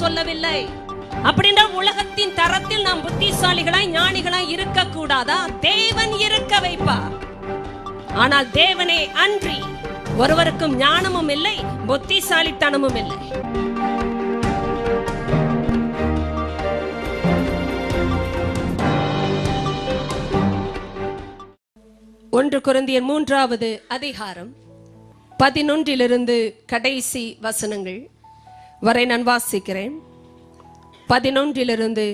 சொல்லவில்லை. அப்படின்னா உலகத்தின் தரத்தில் நாம் புத்திசாலிகளாய் ஞானிகளாய் இருக்க கூடாதா? தேவன் இருக்க வைப்பார். ஆனால் தேவனே அன்றி ஒருவருக்கும் ஞானமும் இல்லை, புத்திசாலித்தனமும் இல்லை. ஒன்று கொரிந்தியர் 3வது அதிகாரம் 11 கடைசி வசனங்கள் வரை நான் வாசிக்கிறேன். 11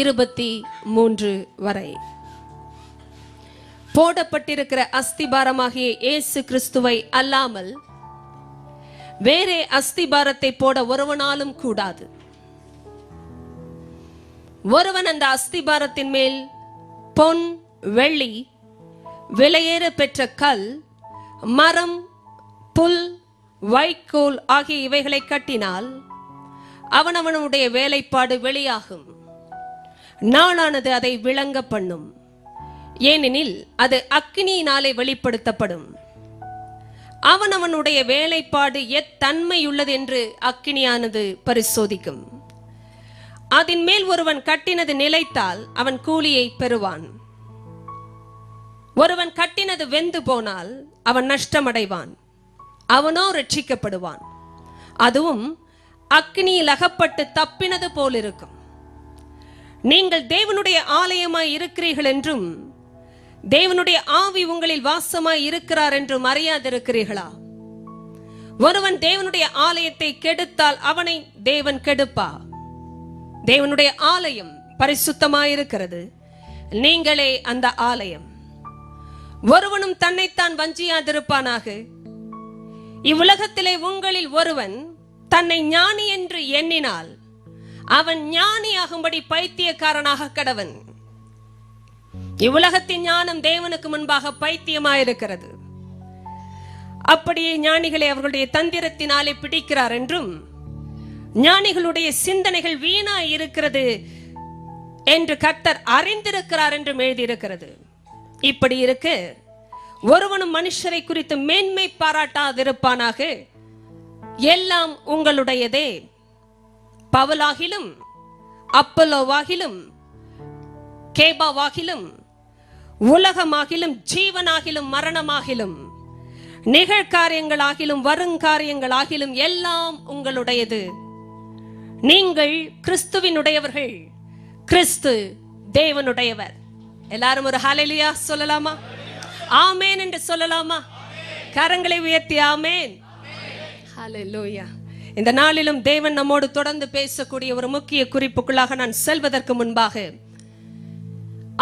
23 வரை. போடப்பட்டிருக்கிற அஸ்திபாரமாகிய இயேசு கிறிஸ்துவை அல்லாமல் வேறே அஸ்திபாரத்தை போட ஒருவனாலும் கூடாது. ஒருவன் அந்த அஸ்திபாரத்தின் மேல் பொன், வெள்ளி, விலையேற பெற்ற கல், மரம், புல், வைக்கோல் ஆகிய இவைகளை கட்டினால் அவனவனுடைய வேலைப்பாடு வெளியாகும். நாளானது அதை விளங்க பண்ணும். ஏனெனில் அது அக்கினியினாலே வெளிப்படுத்தப்படும். அவனவனுடைய வேலைப்பாடு எத்தன்மையுள்ளது என்று அக்கினியானது பரிசோதிக்கும். அதன் மேல் ஒருவன் கட்டினது நிலைத்தால் அவன் கூலியை பெறுவான். ஒருவன் கட்டினது வெந்து போனால் அவன் நஷ்டமடைவான், அவனோ ரட்சிக்கப்படுவான். அதுவும் அக்கினியில் அகப்பட்டு தப்பினது போல் இருக்கும். நீங்கள் தேவனுடைய ஆலயமாய் இருக்கிறீர்கள் என்றும் தேவனுடைய ஆவி உங்களில் வாசமாய் இருக்கிறார் என்றும் அறியாதிருக்கிறீர்களா? ஒருவன் தேவனுடைய ஆலயத்தை கெடுத்தால் அவனை தேவன் கெடுப்பா. தேவனுடைய ஆலயம் பரிசுத்தமாயிருக்கிறது, நீங்களே அந்த ஆலயம். ஒருவனும் தன்னைத்தான் வஞ்சியாதிருப்பானாக. இவ்வுலகத்திலே உங்களில் ஒருவன் தன்னை ஞானி என்று எண்ணினால் அவன் ஞானியாகும்படி பைத்தியக்காரனாக கடவன். இவ்வுலகத்தின் ஞானம் தேவனுக்கு முன்பாக பைத்தியமாயிருக்கிறது. அப்படியே ஞானிகளை அவர்களுடைய தந்திரத்தினாலே பிடிக்கிறார் என்றும் ஞானிகளுடைய சிந்தனைகள் வீணாய் இருக்கிறது என்று கர்த்தர் அறிந்திருக்கிறார் என்றும் எழுதியிருக்கிறது. இப்படி இருக்க ஒருவனும் மனுஷரை குறித்து மேன்மை பாராட்டாதிருப்பானாக. எல்லாம் உங்களுடையதே. பவுலாகிலும் அப்பல்லோவாகிலும் கேபாவாகிலும் உலகமாகிலும் ஜீவனாகிலும் மரணமாகிலும் நிகழ்காரியங்களாகிலும் வருங்காரியங்களாகிலும் எல்லாம் உங்களுடையது. நீங்கள் கிறிஸ்துவினுடையவர்கள், கிறிஸ்து தேவனுடையவர். எல்லாரும் ஒரு ஹல்லேலூயா சொல்லலாமா? ஆமென் என்று சொல்லலாமா? கரங்களை உயர்த்தி ஆமென். ஹல்லேலூயா. இந்த நாளிலும் தேவன் நம்மோடு தொடர்ந்து பேசக்கூடிய ஒரு முக்கிய குறிப்புக்குள்ளாக நான் செல்வதற்கு முன்பாக,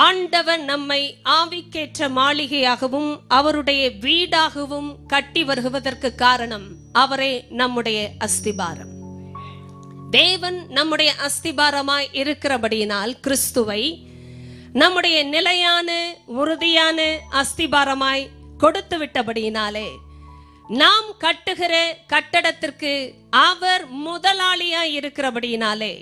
ஆண்டவன் நம்மை ஆவிக்கேற்ற மாளிகையாகவும் அவருடைய வீடாகவும் கட்டி வருவதற்கு காரணம் அவரே நம்முடைய அஸ்திபாரம். தேவன் நம்முடைய அஸ்திபாரமாய் இருக்கிறபடியினால் கிறிஸ்துவை நம்முடைய நிலையான உறுதியான அஸ்திபாரமாய் கொடுத்து விட்டபடியினாலே நாம் கட்டுகிற கட்டடத்திற்கு அவர் முதலாளியாய் இருக்கிறபடியினாலே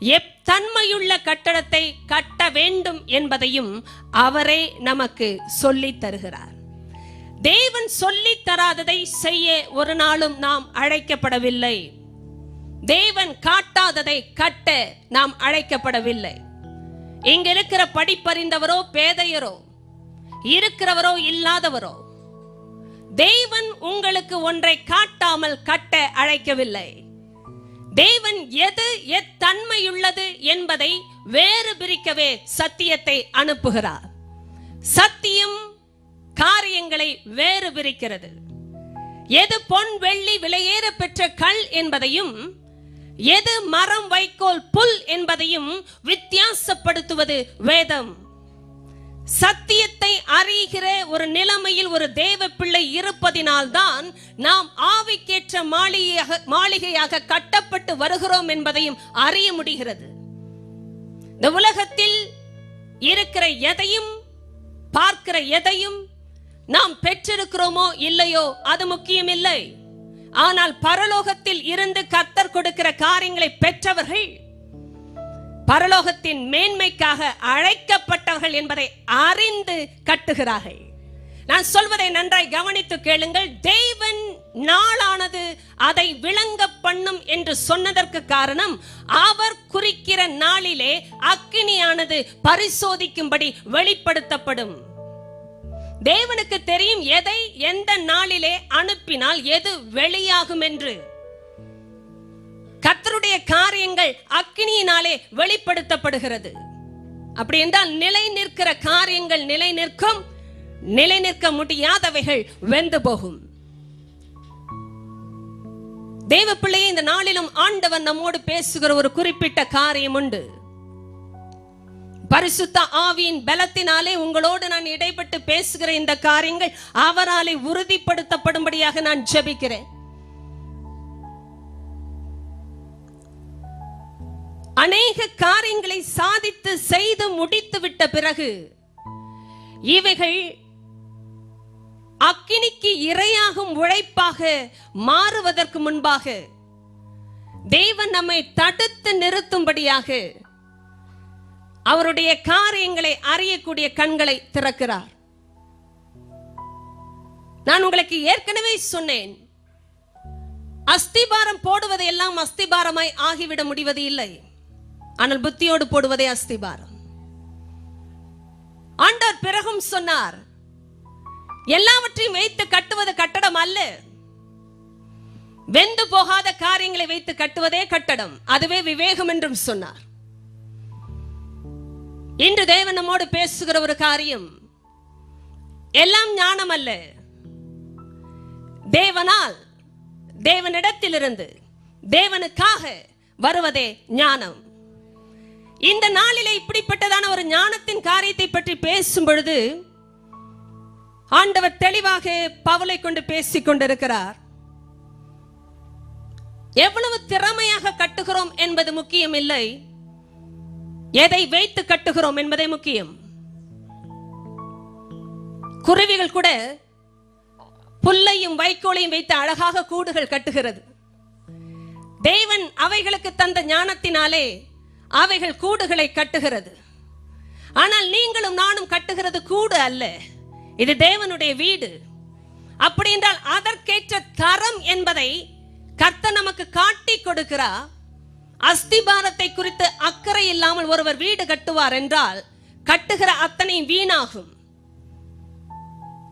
எத்தன்மையுள்ள கட்டடத்தை கட்ட வேண்டும் என்பதையும் அவரே நமக்கு சொல்லி தருகிறார். தேவன் சொல்லி தராததை செய்ய ஒரு நாளும் நாம் அழைக்கப்படவில்லை. தேவன் காட்டாததை கட்ட நாம் அழைக்கப்படவில்லை. இங்க இருக்கிற படிப்பறிந்தவரோ பேதையரோ, இருக்கிறவரோ இல்லாதவரோ, தேவன் உங்களுக்கு ஒன்றை காட்டாமல் கட்ட அழைக்கவில்லை. தேவன் எது எத்தன்மையுள்ளது என்பதை வேறு பிரிக்கவே சத்தியத்தை அனுப்புகிறார். சத்தியம் காரியங்களை வேறு பிரிக்கிறது. எது பொன், வெள்ளி, விலையேற பெற்ற கல் என்பதையும் எது மரம், வைக்கோல், புல் என்பதையும் வித்தியாசப்படுத்துவது வேதம். சத்தியத்தை அறிகிற ஒரு நிலைமையில் ஒரு தேவ பிள்ளை இருப்பதினால்தான் நாம் ஆவிக்கேற்ற மாளிகையாக கட்டப்பட்டு வருகிறோம் என்பதையும் அறிய முடிகிறது. இந்த உலகத்தில் இருக்கிற எதையும் பார்க்கிற எதையும் நாம் பெற்றிருக்கிறோமோ இல்லையோ அது முக்கியமில்லை. ஆனால் பரலோகத்தில் இருந்து கர்த்தர் கொடுக்கிற காரியங்களை பெற்றவர்கள் பரலோகத்தின் மேன்மைக்காக அழைக்கப்பட்டவர்கள் என்பதை அறிந்து கட்டுகிறார்கள். நான் சொல்வதை நன்றாய் கவனித்து கேளுங்கள். தேவன் நாளானது அதை விளங்க பண்ணும் என்று சொன்னதற்கு காரணம், அவர் குறிக்கிற நாளிலே அக்கினியானது பரிசோதிக்கும்படி வெளிப்படுத்தப்படும். தேவனுக்கு தெரியும் எதை எந்த நாளிலே அனுப்பினால் எது வெளியாகும் என்று. கர்த்தருடைய காரியங்கள் அக்கினியினாலே வெளிப்படுத்தப்படுகிறது. அப்படி என்றால் நிலை நிற்கிற காரியங்கள் நிலை நிற்கும், நிலை நிற்க முடியாதவைகள் வெந்து போகும். தேவ பிள்ளையை இந்த நாளிலும் ஆண்டவர் நம்மோடு பேசுகிற ஒரு குறிப்பிட்ட காரியம் உண்டு. பரிசுத்த ஆவியின் பலத்தினாலே உங்களோடு நான் இடைப்பட்டு பேசுகிற இந்த காரியங்கள் அவராலே உறுதிப்படுத்தப்படும்படியாக நான் ஜெபிக்கிறேன். அநேக காரியங்களை சாதித்து செய்து முடித்து விட்ட பிறகு இவைகள் அக்கினிக்கு இரையாகும் உழைப்பாக மாறுவதற்கு முன்பாக தேவன் நம்மை தடுத்து நிறுத்தும்படியாக அவருடைய காரியங்களை அறியக்கூடிய கண்களை திறக்கிறார். நான் உங்களுக்கு ஏற்கனவே சொன்னேன், அஸ்திபாரம் போடுவதை எல்லாம் அஸ்திபாரமாய் ஆகிவிட முடிவது இல்லை. ஆனால் புத்தியோடு போடுவதே அஸ்திபாரம். ஆண்டவர் பிறகும் சொன்னார், எல்லாவற்றையும் வைத்து கட்டுவது கட்டடம் அல்ல, வெந்து போகாத காரியங்களை வைத்து கட்டுவதே கட்டடம், அதுவே விவேகம் என்றும் சொன்னார். இன்று தேவன் நம்மோடு பேசுகிற ஒரு காரியம், எல்லாம் ஞானம் அல்ல, தேவனால் தேவனிடத்திலிருந்து தேவனுக்காக வருவதே ஞானம். இந்த நாளிலே இப்படிப்பட்டதான ஒரு ஞானத்தின் காரியத்தை பற்றி பேசும் பொழுது ஆண்டவர் தெளிவாக பவுலை கொண்டு பேசிக் கொண்டிருக்கிறார். எவ்வளவு திறமையாக கட்டுகிறோம் என்பது முக்கியம் இல்லை, எதை வைத்து கட்டுகிறோம் என்பதே முக்கியம். குருவிகள் கூட புல்லையும் வைக்கோலையும் வைத்து அழகாக கூடுகள் கட்டுகிறது. தேவன் அவைகளுக்கு தந்த ஞானத்தினாலே அவைகள் கூடுகளை கட்டுகிறது. ஆனால் நீங்களும் நானும் கட்டுகிறது கூடு அல்ல, இது தேவனுடைய வீடு. அப்படி என்றால் அதற்கேற்ற தரம் என்பதை கர்த்தர் நமக்கு காட்டி கொடுக்கிறார். அஸ்திபாரத்தை குறித்து அக்கறை இல்லாமல் ஒருவர் வீடு கட்டுவார் என்றால் கட்டுகிற அத்தனை வீணாகும்.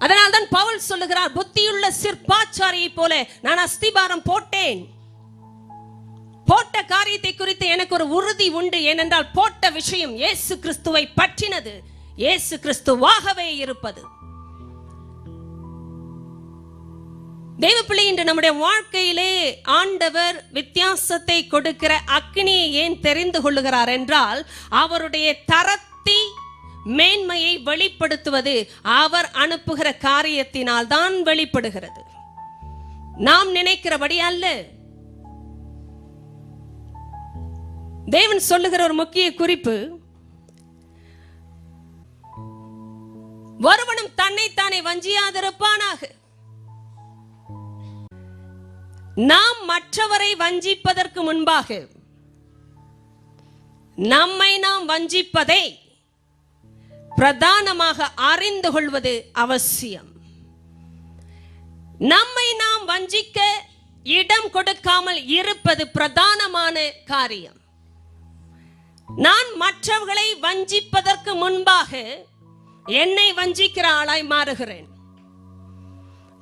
அதனால்தான் பவுல் சொல்லுகிறார், புத்தியுள்ள சிற்பாச்சாரியை போல நான் அஸ்திபாரம் போட்டேன். போட்ட காரியத்தை குறித்து எனக்கு ஒரு உறுதி உண்டு. ஏனென்றால் போட்ட விஷயம் இயேசு கிறிஸ்துவை பற்றினது, இயேசு கிறிஸ்துவாகவே இருப்பது. தேவப்பிள்ளை, இன்று நம்முடைய வாழ்க்கையிலே ஆண்டவர் வித்தியாசத்தை கொடுக்கிற அக்கினியை ஏன் தெரிந்து கொள்ளுகிறார் என்றால், அவருடைய தரத்தை மேன்மையை வெளிப்படுத்துவது அவர் அனுப்புகிற காரியத்தினால் தான் வெளிப்படுகிறது, நாம் நினைக்கிறபடி அல்ல. தேவன் சொல்லுகிற ஒரு முக்கிய குறிப்பு, ஒருவனும் தன்னைத்தானே வஞ்சியாதிருப்பானாக. நாம் மற்றவரை வஞ்சிப்பதற்கு முன்பாக நம்மை நாம் வஞ்சிப்பதை பிரதானமாக அறிந்து கொள்வது அவசியம். நம்மை நாம் வஞ்சிக்க இடம் கொடுக்காமல் இருப்பது பிரதானமான காரியம். நான் மற்றவர்களை வஞ்சிப்பதற்கு முன்பாக என்னை வஞ்சிக்கிற ஆளாய் மாறுகிறேன்.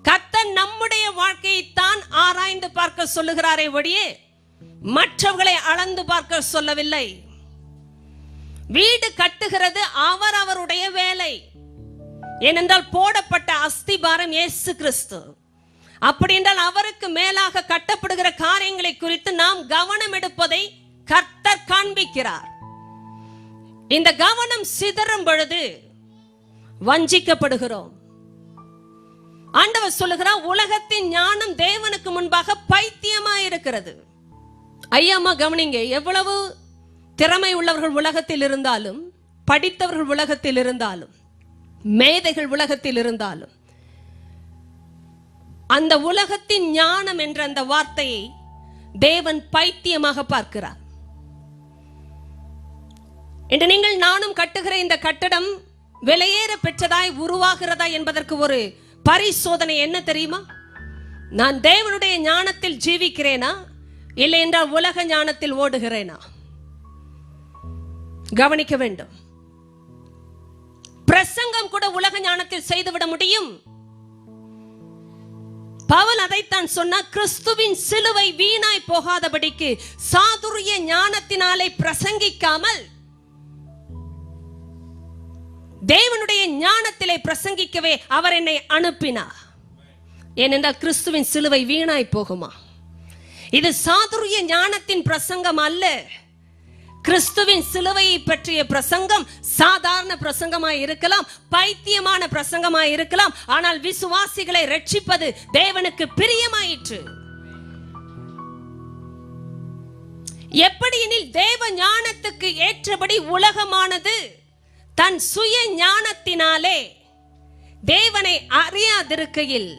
கர்த்தர் நம்முடைய வாழ்க்கையை தான் ஆராய்ந்து பார்க்க சொல்லுகிறாரே ஒழிய மற்றவர்களை அளந்து பார்க்க சொல்லவில்லை. வீடு கட்டுகிறது அவருடைய வேலை. ஏனென்றால் போடப்பட்ட அஸ்திபாரம் இயேசு கிறிஸ்து. அப்படி என்றால் அவருக்கு மேலாக கட்டப்படுகிற காரியங்களை குறித்து நாம் கவனம் எடுப்பதை கர்த்தர் காண்பிக்கிறார். இந்த கவனம் சிதறும் பொழுது வஞ்சிக்கப்படுகிறோம். ஆண்டவர் சொல்லுகிறார், உலகத்தின் ஞானம் தேவனுக்கு முன்பாக பைத்தியமா இருக்கிறது. ஐயாமா கவனிங்க, எவ்வளவு திறமை உள்ளவர்கள் உலகத்தில் இருந்தாலும், படித்தவர்கள் உலகத்தில் இருந்தாலும், மேதைகள் உலகத்தில் இருந்தாலும், அந்த உலகத்தின் ஞானம் என்ற அந்த வார்த்தையை தேவன் பைத்தியமாக பார்க்கிறார். இன்று நீங்கள் நானும் கட்டுகிற இந்த கட்டடம் விலையேற பெற்றதாய் உருவாகிறதா என்பதற்கு ஒரு பரிசோதனை என்ன தெரியுமா? நான் தேவனுடைய ஞானத்தில் ஜீவிக்கிறேனா, இல்லை என்றால் உலக ஞானத்தில் ஓடுகிறேனா? கவனிக்க வேண்டும். பிரசங்கம் கூட உலக ஞானத்தில் செய்துவிட முடியும். பவுல் அதைத்தான் சொன்னார், கிறிஸ்துவின் சிலுவை வீணாய் போகாதபடிக்கு சாதுரிய ஞானத்தினாலே பிரசங்கிக்காமல் தேவனுடைய ஞானத்திலே பிரசங்கிக்கவே அவர் என்னை அனுப்பினார். ஏனென்றால் கிறிஸ்துவின் சிலுவை வீணாய் போகுமா? இது சாதுரிய ஞானத்தின் பிரசங்கம் அல்ல. கிறிஸ்துவின் சிலுவையை பற்றிய பிரசங்கம் சாதாரண பிரசங்கமாய் இருக்கலாம், பைத்தியமான பிரசங்கமாய் இருக்கலாம். ஆனால் விசுவாசிகளை ரட்சிப்பது தேவனுக்கு பிரியமாயிற்று. எப்படி எனில், தேவ ஞானத்துக்கு ஏற்றபடி உலகமானது தன் சுய ஞானத்தினாலே தேவனை அறியாதிருக்கையில்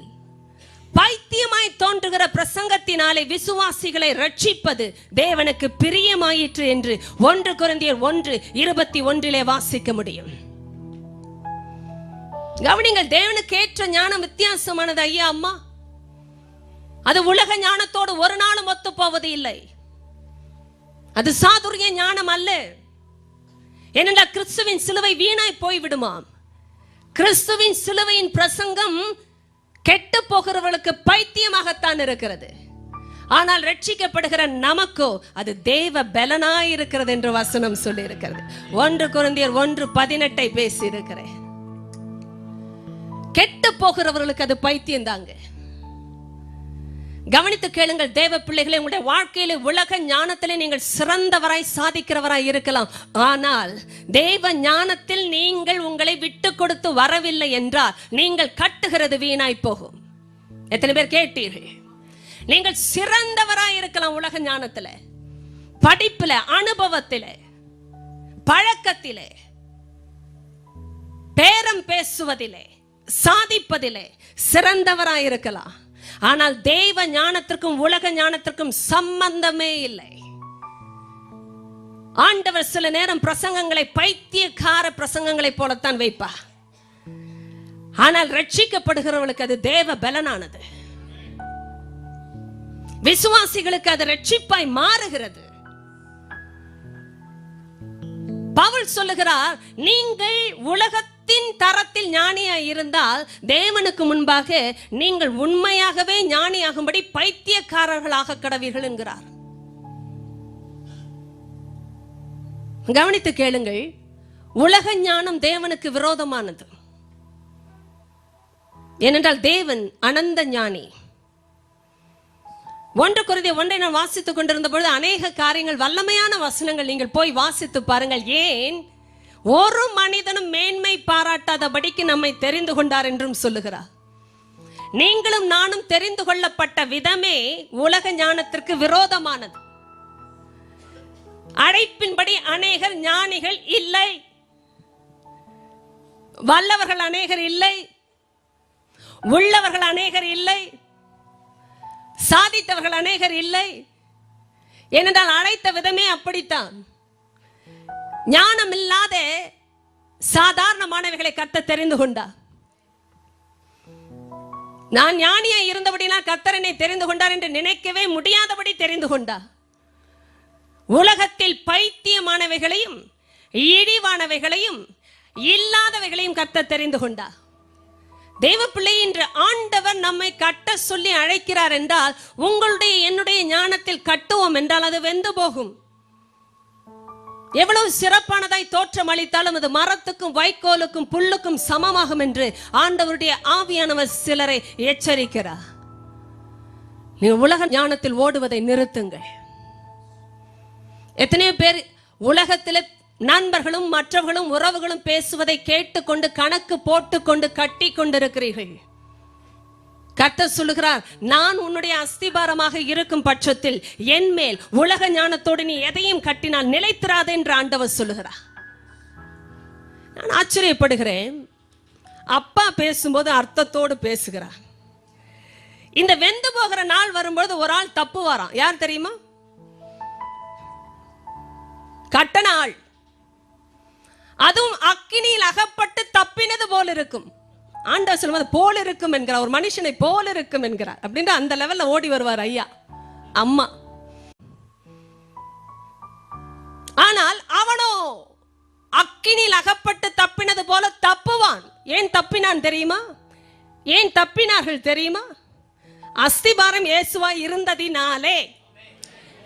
பைத்தியமாய் தோன்றுகிற பிரசங்கத்தினாலே விசுவாசிகளை ரட்சிப்பது தேவனுக்கு பிரியமாயிற்று என்று 1 கொரிந்தியர் 1:21 வாசிக்க முடியும். கவனிங்கள், தேவனுக்கு ஏற்ற ஞானம் வித்தியாசமானது ஐயா அம்மா. அது உலக ஞானத்தோடு ஒரு நாளும் ஒத்து போவது இல்லை. அது சாதுரிய ஞானம் அல்ல. ஏனென்றால் கிறிஸ்துவின் சிலுவை வீணாய் போய்விடுமாம். கிறிஸ்துவின் சிலுவையின் பிரசங்கம் கெட்டு போகிறவர்களுக்கு பைத்தியமாகத்தான் இருக்கிறது. ஆனால் ரட்சிக்கப்படுகிற நமக்கோ அது தேவ பலனாய் இருக்கிறது என்று வசனம் சொல்லி இருக்கிறது. 1 கொரிந்தியர் 1:18 பேசி இருக்கிறேன். கெட்டு போகிறவர்களுக்கு அது பைத்தியம் தாங்க. கவனித்து கேளுங்கள் தேவ பிள்ளைகளே, உங்களுடைய வாழ்க்கையில உலக ஞானத்திலே நீங்கள் சிறந்தவராய் சாதிக்கிறவராய் இருக்கலாம். ஆனால் தேவ ஞானத்தில் நீங்கள் உங்களை விட்டு கொடுத்து வரவில்லை என்றால் நீங்கள் கட்டுகிறது வீணாய் போகும். எத்தனை பேர் கேட்டீர்கள்? நீங்கள் சிறந்தவராய் இருக்கலாம் உலக ஞானத்துல, படிப்புல, அனுபவத்தில, பழக்கத்திலே, பேரம் பேசுவதிலே, சாதிப்பதிலே சிறந்தவராய் இருக்கலாம். ஆனால் தேவ ஞானத்திற்கும் உலக ஞானத்திற்கும் சம்பந்தமே இல்லை. ஆண்டவர் சில நேரம் பிரசங்கங்களை பைத்தியக்கார பிரசங்கங்களை போலத்தான் வைப்பார். ஆனால் ரட்சிக்கப்படுகிறவர்களுக்கு அது தேவ பலனானது. விசுவாசிகளுக்கு அது ரட்சிப்பாய் மாறுகிறது. பவுல் சொல்லுகிறார், நீங்கள் உலகத்தின் தரத்தில் ஞானியாய் இருந்தால் தேவனுக்கு முன்பாக நீங்கள் உண்மையாகவே ஞானியாகும்படி பைத்தியக்காரர்களாக கடவீர்கள் என்கிறார். கவனித்து கேளுங்கள், உலக ஞானம் தேவனுக்கு விரோதமானது. ஏனென்றால் தேவன் அனந்த ஞானி. 1 கொரிந்தியர் 1 நான் வாசித்துக் கொண்டிருந்த பொழுது அநேக காரியங்கள், வல்லமையான வசனங்கள் நீங்கள் போய் வாசித்து பாருங்கள். ஏன் ஒரு மனிதனும் மேன்மை பாராட்டாதபடிக்கு நம்மை தெரிந்து கொண்டார் என்றும் சொல்லுகிறார். நீங்களும் நானும் தெரிந்து கொள்ளப்பட்ட விதமே உலக ஞானத்திற்கு விரோதமானது. அழைப்பின்படி அநேகர் ஞானிகள் இல்லை, வல்லவர்கள் அநேகர் இல்லை, உள்ளவர்கள் அநேகர் இல்லை, சாதித்தவர்கள் அநேகர் இல்லை. ஏனென்றால் அழைத்த விதமே அப்படித்தான். ஞானம் இல்லாத சாதாரணமானவைகளை கர்த்தர் தெரிந்து கொண்டார். நான் ஞானியாய் இருந்தபடினால் கர்த்தர் என்னை தெரிந்து கொண்டார் என்று நினைக்கவே முடியாதபடி தெரிந்து கொண்டார். உலகத்தில் பைத்தியமானவைகளையும் இழிவானவைகளையும் இல்லாதவைகளையும் கர்த்தர் தெரிந்து கொண்டார். தேவ பிள்ளை, இன்று ஆண்டவர் நம்மை கட்ட சொல்லி அழைக்கிறார் என்றால், உங்களுடைய என்னுடைய ஞானத்தில் கட்டுவோம் என்றால் அது வெந்து போகும். எவ்வளவு சிறப்பானதாய் தோற்றம் அளித்தாலும் அது மரத்துக்கும் வைக்கோலுக்கும் புல்லுக்கும் சமமாகும் என்று ஆண்டவருடைய ஆவியானவர் சிலரை எச்சரிக்கிறார். நீங்கள் உலக ஞானத்தில் ஓடுவதை நிறுத்துங்கள். எத்தனையோ பேர் உலகத்தில் நண்பர்களும் மற்றவர்களும் உறவுகளும் பேசுவதை கேட்டுக்கொண்டு கணக்கு போட்டுக்கொண்டு கட்டி கொண்டிருக்கிறீர்கள். கர்த்தர் சொல்லுகிறார், நான் உன்னுடைய அஸ்திபாரமாக இருக்கும் பட்சத்தில் என் மேல் உலக ஞானத்தோடு நீ எதையும் கட்டினால் நிலைத்திராதே என்று ஆண்டவர் சொல்லுகிறார். நான் ஆச்சரியப்படுகிறேன். அப்பா பேசும்போது அர்த்தத்தோடு பேசுகிறார். இந்த வெந்து போகிற நாள் வரும்போது ஒரு ஆள் தப்பு வரான். யார் தெரியுமா? கட்டண ஆள். அதுவும் அக்கினியில் அகப்பட்டு தப்பினது போல இருக்கும். ஆண்டவர் சொல்லுவது போல இருக்கும் என்கிறார், ஒரு மனுஷனை போல இருக்கும் என்கிறார். அப்படின்ற அந்த லெவல்ல ஓடி வருவார் ஐயா அம்மா. ஆனால் அவனோ அக்கினியில் அகப்பட்டு தப்பினது போல தப்புவான். ஏன் தப்பினான் தெரியுமா? ஏன் தப்பினார்கள் தெரியுமா? அஸ்திபாரம் இயேசுவாய் இருந்ததினாலே.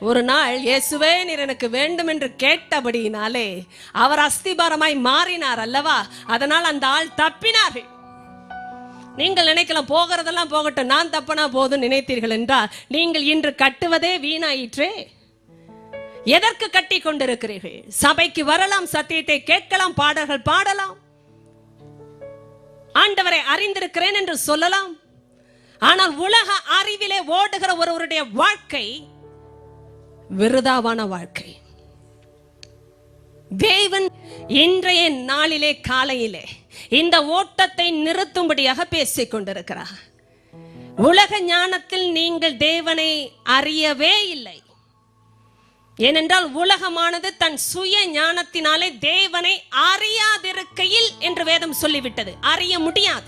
ஒரு நாள் இயேசுவே நீர் எனக்கு வேண்டும் என்று கேட்டபடியினாலே அவர் அஸ்திபாரமாய் மாறினார் அல்லவா? அதனால் அந்த ஆள் தப்பினார்கள். நீங்கள் நினைக்கலாம் போகிறதெல்லாம் போகட்டும், நான் தப்பனா போதும் நினைத்தீர்கள் என்றால் நீங்கள் இன்று கட்டுவதே வீணாயிற்றே. எதற்கு கட்டி கொண்டிருக்கிறீர்கள்? சபைக்கு வரலாம், சத்தியத்தை கேட்கலாம், பாடல்கள் பாடலாம், ஆண்டவரை அறிந்திருக்கிறேன் என்று சொல்லலாம். ஆனால் உலக அறிவிலே ஓடுகிற ஒருவருடைய வாழ்க்கை விருதாவான வாழ்க்கை. தேவன் இன்றைய நாளிலே காலையிலே இந்த ஓட்டத்தை நிறுத்தும்படியாக பேசிக் கொண்டிருக்கிறார். உலக ஞானத்தில் நீங்கள் தேவனை அறியவே இல்லை. ஏனென்றால் உலகமானது தன் சுய ஞானத்தினாலே தேவனை அறியாதிருக்கையில் என்று வேதம் சொல்லிவிட்டது. அறிய முடியாது.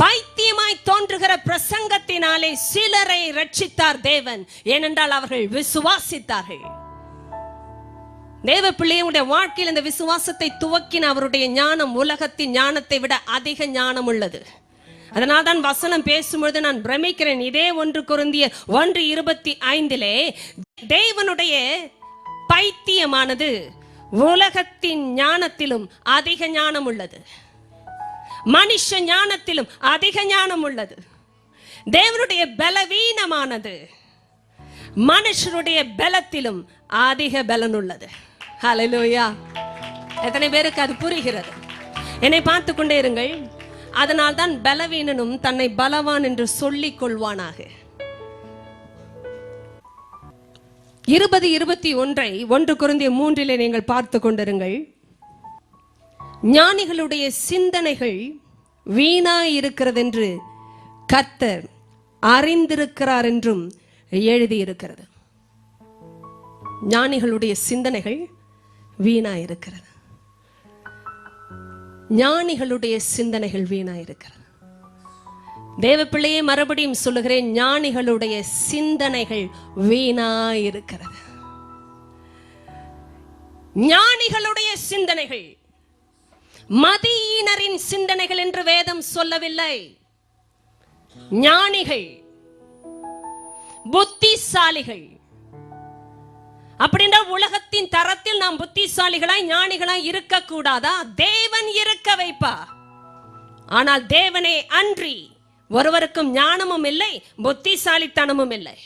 பைத்தியமாய் தோன்றுகிற பிரசங்கத்தினாலே சிலரை ரட்சித்தார் தேவன். ஏனென்றால் அவர்கள் விசுவாசித்தார்கள். தேவ பிள்ளையுடைய வாழ்க்கையில் இந்த விசுவாசத்தை துவக்கின அவருடைய ஞானம் உலகத்தின் ஞானத்தை விட அதிக ஞானம் உள்ளது. அதனால் தான் வசனம் பேசும்பொழுது நான் பிரமிக்கிறேன். இதே 1 கொரிந்தியர் 1:25 தேவனுடைய பைத்தியமானது உலகத்தின் ஞானத்திலும் அதிக ஞானம் உள்ளது, மனுஷ ஞானத்திலும் அதிக ஞானம் உள்ளது. தேவனுடைய பலவீனமானது மனுஷருடைய பலத்திலும் அதிக பலன் உள்ளது. ஹல்லேலூயா! எத்தனை பேருக்கு அது புரிகிறது? என்னை பார்த்து கொண்டே இருங்கள். அதனால் தான் பலவீனனும் தன்னை பலவான் என்று சொல்லிக் கொள்வானாக. 20:21 1 கொரிந்தியர் 3 நீங்கள் பார்த்து கொண்டிருங்கள். ஞானிகளுடைய சிந்தனைகள் வீணாய் இருக்கிறது என்று கர்த்தர் அறிந்திருக்கிறார் என்றும் எழுதியிருக்கிறது. ஞானிகளுடைய சிந்தனைகள் வீணாய் இருக்கிறது. ஞானிகளுடைய சிந்தனைகள் வீணாயிருக்கிறது. தேவ பிள்ளையை மறுபடியும் சொல்லுகிறேன், ஞானிகளுடைய சிந்தனைகள் வீணாயிருக்கிறது. ஞானிகளுடைய சிந்தனைகள், மதியினரின் சிந்தனைகள் என்று வேதம் சொல்லவில்லை. ஞானிகள், புத்திசாலிகள். அப்படின்னா உலகத்தின் தரத்தில் நாம் புத்திசாலிகளாய் ஞானிகளாய் இருக்க கூடாதா? தேவன் இருக்க வைப்பா. ஆனால் தேவனே அன்றி ஒருவருக்கும் ஞானமும் இல்லை, புத்திசாலித்தனமும் இல்லை.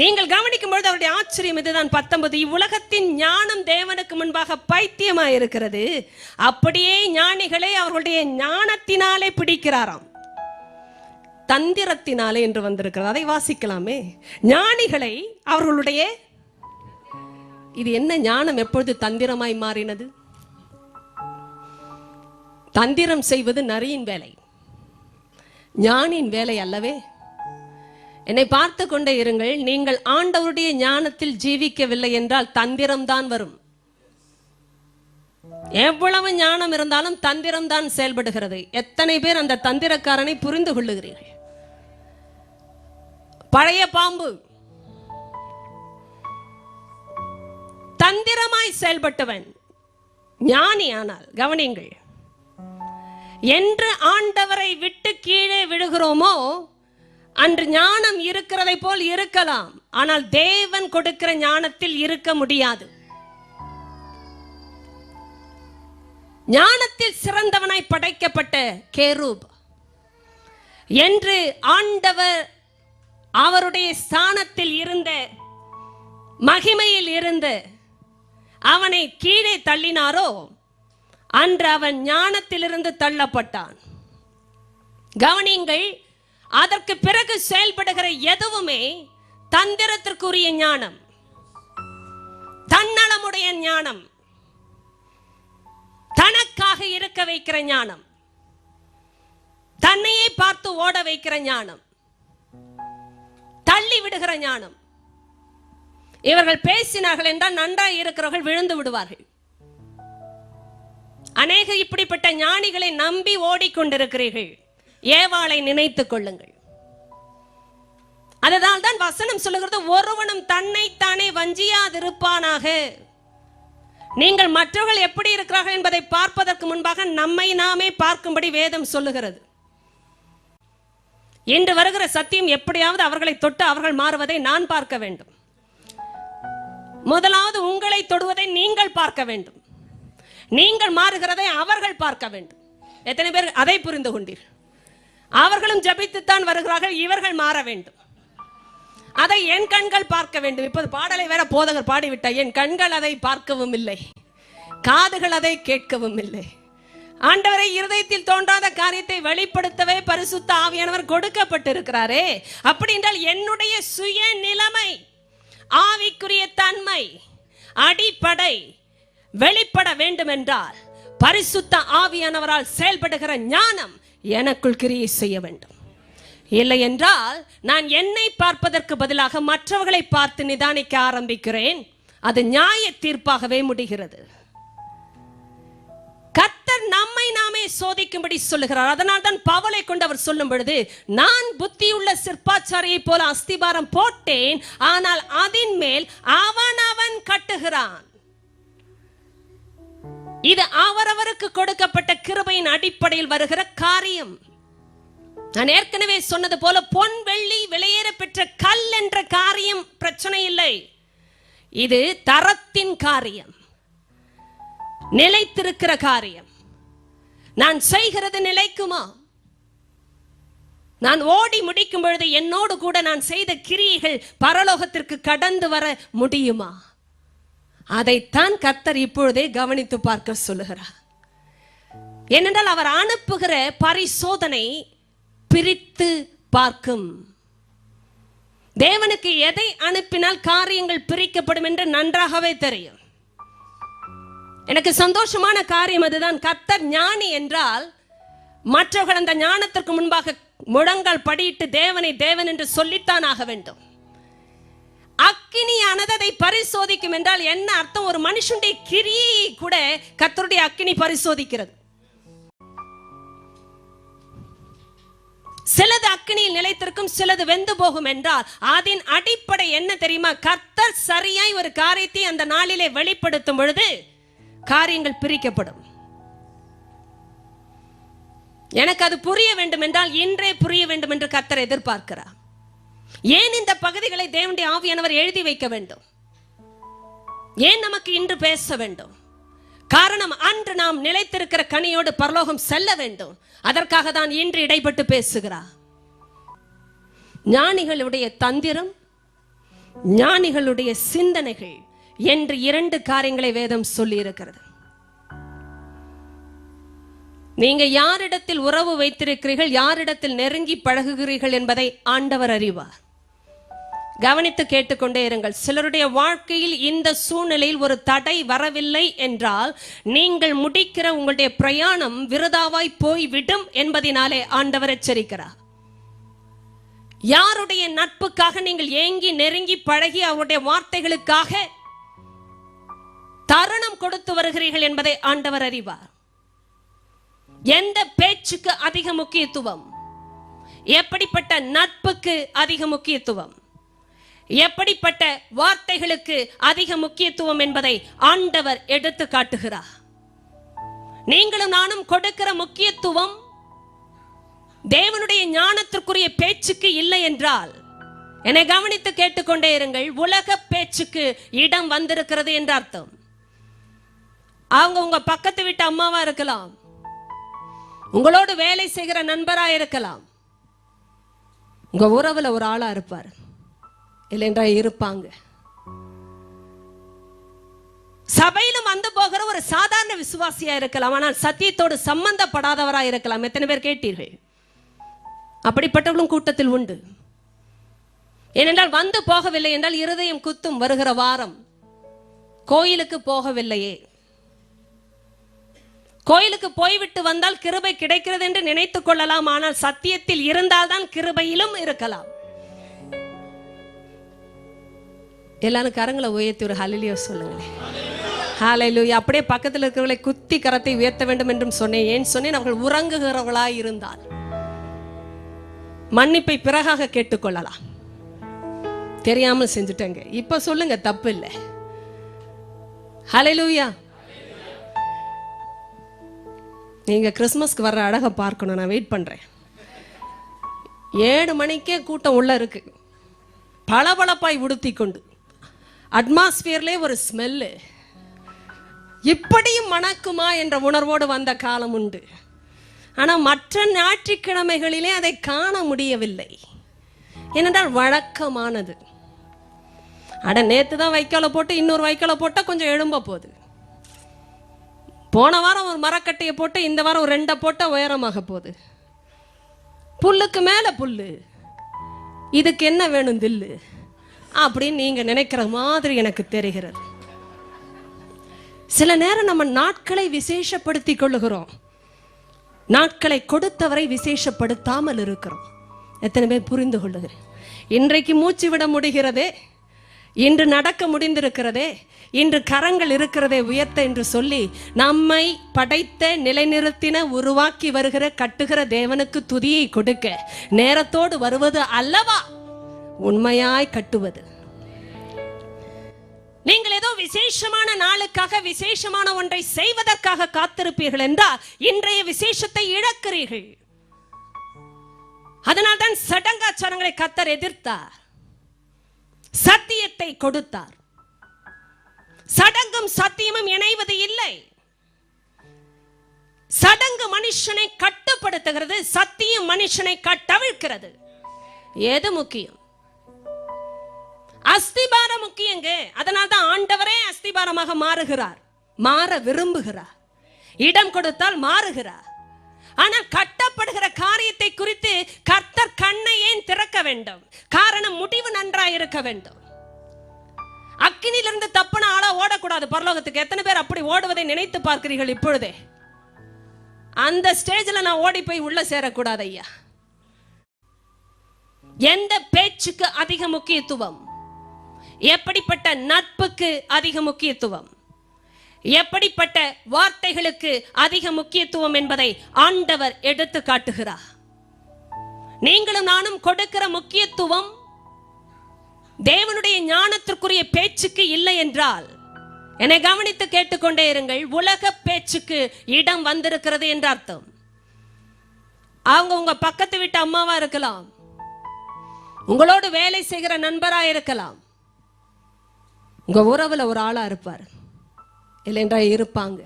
நீங்கள் கவனிக்கும் பொழுது அவருடைய ஆச்சரியம் இதுதான். 19 இவ்வுலகத்தின் ஞானம் தேவனுக்கு முன்பாக பைத்தியமாய் இருக்கிறது. அப்படியே ஞானிகளை அவர்களுடைய ஞானத்தினாலே பிடிக்கிறாராம், தந்திரத்தினாலே என்று வந்திருக்கிறது. அதை வாசிக்கலாமே. ஞானிகளை அவர்களுடைய, இது என்ன ஞானம் எப்பொழுது தந்திரமாய் மாறினது? தந்திரம் செய்வது நரியின் வேலை, ஞானியின் வேலை அல்லவே. என்னை பார்த்து கொண்டே இருங்கள். நீங்கள் ஆண்டவருடைய ஞானத்தில் ஜீவிக்கவில்லை என்றால் தந்திரம் தான் வரும். எவ்வளவு ஞானம் இருந்தாலும் தந்திரம் தான் செயல்படுகிறது. எத்தனை பேர் அந்த தந்திரக்காரனை புரிந்து கொள்ளுகிறீர்கள்? பழைய பாம்பு தந்திரமாய் செயல்பட்டவன் ஞானி. ஆனால் கவனிங்கள், என்று ஆண்டவரை விட்டு கீழே விழுகிறோமோ அன்று ஞானம் இருக்கிறதை போல் இருக்கலாம், ஆனால் தேவன் கொடுக்கிற ஞானத்தில் இருக்க முடியாது. ஞானத்தில் சிறந்தவனாய் படைக்கப்பட்ட கேரூப் என்று ஆண்டவர் அவருடைய ஸ்தானத்தில் இருந்த, மகிமையில் இருந்த அவனை கீழே தள்ளினாரோ அன்று அவன் ஞானத்திலிருந்து தள்ளப்பட்டான். கவனிங்கள், அதற்கு பிறகு செயல்படுகிற எதுவுமே தந்திரத்திற்குரிய ஞானம், தன்னலமுடைய ஞானம், தனக்காக இருக்க வைக்கிற ஞானம், தன்னையே பார்த்து ஓட வைக்கிற ஞானம், தள்ளி விடுகிற ஞானம். இவர்கள் பேசினார்கள் என்றால் நன்றாய் இருக்கிறவர்கள் விழுந்து விடுவார்கள். அநேக இப்படிப்பட்ட ஞானிகளை நம்பி ஓடிக்கொண்டிருக்கிறீர்கள். ஏவாளை நினைத்துக் கொள்ளுங்கள். அதனால் தான் வசனம் சொல்லுகிறது, ஒருவனும் தன்னைத்தானே வஞ்சியாதிருப்பானாக. நீங்கள் மற்றவர்கள் எப்படி இருக்கிறார்கள் என்பதை பார்ப்பதற்கு முன்பாக நம்மை நாமே பார்க்கும்படி வேதம் சொல்லுகிறது. இன்று வருகிற சத்தியம் எப்படியாவது அவர்களை தொட்டு அவர்கள் மாறுவதை நான் பார்க்க வேண்டும். முதலாவது உங்களை தொடுவதை நீங்கள் பார்க்க வேண்டும். நீங்கள் மாறுகிறதை அவர்கள் பார்க்க வேண்டும். எத்தனை பேர் அதை புரிந்து கொண்டீர்கள்? அவர்களும் ஜபித்துத்தான் வருகிறார்கள், இவர்கள் மாற வேண்டும். அதை என் கண்கள் பார்க்க வேண்டும். இப்போது பாடலை வேற போதகர் பாடிவிட்டார், என் கண்கள் அதை பார்க்கவும் இல்லை, காதுகள் அதை கேட்கவும் இல்லை. ஆண்டவரை இருதயத்தில் தோன்றாத காரியத்தை வெளிப்படுத்தவே பரிசுத்த ஆவியானவர் கொடுக்கப்பட்டிருக்கிறாரே. அப்படி என்றால் என்னுடைய சுய நிலைமை, ஆவிக்குரிய தன்மை, அடிப்படை வெளிப்பட வேண்டும் என்றால் பரிசுத்த ஆவியானவரால் செயல்படுகிற ஞானம் எனக்குள் கிரியை செய்ய வேண்டும். இல்லை என்றால் நான் என்னை பார்ப்பதற்கு பதிலாக மற்றவர்களை பார்த்து நிதானிக்க ஆரம்பிக்கிறேன். அது நியாய தீர்ப்பாகவே முடிகிறது. கர்த்தர் நம்மை நாமே சோதிக்கும்படி சொல்லுகிறார். அதனால் தான் பவுலை கொண்டு அவர் சொல்லும் பொழுது, நான் புத்தியுள்ள சிற்பாச்சாரியை போல அஸ்திபாரம் போட்டேன், ஆனால் அதன் மேல் அவன் கட்டுகிறான். இது அவரவருக்கு கொடுக்கப்பட்ட கிருபையின் அடிப்படையில் வருகிற காரியம். நான் ஏற்கனவே சொன்னது போல பொன் வெள்ளி விலையேற பெற்ற கல் என்ற காரியம் பிரச்சனை இல்லை. இது தரத்தின் காரியம், நிலைத்திருக்கிற காரியம். நான் செய்கிறது நிலைக்குமா? நான் ஓடி முடிக்கும் பொழுது என்னோடு கூட நான் செய்த கிரியைகள் பரலோகத்திற்கு கடந்து வர முடியுமா? அதைத்தான் கர்த்தர் இப்பொழுதே கவனித்து பார்க்க சொல்லுகிறார். ஏனென்றால் அவர் அனுப்புகிற பரிசோதனை பிரித்து பார்க்கும். தேவனுக்கு எதை அனுப்பினால் காரியங்கள் பிரிக்கப்படும் என்று நன்றாகவே தெரியும். எனக்கு சந்தோஷமான காரியம் அதுதான். கர்த்தர் ஞானி என்றால் மற்றவர்கள் அந்த ஞானத்திற்கு முன்பாக முழங்கால் படியிட்டு தேவனை தேவன் என்று சொல்லித்தான் ஆக வேண்டும். அக்கினியானது அதை பரிசோதிக்கும் என்றால் என்ன அர்த்தம்? ஒரு மனுஷனுடைய கிரியை கூட கர்த்தருடைய அக்கினி பரிசோதிக்கிறது. சிலது அக்கினியில் நிலைத்திருக்கும், சிலது வெந்து போகும் என்றால் அதன் அடிப்படை என்ன தெரியுமா? கர்த்தர் சரியாய் ஒரு காரியத்தை அந்த நாளிலே வெளிப்படுத்தும் பொழுது காரியங்கள் பிரிக்கப்படும். எனக்கு அது புரிய வேண்டும் என்றால் இன்றே புரிய வேண்டும் என்று கர்த்தர் எதிர்பார்க்கிறார். ஏன் இந்த பகுதிகளை தேவனுடைய ஆவியானவர் எழுதி வைக்க வேண்டும்? ஏன் நமக்கு இன்று பேச வேண்டும்? காரணம், அன்று நாம் நிலைத்திருக்கிற கனியோடு பரலோகம் செல்ல வேண்டும். அதற்காக தான் இன்று இடைப்பட்டு பேசுகிறார். ஞானிகளுடைய தந்திரம், ஞானிகளுடைய சிந்தனைகள் என்று இரண்டு காரியங்களை வேதம் சொல்லி இருக்கிறது. நீங்க யாரிடத்தில் உறவு வைத்திருக்கிறீர்கள், யாரிடத்தில் நெருங்கி பழகுகிறீர்கள் என்பதை ஆண்டவர் அறிவார். கவனித்து கேட்டுக்கொண்டே இருங்கள். சிலருடைய வாழ்க்கையில் இந்த சூழ்நிலையில் ஒரு தடை வரவில்லை என்றால் நீங்கள் முடிக்கிற உங்களுடைய பிரயாணம் விருதாவாய் போய்விடும் என்பதினாலே ஆண்டவர் எச்சரிக்கிறார். யாருடைய நட்புக்காக நீங்கள் ஏங்கி நெருங்கி பழகி அவருடைய வார்த்தைகளுக்காக தருணம் கொடுத்து வருகிறீர்கள் என்பதை ஆண்டவர் அறிவார். எந்த பேச்சுக்கு அதிக முக்கியத்துவம், எப்படிப்பட்ட நட்புக்கு அதிக முக்கியத்துவம், எப்படிப்பட்ட வார்த்தைகளுக்கு அதிக முக்கியத்துவம் என்பதை ஆண்டவர் எடுத்து காட்டுகிறார். நீங்களும் நானும் கொடுக்கிற முக்கியத்துவம் தேவனுடைய ஞானத்திற்குரிய பேச்சுக்கு இல்லை என்றால், என்னை கவனித்து கேட்டுக்கொண்டே இருங்கள், உலக பேச்சுக்கு இடம் வந்திருக்கிறது என்ற அர்த்தம். அவங்க உங்க பக்கத்து வீட்டு அம்மாவா இருக்கலாம், உங்களோடு வேலை செய்கிற நண்பரா இருக்கலாம், உங்க உறவுல ஒரு ஆளா இருப்பார், இல்லைன்றா இருப்பாங்க. சபையிலும் வந்து போகிற ஒரு சாதாரண விசுவாசியா இருக்கலாம், ஆனால் சத்தியத்தோடு சம்பந்தப்படாதவரா இருக்கலாம். எத்தனை பேர் கேட்டீர்கள்? அப்படிப்பட்டவர்களும் கூட்டத்தில் உண்டு. ஏனென்றால் வந்து போகவில்லை என்றால் இருதயம் குத்தும். வருகிற வாரம் கோயிலுக்கு போகவில்லையே, கோயிலுக்கு போய்விட்டு வந்தால் கிருபை கிடைக்கிறது என்று நினைத்துக் கொள்ளலாம். ஆனால் சத்தியத்தில் இருந்தால்தான் கிருபையிலும் இருக்கலாம். எல்லாரும் கரங்களை உயர்த்தி ஒரு ஹல்லேலூயா சொல்லுங்களேன். ஹalleluya. அப்படியே பக்கத்தில் இருக்கிறவர்களை குத்தி கரத்தை உயர்த்த வேண்டும் என்றும் சொன்னேன். ஏன் சொன்னேன்? அவர்கள் உறங்குகிறவர்களாய் இருந்தால் மன்னிப்பை பிறகாக கேட்டுக்கொள்ளலாம். தெரியாமல் செஞ்சுட்டேங்க, இப்ப சொல்லுங்க, தப்பு இல்லை. ஹalleluya. நீங்க கிறிஸ்மஸ்க்கு வர்ற அழகை பார்க்கணும். நான் வெயிட் பண்றேன். 7 மணிக்கே கூட்டம் உள்ள இருக்கு. பளபளப்பாய் உடுத்தி கொண்டு அட்மாஸ்பியர்லே ஒரு ஸ்மெல்லு. இப்படியும் மணக்குமா என்ற உணர்வோடு வந்த காலம் உண்டு. ஆனால் மற்ற ஞாயிற்றுக்கிழமைகளிலே அதை காண முடியவில்லை. ஏனென்றால் வழக்கமானது. அட நேற்று தான் வைக்கால போட்டு இன்னொரு வைக்கால போட்டால் கொஞ்சம் எழும்ப போகுது. போன வாரம் ஒரு மரக்கட்டையை போட்டு இந்த வாரம் ஒரு 2 போட்டால் உயரமாக போகுது. புல்லுக்கு மேலே புல்லு, இதுக்கு என்ன வேணும் தில்லு அப்படின்னு நீங்கள் நினைக்கிற மாதிரி எனக்கு தெரிகிறது. சில நேரம் நம்ம நாட்களை விசேஷப்படுத்தி கொள்ளுகிறோம். நாட்களை கொடுத்தவரை விசேஷப்படுத்தாமல் இருக்கிறோம். எத்தனை பேர் புரிந்து கொள்ளுகிறேன்? இன்றைக்கு மூச்சு விட முடிகிறதே, இன்று நடக்க முடிந்திருக்கிறதே, இன்று கரங்கள் இருக்கிறதே உயர்த்த என்று சொல்லி நம்மை படைத்த நிலைநிறுத்தின உருவாக்கி வருகிற கட்டுகிற தேவனுக்கு துதியை கொடுக்க நேரத்தோடு வருவது அல்லவா உண்மையாய் கட்டுவது. நீங்கள் ஏதோ விசேஷமான நாளுக்காக விசேஷமான ஒன்றை செய்வதற்காக காத்திருப்பீர்கள் என்றால் இன்றைய விசேஷத்தை இழக்கிறீர்கள். அதனால்தான் சடங்காச்சாரங்களை கர்த்தர் எதிர்த்தார், சத்தியத்தை கொடுத்தார். சடங்கும் சத்தியமும் இணைவது இல்லை. சடங்கு மனுஷனை கட்டுப்படுத்துகிறது, சத்தியம் மனுஷனை கட்டவிழ்க்கிறது. எது முக்கியம்? அஸ்திபாரம் முக்கியங்க. அதனால்தான் ஆண்டவரே அஸ்திபாரமாக மாறுகிறார், மாற விரும்புகிறார். இடம் கொடுத்தால் மாறுகிறார். ஆனால் கட்டப்படுகிற காரியத்தை குறித்து கர்த்தர் கண்ணை ஏன் திறக்க வேண்டும்? காரணம், முடிவு நன்றாக இருக்க வேண்டும். அக்கினியிலிருந்து தப்புன ஆளா ஓடக்கூடாது பரலோகத்துக்கு. எத்தனை பேர் அப்படி ஓடுவதை நினைத்து பார்க்கிறீர்கள் இப்பொழுதே? அந்த ஸ்டேஜில் நான் ஓடி போய் உள்ள சேரக்கூடாது ஐயா. எந்த பேச்சுக்கு அதிக முக்கியத்துவம்? எப்படிப்பட்ட நட்புக்கு அதிக முக்கியத்துவம்? எப்படிப்பட்ட வார்த்தைகளுக்கு அதிக முக்கியத்துவம் என்பதை ஆண்டவர் எடுத்து காட்டுகிறார். நீங்களும் நானும் கொடுக்கிற முக்கியத்துவம் தேவனுடைய ஞானத்திற்குரிய பேச்சுக்கு இல்லை என்றால், என்னை கவனித்து கேட்டுக்கொண்டே இருங்கள், உலக பேச்சுக்கு இடம் வந்திருக்கிறது என்ற அர்த்தம். அவங்க உங்க பக்கத்து வீட்டு அம்மாவா இருக்கலாம், உங்களோடு வேலை செய்கிற நண்பரா இருக்கலாம், உங்க உறவுல ஒரு ஆளா இருப்பார், இல்லைன்றா இருப்பாங்க.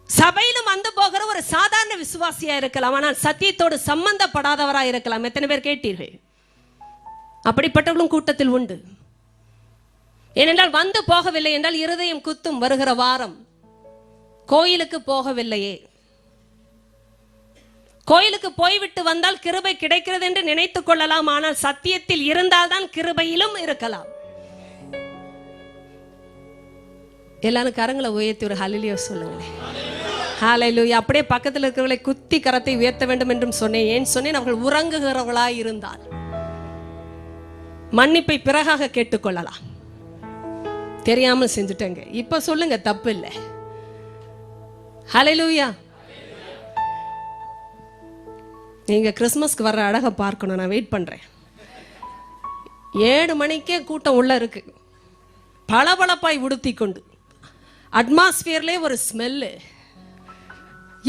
சபையிலும் வந்து போகிற ஒரு சாதாரண விசுவாசியா இருக்கலாம், ஆனால் சத்தியத்தோடு சம்பந்தப்படாதவரா இருக்கலாம். எத்தனை பேர் கேட்டீர்கள்? அப்படிப்பட்டவர்களும் கூட்டத்தில் உண்டு. ஏனென்றால் வந்து போகவில்லை என்றால் இருதயம் குத்தும். வருகிற வாரம் கோயிலுக்கு போகவில்லையே, கோயிலுக்கு போய்விட்டு வந்தால் கிருபை கிடைக்கிறது என்று நினைத்துக் கொள்ளலாம். ஆனால் சத்தியத்தில் இருந்தால்தான் கிருபையிலும் இருக்கலாம். எல்லாரும் கரங்களை உயர்த்தி ஒரு ஹல்லேலூயா சொல்லுங்களேன். ஹல்லேலூயா. அப்படியே பக்கத்தில் இருக்கிறவர்களை குத்தி கரத்தை உயர்த்த வேண்டும் என்றும் சொன்னேன். ஏன் சொன்னேன்? அவர்கள் உறங்குகிறவர்களாய் இருந்தால் மன்னிப்பை பிறகாக கேட்டுக்கொள்ளலாம். தெரியாமல் செஞ்சுட்டேங்க, இப்ப சொல்லுங்க, தப்பு இல்லை. ஹல்லேலூயா. நீங்க கிறிஸ்மஸ்க்கு வர்ற அழகை பார்க்கணும். நான் வெயிட் பண்றேன். 7 மணிக்கே கூட்டம் உள்ள இருக்கு. பளபளப்பாய் உடுத்தி கொண்டு அட்மாஸ்பியர்லே ஒரு ஸ்மெல்லு.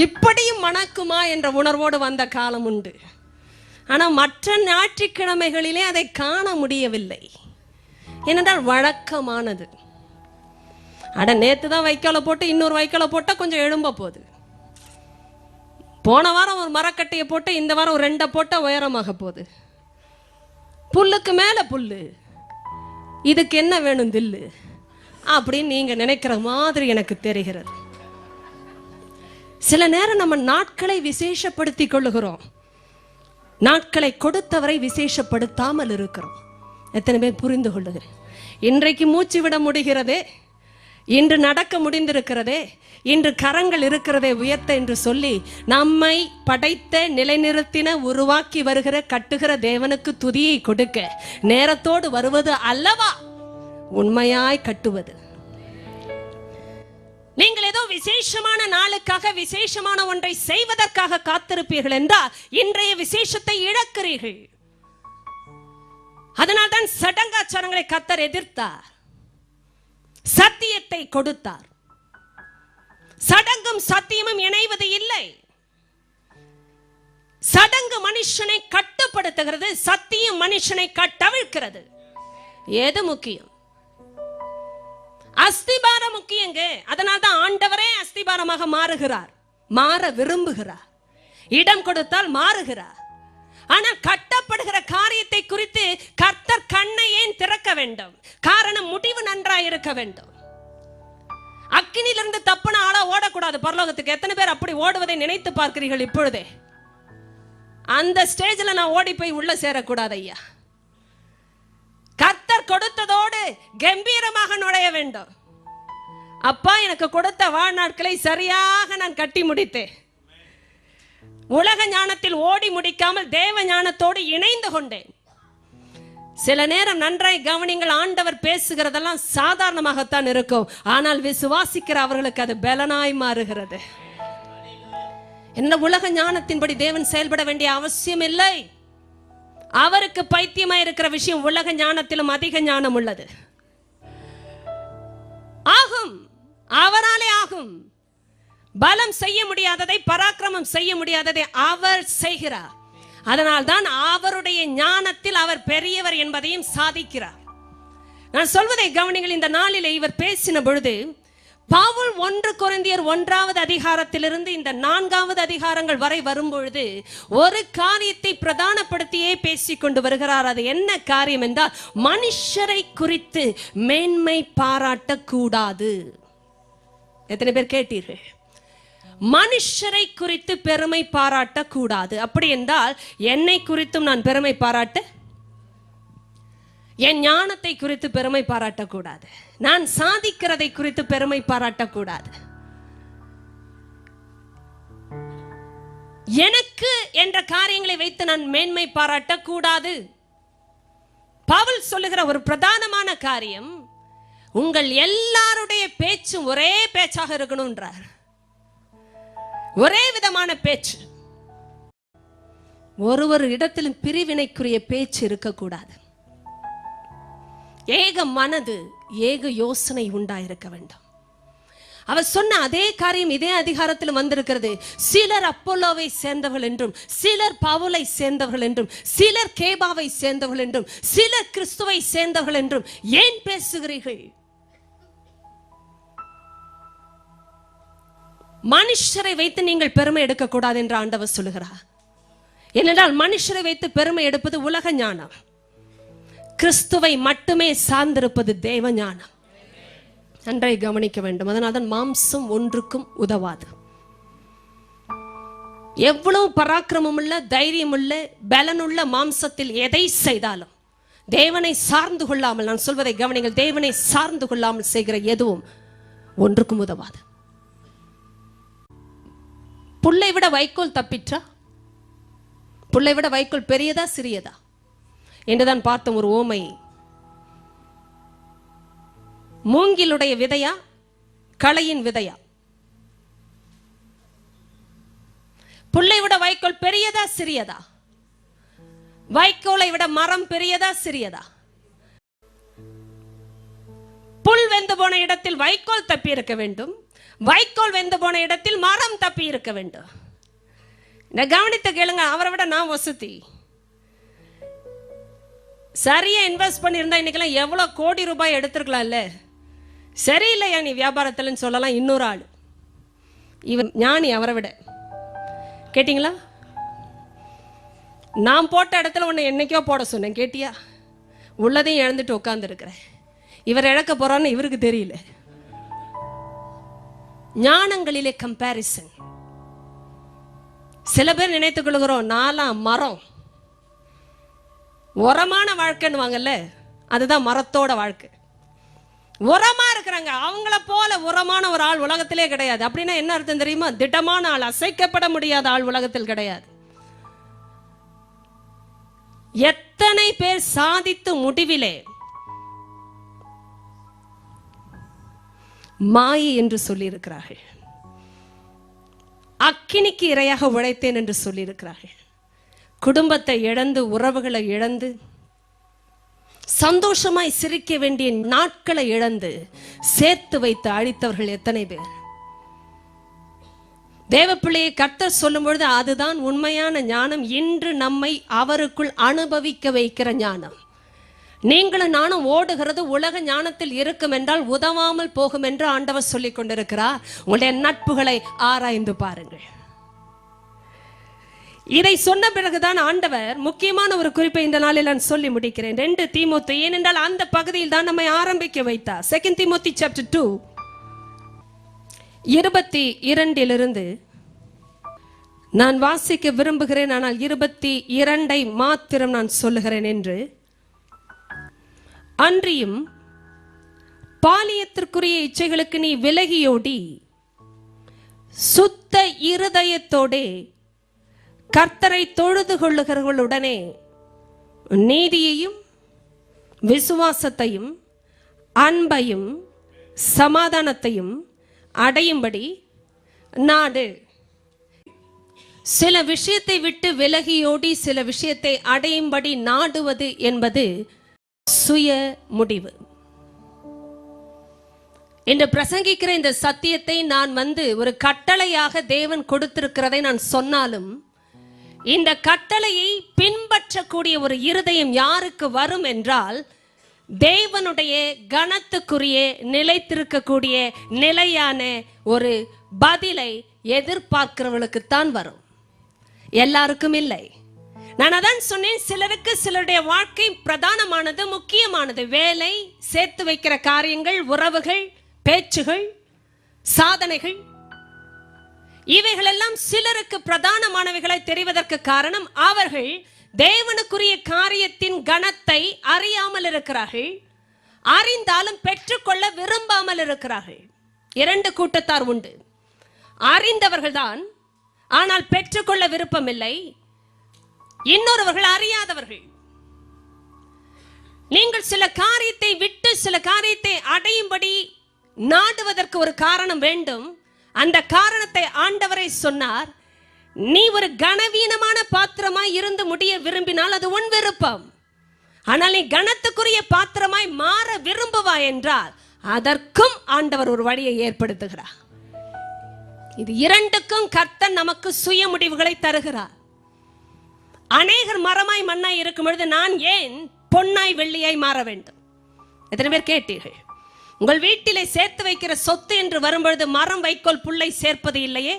இப்படியும் மணக்குமா என்ற உணர்வோடு வந்த காலம் உண்டு. ஆனால் மற்ற ஞாயிற்றுக்கிழமைகளிலே அதை காண முடியவில்லை. ஏனென்றால் வழக்கமானது. அட நேற்று தான் வைக்கால போட்டு இன்னொரு வைக்கால போட்டால் கொஞ்சம் எழும்ப போகுது. போன வாரம் ஒரு மரக்கட்டையை போட்டு இந்த வாரம் ஒரு 2 போட்டால் உயரமாக போகுது. புல்லுக்கு மேலே புல்லு, இதுக்கு என்ன வேணும் தில்லு அப்படின்னு நீங்க நினைக்கிற மாதிரி எனக்கு தெரிகிறது. சில நேரம் நம்ம நாட்களை விசேஷப்படுத்தி கொள்ளுகிறோம், நாட்களை கொடுத்தவரை விசேஷப்படுத்தாமல் இருக்கிறோம். எத்தனை பேர் புரிந்து கொள்ளுகிறேன்? இன்றைக்கு மூச்சு விட முடிகிறதே, இன்று நடக்க முடிந்திருக்கிறதே, இன்று கரங்கள் இருக்கிறதே உயர்த்த என்று சொல்லி நம்மை படைத்த நிலைநிறுத்தின உருவாக்கி வருகிற கட்டுகிற தேவனுக்கு துதியை கொடுக்க நேரத்தோடு வருவது அல்லவா உண்மையாய் கட்டுவது. நீங்கள் ஏதோ விசேஷமான நாளுக்காக விசேஷமான ஒன்றை செய்வதற்காக காத்திருப்பீர்கள் என்றால் இன்றைய விசேஷத்தை இழக்கிறீர்கள். அதனால்தான் சடங்காச்சாரங்களை கர்த்தர் எதிர்த்தார், சத்தியத்தை கொடுத்தார். சடங்கும் சத்தியமும் இணைவது இல்லை. சடங்கு மனுஷனை கட்டுப்படுத்துகிறது, சத்தியம் மனுஷனை கட்டவிழ்க்கிறது. எது முக்கியம்? அஸ்திபாரம் முக்கியங்க. அதனால்தான் ஆண்டவரே அஸ்திபாரமாக மாறுகிறார், மாற விரும்புகிறார். இடம் கொடுத்தால் மாறுகிறார். ஆனால் கட்டப்படுகிற காரியத்தை குறித்து கர்த்தர் கண்ணை ஏன் திறக்க வேண்டும்? காரணம், முடிவு நன்றாய் இருக்க வேண்டும். அக்கினியிலிருந்து தப்புன ஆளா ஓடக்கூடாது பரலோகத்துக்கு. எத்தனை பேர் அப்படி ஓடுவதை நினைத்து பார்க்கிறீர்கள் இப்பொழுதே? அந்த ஸ்டேஜ்ல நான் ஓடி போய் உள்ள சேரக்கூடாது ஐயா. கர்த்தர் கொடுத்ததோடு கம்பீரமாக நுழைய வேண்டும். அப்பா, எனக்கு கொடுத்த வாழ்நாட்களை சரியாக நான் கட்டி முடித்தேன். உலக ஞானத்தில் ஓடி முடிக்காமல் தேவ ஞானத்தோடு இணைந்து கொண்டேன். சில நேரம் நன்றாய் கவனிங்கள், ஆண்டவர் பேசுகிறதெல்லாம் சாதாரணமாகத்தான் இருக்கும். ஆனால் விசுவாசிக்கிற அவர்களுக்கு அது பலனாய் மாறுகிறது. என்ன, உலக ஞானத்தின்படி தேவன் செயல்பட வேண்டிய அவசியம் இல்லை. அவருக்கு பைத்தியமாய் இருக்கிற விஷயம் உலக ஞானத்திலும் அதிக ஞானம் உள்ளது. ஆகும், அவராலே ஆகும். பலம் செய்ய முடியாததை, பராக்கிரமம் செய்ய முடியாததை அவர் செய்கிறார். அதனால்தான் அவருடைய ஞானத்தில் அவர் பெரியவர் என்பதையும் சாதிக்கிறார். நான் சொல்வதை கவனிங்கள். இந்த நாளிலே இவர் பேசின பொழுது பவுல் 1 கொரிந்தியர் 1வது அதிகாரத்திலிருந்து இந்த 4வது அதிகாரங்கள் வரை வரும்பொழுது ஒரு காரியத்தை பிரதானப்படுத்தியே பேசிக்கொண்டு வருகிறார். அது என்ன காரியம் என்றால், மனுஷரை குறித்து மேன்மை பாராட்டக்கூடாது. எத்தனை பேர் கேட்டீர்கள்? மனுஷரை குறித்து பெருமை பாராட்டக்கூடாது. அப்படி என்றால் என்னை குறித்தும் நான் பெருமை பாராட்ட, என் ஞானத்தை குறித்து பெருமை பாராட்டக்கூடாது, நான் சாதிக்கிறதை குறித்து பெருமை பாராட்டக்கூடாது. எனக்கு என்ற காரியங்களை வைத்து நான் மேன்மை பாராட்டக்கூடாது. பவுல் சொல்லுகிற ஒரு பிரதானமான காரியம், உங்கள் எல்லாருடைய பேச்சும் ஒரே பேச்சாக இருக்கணும்ன்றார். ஒரே விதமான பேச்சு, ஒரு இடத்திலும் பிரிவினைக்குரிய பேச்சு இருக்கக்கூடாது. ஏக மனது, ஏக யோசனை உண்டாயிருக்க வேண்டும். அவர் சொன்ன அதே காரியம் இதே அதிகாரத்தில் வந்திருக்கிறது. சிலர் அப்போலோவை சேர்ந்தவர்கள் என்றும், சிலர் பவுலை சேர்ந்தவர்கள் என்றும், சிலர் கேபாவை சேர்ந்தவர்கள் என்றும், சிலர் கிறிஸ்துவை சேர்ந்தவர்கள் என்றும் ஏன் பேசுகிறீர்கள்? மனுஷரை வைத்து நீங்கள் பெருமை எடுக்கக்கூடாது என்று ஆண்டவர் சொல்லுகிறார். ஏனென்றால் மனுஷரை வைத்து பெருமை எடுப்பது உலக ஞானம், கிறிஸ்துவை மட்டுமே சார்ந்திருப்பது தேவ ஞானம். நன்றை கவனிக்க வேண்டும். அதனால்தான் மாம்சம் ஒன்றுக்கும் உதவாது. எவ்வளவு பராக்கிரமம் உள்ள, தைரியம் உள்ள, பலனுள்ள மாம்சத்தில் எதை செய்தாலும் தேவனை சார்ந்து கொள்ளாமல், நான் சொல்வதை கவனிங்கள், தேவனை சார்ந்து கொள்ளாமல் செய்கிற எதுவும் ஒன்றுக்கும் உதவாது. புல்லை விட வைக்கோல் தப்பிற்றா? புல்லை விட வைக்கோல் பெரியதா சிறியதா என்றுதான் பார்த்தோம் ஒரு ஓமை. மூங்கிலுடைய விதையா, களையின் விதையா? புல்லை விட வைக்கோல் பெரியதா சிறியதா? வைக்கோலை விட மரம் பெரியதா சிறியதா? புல் வெந்து போன இடத்தில் வைக்கோல் தப்பி இருக்க வேண்டும், வைக்கோல் வெந்து போன இடத்தில் மரம் தப்பி இருக்க வேண்டும். கவனித்து கேளுங்க, அவரை விட நான் வசதி. சரியா இன்வெஸ்ட் பண்ணியிருந்தா இன்னைக்கெல்லாம் எவ்வளவு கோடி ரூபாய் எடுத்திருக்கலாம்ல. சரியில்லையா நீ வியாபாரத்தில்னு சொல்லலாம் இன்னொரு ஆள். இவன் ஞானி அவரை விட. கேட்டீங்களா? நான் போட்ட இடத்துல உன்னை என்னைக்கோ போட சொன்னேன், கேட்டியா? உள்ளதையும் இழந்துட்டு உட்கார்ந்து இருக்கிறேன். இவர் இழக்க போறான்னு இவருக்கு தெரியல. ஞானங்களிலே கம்பேரிசன். சில பேர் நினைத்துக் கொள்கிறோம், நாலாம் மரம், உரமான வாழ்க்கைன்னு வாங்கல்ல, அதுதான் மரத்தோட வாழ்க்கை. உரமா இருக்கிறாங்க, அவங்கள போல உரமான ஒரு ஆள் உலகத்திலே கிடையாது. அப்படின்னா என்ன அர்த்தம் தெரியுமா? திடமான ஆள், அசைக்கப்பட முடியாத ஆள் உலகத்தில் கிடையாது. எத்தனை பேர் சாதித்து முடிவிலே மாயை என்று சொல்லியிருக்கிறார்கள். அக்கினிக்கு இரையாக உழைத்தேன் என்று சொல்லியிருக்கிறார்கள். குடும்பத்தை இழந்து, உறவுகளை இழந்து, சந்தோஷமாய் சிரிக்க வேண்டிய நாட்களை இழந்து சேர்த்து வைத்து அழித்தவர்கள் எத்தனை பேர்? தேவப்பிள்ளையை கர்த்தர் சொல்லும் பொழுது அதுதான் உண்மையான ஞானம். இன்று நம்மை அவருக்குள் அனுபவிக்க வைக்கிற ஞானம். நீங்களும் நானும் ஓடுகிறது உலக ஞானத்தில் இருக்கும் என்றால் உதவாமல் போகும் என்று ஆண்டவர் சொல்லிக் கொண்டிருக்கிறார். உங்களுடைய நட்புகளை ஆராய்ந்து பாருங்கள். இதை சொன்ன பிறகுதான் ஆண்டவர் முக்கியமான ஒரு குறிப்பை இந்த நாளில் நான் சொல்லி முடிக்கிறேன். 2 தீமோத்தி, ஏனென்றால் அந்த பகுதியில் தான் நம்மை ஆரம்பிக்க வைத்தார். 2 தீமோத்தி chapter 2 22 நான் வாசிக்க விரும்புகிறேன். ஆனால் 22 மாத்திரம் நான் சொல்லுகிறேன். என்று அன்றியும் பாலியத்திற்குரிய இச்சைகளுக்கு நீ விலகியோடி சுத்த இருதயத்தோடே கர்த்தரை தொழுது கொள்ளுகிறவர்களுடனே நீதியையும் விசுவாசத்தையும் அன்பையும் சமாதானத்தையும் அடையும்படி நாடு. சில விஷயத்தை விட்டு விலகியோடி சில விஷயத்தை அடையும்படி நாடுவது என்பது சுய முடிவு. என்று பிரசங்கிக்கிற இந்த சத்தியத்தை நான் ஒரு கட்டளையாக தேவன் கொடுத்திருக்கிறதை நான் சொன்னாலும், இந்த கட்டளையை பின்பற்றக்கூடிய ஒரு இருதயம் யாருக்கு வரும் என்றால், தேவனுடைய கனத்துக்குரிய நிலைத்திருக்கக்கூடிய நிலையான ஒரு பதிலை எதிர்பார்க்கிறவர்களுக்குத்தான் வரும். எல்லாருக்கும் இல்லை. நான் அதான் சொன்னேன், சிலருக்கு சிலருடைய வாழ்க்கை பிரதானமானது, முக்கியமானது. வேலை, சேர்த்து வைக்கிற காரியங்கள், உறவுகள், பேச்சுகள், சாதனைகள், இவைகளெல்லாம் சிலருக்கு பிரதானமானவைகளை தெரிவதற்கு காரணம் அவர்கள் தேவனுக்குரிய காரியத்தின் கனத்தை அறியாமல் இருக்கிறார்கள். அறிந்தாலும் பெற்றுக்கொள்ள விரும்பாமல் இருக்கிறார்கள். 2 கூட்டத்தார் உண்டு. அறிந்தவர்கள்தான், ஆனால் பெற்றுக்கொள்ள விருப்பமில்லை. இன்னொருவர்கள் அறியாதவர்கள். நீங்கள் சில காரியத்தை விட்டு சில காரியத்தை அடையும்படி நாடுவதற்கு ஒரு காரணம் வேண்டும். அந்த காரணத்தை ஆண்டவரை சொன்னார். நீ ஒரு கனவீனமான பாத்திரமாய் இருந்து முடிய விரும்பினால் அது உன் விருப்பம். ஆனால் நீ கனத்துக்குரிய பாத்திரமாய் மாற விரும்புவாய் என்றால் அதற்கும் ஆண்டவர் ஒரு வழியை ஏற்படுத்துகிறார். இது 2க்கும் கர்த்தர் நமக்கு சுய முடிவுகளை தருகிறார். அநேகர் மரமாய் மண்ணாய் இருக்கும் பொழுது நான் ஏன் பொன்னாய் வெள்ளியாய் மாற வேண்டும்? எத்தனை பேர் கேட்டீர்கள்? உங்கள் வீட்டிலே சேர்த்து வைக்கிற சொத்து என்று வரும்பொழுது மரம், வைக்கோல், புல்லை சேர்ப்பது இல்லையே.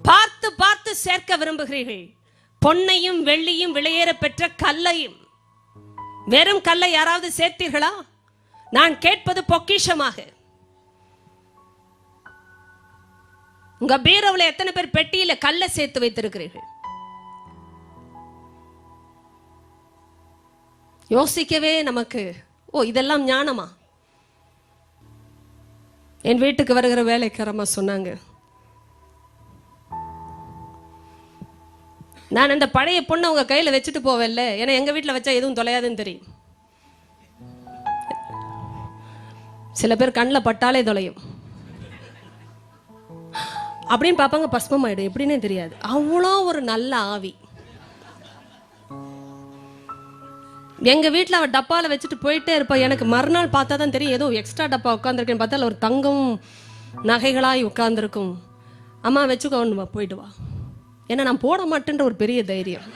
பார்த்து பார்த்து சேர்க்க விரும்புகிறீர்கள். பொன்னையும் வெள்ளியும் விலையேற பெற்ற கல்லையும். வெறும் கல்லை யாராவது சேர்த்தீர்களா? நான் கேட்பது பொக்கிஷமாக. உங்க பீரோவில் எத்தனை பேர் பெட்டியில கல்லை சேர்த்து வைத்திருக்கிறீர்கள்? யோசிக்கவே நமக்கு இதெல்லாம் ஞானமா? என் வீட்டுக்கு வருகிற வேலைக்காரமா சொன்னாங்க, நான் அந்த பழைய பொண்ணை உங்க கையில வச்சுட்டு போவேன்ல, ஏன்னா எங்க வீட்டில் வச்சா எதுவும் தொலையாதுன்னு தெரியும். சில பேர் கண்ணில் பட்டாலே தொலையும் அப்படின்னு பார்ப்பாங்க, பஸ்மம் ஆயிடும், எப்படின்னே தெரியாது. அவ்வளோ ஒரு நல்ல ஆவி. எங்க வீட்டில் அவள் டப்பாவில் வச்சுட்டு போயிட்டே இருப்பா. எனக்கு மறுநாள் பார்த்தா தான் தெரியும் ஏதோ எக்ஸ்ட்ரா டப்பா உட்காந்துருக்கேன்னு பார்த்தா ஒரு தங்கம் நகைகளாய் உட்காந்துருக்கும். அம்மா வச்சுக்கோன்னு போயிட்டு வா, ஏன்னா நான் போட மாட்டேன்ற ஒரு பெரிய தைரியம்.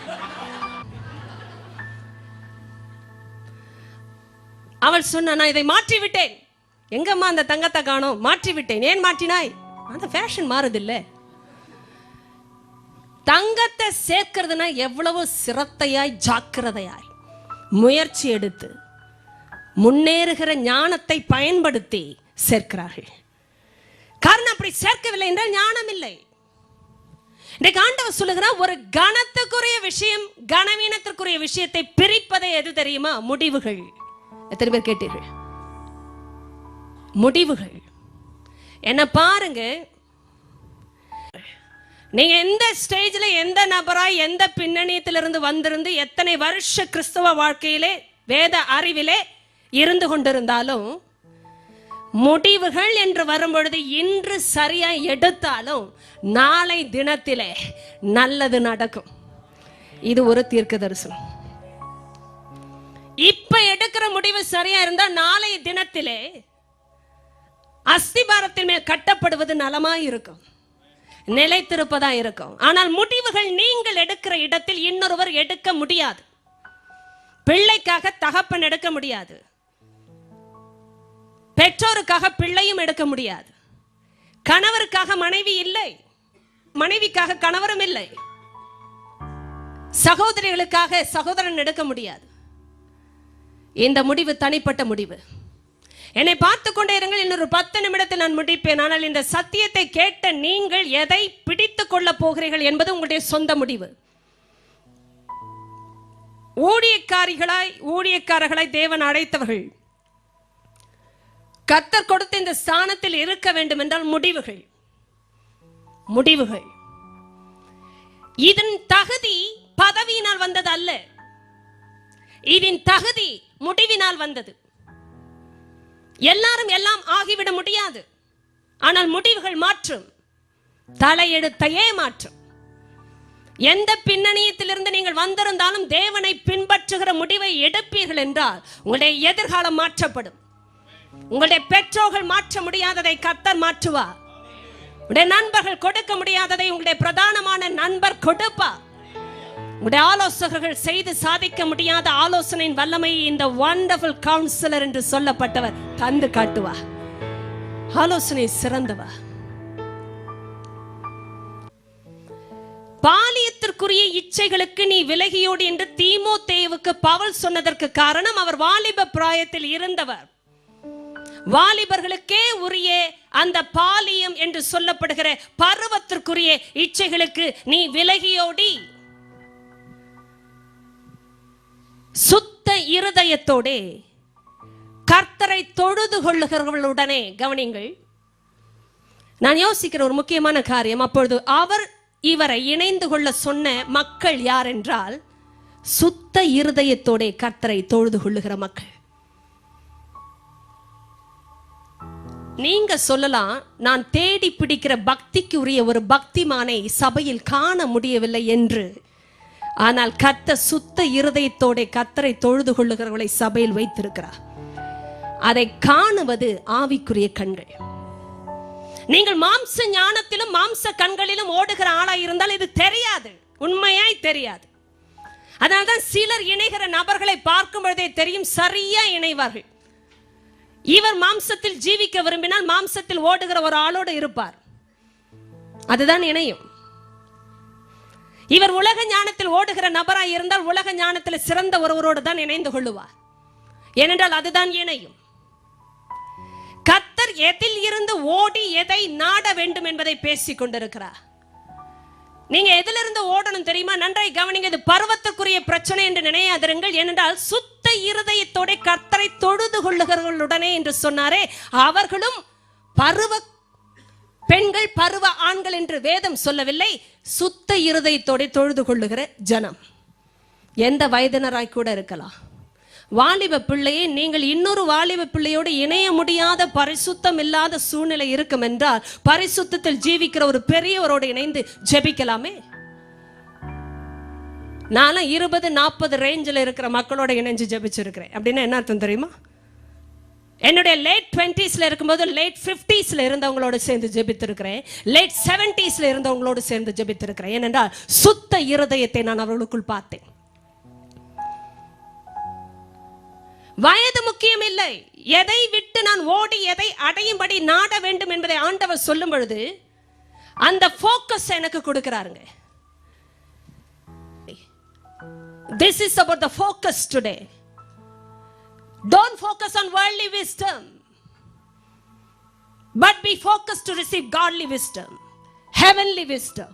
அவள் சொன்னா, நான் இதை மாற்றி விட்டேன். எங்கம்மா அந்த தங்கத்தை காணோம்? மாற்றி விட்டேன். ஏன் மாற்றினாய்? அந்த ஃபேஷன் மாறுது இல்ல. தங்கத்தை சேர்க்கிறதுனா எவ்வளவு சிரத்தையாய் ஜாக்கிரதையாய் முயற்சி எடுத்து முன்னேறுகிற ஞானத்தை பயன்படுத்தி சேர்க்கிறார்கள். காரணம் அப்படி சேர்க்கவில்லை என்றால் ஞானம் இல்லை. இன்றைக்கு ஆண்டவர் சொல்லுகிறார், ஒரு கனத்துக்குரிய விஷயம், கனவீனத்திற்குரிய விஷயத்தை பிரிப்பதே எது தெரியுமா? முடிவுகள். எத்தனை பேர் கேட்டீர்கள்? முடிவுகள். என்ன பாருங்க, நீங்க எந்த ஸ்டேஜ்ல, எந்த நபராய், எந்த பின்னணியத்திலிருந்து வந்திருந்து, எத்தனை வருஷ கிறிஸ்தவ வாழ்க்கையிலே வேத அறிவிலே இருந்து கொண்டிருந்தாலும், முடிவுகள் என்று வரும்பொழுது இன்று சரியா எடுத்தாலும் நாளை தினத்திலே நல்லது நடக்கும். இது ஒரு தீர்க்க தரிசனம். இப்ப எடுக்கிற முடிவு சரியா இருந்தா நாளை தினத்திலே அஸ்திபாரத்தின் மேல் கட்டப்படுவது நலமாய் இருக்கும், நிலைத்திருப்பதா இருக்கும். ஆனால் முடிவுகள் நீங்கள் எடுக்கிற இடத்தில் இன்னொருவர் எடுக்க முடியாது. பிள்ளைக்காக தகப்பன் எடுக்க முடியாது, பெற்றோருக்காக பிள்ளையும் எடுக்க முடியாது, கணவருக்காக மனைவி இல்லை, மனைவிக்காக கணவரும் இல்லை, சகோதரிகளுக்காக சகோதரன் எடுக்க முடியாது. இந்த முடிவு தனிப்பட்ட முடிவு. என்னை பார்த்து கொண்டே இருங்கள், இன்னொரு 10 நிமிடத்தில் நான் முடிப்பேன். ஆனால் இந்த சத்தியத்தை கேட்ட நீங்கள் எதை பிடித்துக் கொள்ள போகிறீர்கள் என்பது உங்களுடைய சொந்த முடிவு. ஊழியக்காரர்களாய் தேவன் அழைத்தவர்கள் கர்த்தர் கொடுத்த இந்த ஸ்தானத்தில் இருக்க வேண்டும் என்றால் முடிவுகள். இதன் தகுதி பதவியினால் வந்தது அல்ல, இதன் தகுதி முடிவினால் வந்தது. எல்லாரும் எல்லாம் ஆகிவிட முடியாது, ஆனால் முடிவுகள் மாற்றும், தலையெழுத்தையே மாற்றும். எந்த பின்னணியத்திலிருந்து நீங்கள் வந்திருந்தாலும் தேவனை பின்பற்றுகிற முடிவை எடுப்பீர்கள் என்றால் உங்களுடைய எதிர்காலம் மாற்றப்படும். உங்களுடைய பெற்றோர்கள் மாற்ற முடியாததை கர்த்தர் மாற்றுவார். உங்களுடைய நண்பர்கள் கொடுக்க முடியாததை உங்களுடைய பிரதானமான நண்பர் கொடுப்பார். உங்களுடைய ஆலோசகர்கள் செய்து சாதிக்க முடியாத ஆலோசனையின் வல்லமை இந்த வண்டர்ஃபுல் கவுன்சிலர் என்று சொல்லப்பட்டவர் தந்து காட்டுவார். ஆலோசனை சிறந்தவர். பாலியத்திற்குரிய இச்சைகளுக்கு நீ விலகியோடு என்று தீமோத்தேயுவுக்கு பவுல் சொன்னதற்கு காரணம், அவர் வாலிப பிராயத்தில் இருந்தவர். வாலிபர்களுக்கே உரிய அந்த பாலியம் என்று சொல்லப்படுகிற பருவத்திற்குரிய இச்சைகளுக்கு நீ விலகியோடி சுத்த இருதயத்தோடே கர்த்தரை தொழுது கொள்ளுகிறவர்களுடனே. கவனிங்கள், நான் யோசிக்கிற ஒரு முக்கியமான காரியம், அப்பொழுது அவர் இவரை இணைந்து கொள்ள சொன்ன மக்கள் யார் என்றால் சுத்த இருதயத்தோடே கர்த்தரை தொழுது கொள்ளுகிற மக்கள். நீங்க சொல்லலாம், நான் தேடி பிடிக்கிற பக்திக்கு உரிய ஒரு பக்திமானை சபையில் காண முடியவில்லை என்று. ஆனால் கர்த்தர் சுத்த இருதயத்தோட கர்த்தரை தொழுது கொள்ளுகிறவர்களை சபையில் வைத்திருக்கிறார். அதை காணுவது ஆவிக்குரிய கண்கள். நீங்கள் மாம்ச ஞானத்திலும் மாம்ச கண்களிலும் ஓடுகிற ஆளாய் இருந்தால் இது தெரியாது, உண்மையாய் தெரியாது. அதனால்தான் சிலர் இணைகிற நபர்களை பார்க்கும் பொழுதே தெரியும், சரியா இணைவார்கள். இவர் மாம்சத்தில் ஜீவிக்க விரும்பினால் மாம்சத்தில் ஓடுகிற ஒரு ஆளோடு இருப்பார், அதுதான் இணையும். இவர் உலக ஞானத்தில் ஓடுகிற நபராய் இருந்தால் உலக ஞானத்தில் சிறந்த ஒருவரோடு தான் இணைந்து கொள்ளுவார், ஏனென்றால் அதுதான் இணையும். கர்த்தர் எதில் இருந்து ஓடி எதை நாட வேண்டும் என்பதை பேசிக் கொண்டிருக்கிறார். நீங்க எதிலிருந்து ஓடணும் தெரியுமா? நன்றாய் கவனிங்க. இது பருவத்துக்குரிய பிரச்சனை என்று நினையாதிருங்கள். ஏனென்றால் சுத்த இருதயத்தோட கர்த்தரை தொழுது கொள்ளுகிறவர்களுடனே என்று சொன்னாரே, அவர்களும் பருவ பெண்கள் பருவ ஆண்கள் என்று வேதம் சொல்லவில்லை. சுத்த இருதயத்தோட தொழுது கொள்ளுகிற ஜனம் எந்த வயதினராய் கூட இருக்கலாம். வாலிப பிள்ளையை நீங்கள் இன்னொரு வாலிப பிள்ளையோடு இணைய முடியாத பரிசுத்தம் இல்லாத சூழ்நிலை இருக்கும் என்றால் பரிசுத்தத்தில் ஜீவிக்கிற ஒரு பெரியவரோடு இணைந்து ஜெபிக்கலாமே. நானும் 20-40 ரேஞ்சில் இருக்கிற மக்களோட இணைஞ்சு ஜெபிச்சிருக்கிறேன். அப்படின்னா என்ன அர்த்தம் தெரியுமா? என்னுடைய லேட் 20ஸ்ல இருக்கும்போது லேட் 50ஸ்ல இருந்தவங்களோடு சேர்ந்து ஜெபித்திருக்கிறேன், லேட் 70ஸ்ல இருந்தவங்களோடு சேர்ந்து ஜெபித்திருக்கிறேன். ஏனென்றால் சுத்த இருதயத்தை நான் அவர்களுக்குள் பார்த்தேன். வயது முக்கியம் இல்லை, எதை விட்டு நான் ஓடி எதை அடையும்படி நாட வேண்டும் என்பதை ஆண்டவர் சொல்லும் பொழுது அந்த போக்கஸ் எனக்கு கொடுக்கிறாருங்க. This is about the focus today. Don't focus on worldly wisdom, but be focused to receive godly wisdom, heavenly wisdom.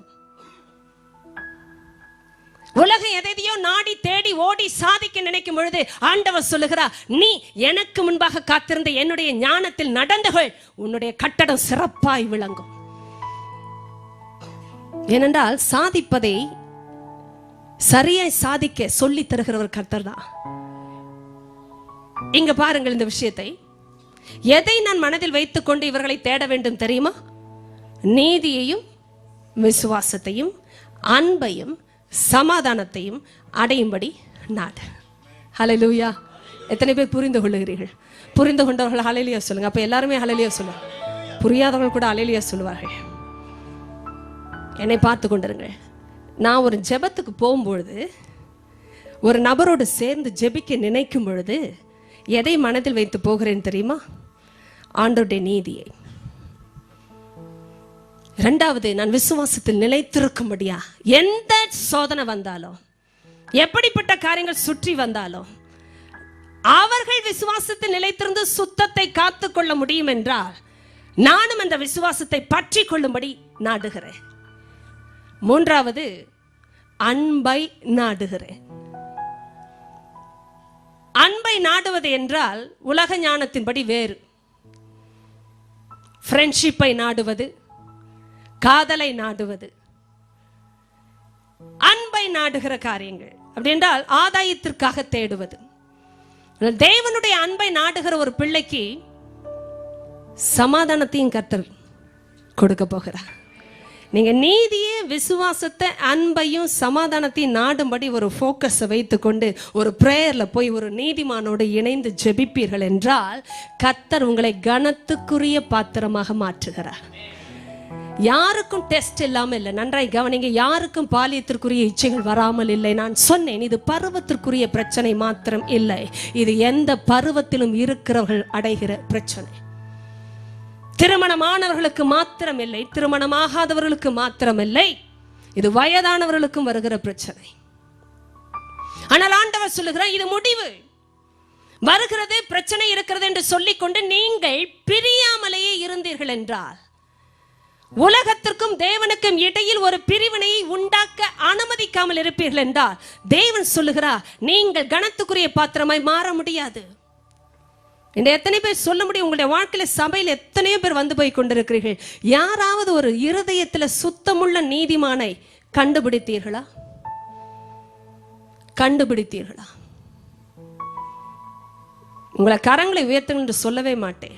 உலகம் எதையோ நாடி தேடி ஓடி சாதிக்க நினைக்கும் பொழுது ஆண்டவர் சொல்லுகிறார், நீ எனக்கு முன்பாக காத்திருந்த என்னுடைய ஞானத்தில் நடந்துகள், உன்னுடைய கட்டடம் சிறப்பாய் விளங்கும். ஏனென்றால் சாதிப்பதை சரியாய் சாதிக்க சொல்லி தருகிறவர் கர்த்தர் தான். இங்க பாருங்கள் இந்த விஷயத்தை. எதை நான் மனதில் வைத்துக்கொண்டு இவர்களை தேட வேண்டும் தெரியுமா? நீதியையும் விசுவாசத்தையும் அன்பையும் சமாதானத்தையும் அடையும்படி நாடு. ஹல்லேலூயா. எத்தனை பேர் புரிந்து கொள்ளுகிறீர்கள்? புரிந்து கொண்டவர்கள் ஹல்லேலூயா சொல்லுங்க. அப்ப எல்லாருமே ஹல்லேலூயா சொல்லுங்க. புரியாதவர்கள் கூட ஹல்லேலூயா சொல்லுவார்கள். என்னை பார்த்து கொண்டிருங்கள். நான் ஒரு ஜெபத்துக்கு போகும்பொழுது, ஒரு நபரோடு சேர்ந்து ஜெபிக்க நினைக்கும் பொழுது எதை மனதில் வைத்து போகிறேன் தெரியுமா? ஆண்டவருடைய நீதியை. இரண்டாவது, நான் விசுவாசத்தில் நிலைத்திருக்கும்படியா எந்த சோதனை வந்தாலும், எப்படிப்பட்ட காரியங்கள் சுற்றி வந்தாலும், அவர்கள் விசுவாசத்தில் நிலைத்திருந்து சுத்தத்தை காத்துக்கொள்ள முடியும் என்றால் நானும் அந்த விசுவாசத்தை பற்றி கொள்ளும்படி நாடுகிறேன். மூன்றாவது, அன்பை நாடுகிறேன். அன்பை நாடுவது என்றால் உலக ஞானத்தின்படி வேறு. ஃப்ரெண்ட்ஷிப்பை நாடுவது, காதலை நாடுவது, அன்பை நாடுகிற காரியங்கள் அப்படி என்றால் ஆதாயத்திற்காக தேடுவது. தேவனுடைய அன்பை நாடுகிற ஒரு பிள்ளைக்கு சமாதானத்தையும் கர்த்தர் கொடுக்க போகிறார். நீங்க நீதியே, விசுவாசத்தை, அன்பையும் சமாதானத்தையும் நாடும்படி ஒரு ஃபோக்கஸை வைத்துக்கொண்டு ஒரு பிரேயர்ல போய் ஒரு நீதிமானோடு இணைந்து ஜெபிப்பீர்கள் என்றால் கர்த்தர் உங்களை கனத்துக்குரிய பாத்திரமாக மாற்றுகிறார். யாருக்கும் டெஸ்ட் இல்லாம இல்லை. நன்றாய் கவனிங்க. யாருக்கும் பாலியத்திற்குரிய இச்சைகள் வராமல் இல்லை. நான் சொன்னேன், இது பருவத்திற்குரிய பிரச்சனை மாத்திரம் இல்லை, இது எந்த பருவத்திலும் இருக்கிறவர்கள் அடைகிற பிரச்சனை. திருமணமானவர்களுக்கு மாத்திரம் இல்லை, திருமணமாகாதவர்களுக்கு மாத்திரம் இல்லை, இது வயதானவர்களுக்கும் வருகிற பிரச்சனை. ஆனால் ஆண்டவர் சொல்லுகிறார், இது முடிவு. வருகிறது, பிரச்சனை இருக்கிறது என்று சொல்லிக்கொண்டு நீங்கள் பிரியாமலேயே இருந்தீர்கள் என்றால், உலகத்திற்கும் தேவனுக்கும் இடையில் ஒரு பிரிவினையை உண்டாக்க அனுமதிக்காமல் இருப்பீர்கள் என்றால், தேவன் சொல்லுகிறார், நீங்கள் கனத்துக்குரிய பாத்திரமாய் மாற முடியாது. இந்த எத்தனை பேர் சொல்ல முடியும்? உங்களுடைய வாழ்க்கையில சபையில் எத்தனையோ பேர் வந்து போய் கொண்டிருக்கிறீர்கள். யாராவது ஒரு இருதயத்தில் சுத்தமுள்ள நீதிமானை கண்டுபிடித்தீர்களா? கண்டுபிடித்தீர்களா? உங்களை கரங்களை உயர்த்துங்கள் என்று சொல்லவே மாட்டேன்.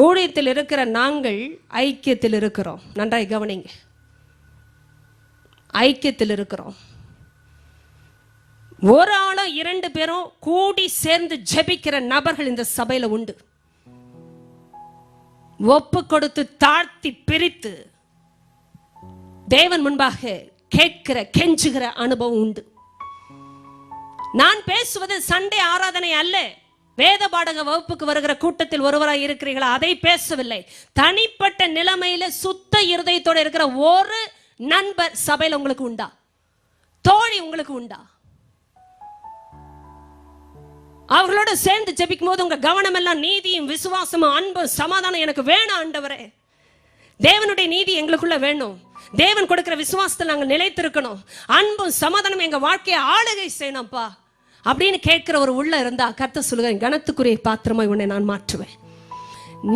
ஊழியத்தில் இருக்கிற நாங்கள் ஐக்கியத்தில் இருக்கிறோம். நன்றாய் கவனிங்க. ஐக்கியத்தில் இருக்கிறோம். ஒரு ஆளும் இரண்டு பேரும் கூடி சேர்ந்து ஜெபிக்கிற நபர்கள் இந்த சபையில உண்டு. ஒப்பு கொடுத்து தாழ்த்தி பிரித்து தேவன் முன்பாக கேட்கிற கெஞ்சுகிற அனுபவம் உண்டு. நான் பேசுவது சண்டே ஆராதனை அல்ல. வேத பாடக வகுப்புக்கு வருகிற கூட்டத்தில் ஒருவராய் இருக்கிறீர்களா? அதை பேசவில்லை. தனிப்பட்ட நிலைமையில சுத்த இருதயத்தோடு இருக்கிற ஒரு நண்பர் சபையில உங்களுக்கு உண்டா? தோழி உங்களுக்கு உண்டா? அவர்களோட சேர்ந்து ஜெபிக்கும் போது உங்க கவனம் எல்லாம் நீதியும் விசுவாசமும் அன்பும் சமாதானம் எனக்கு வேணும் ஆண்டவரே. தேவனுடைய நீதி எங்களுக்குள்ள வேணும். தேவன் கொடுக்கிற விசுவாசத்தில் நாங்கள் நிலைத்திருக்கணும். அன்பும் சமாதானம் எங்க வாழ்க்கையை ஆளுகை செய்யணும்ப்பா அப்படின்னு கேட்கிற ஒரு உள்ள இருந்தா கர்த்தர் சொல்லுங்க, கனத்துக்குரிய பாத்திரமாய் உன்னை நான் மாற்றுவேன்.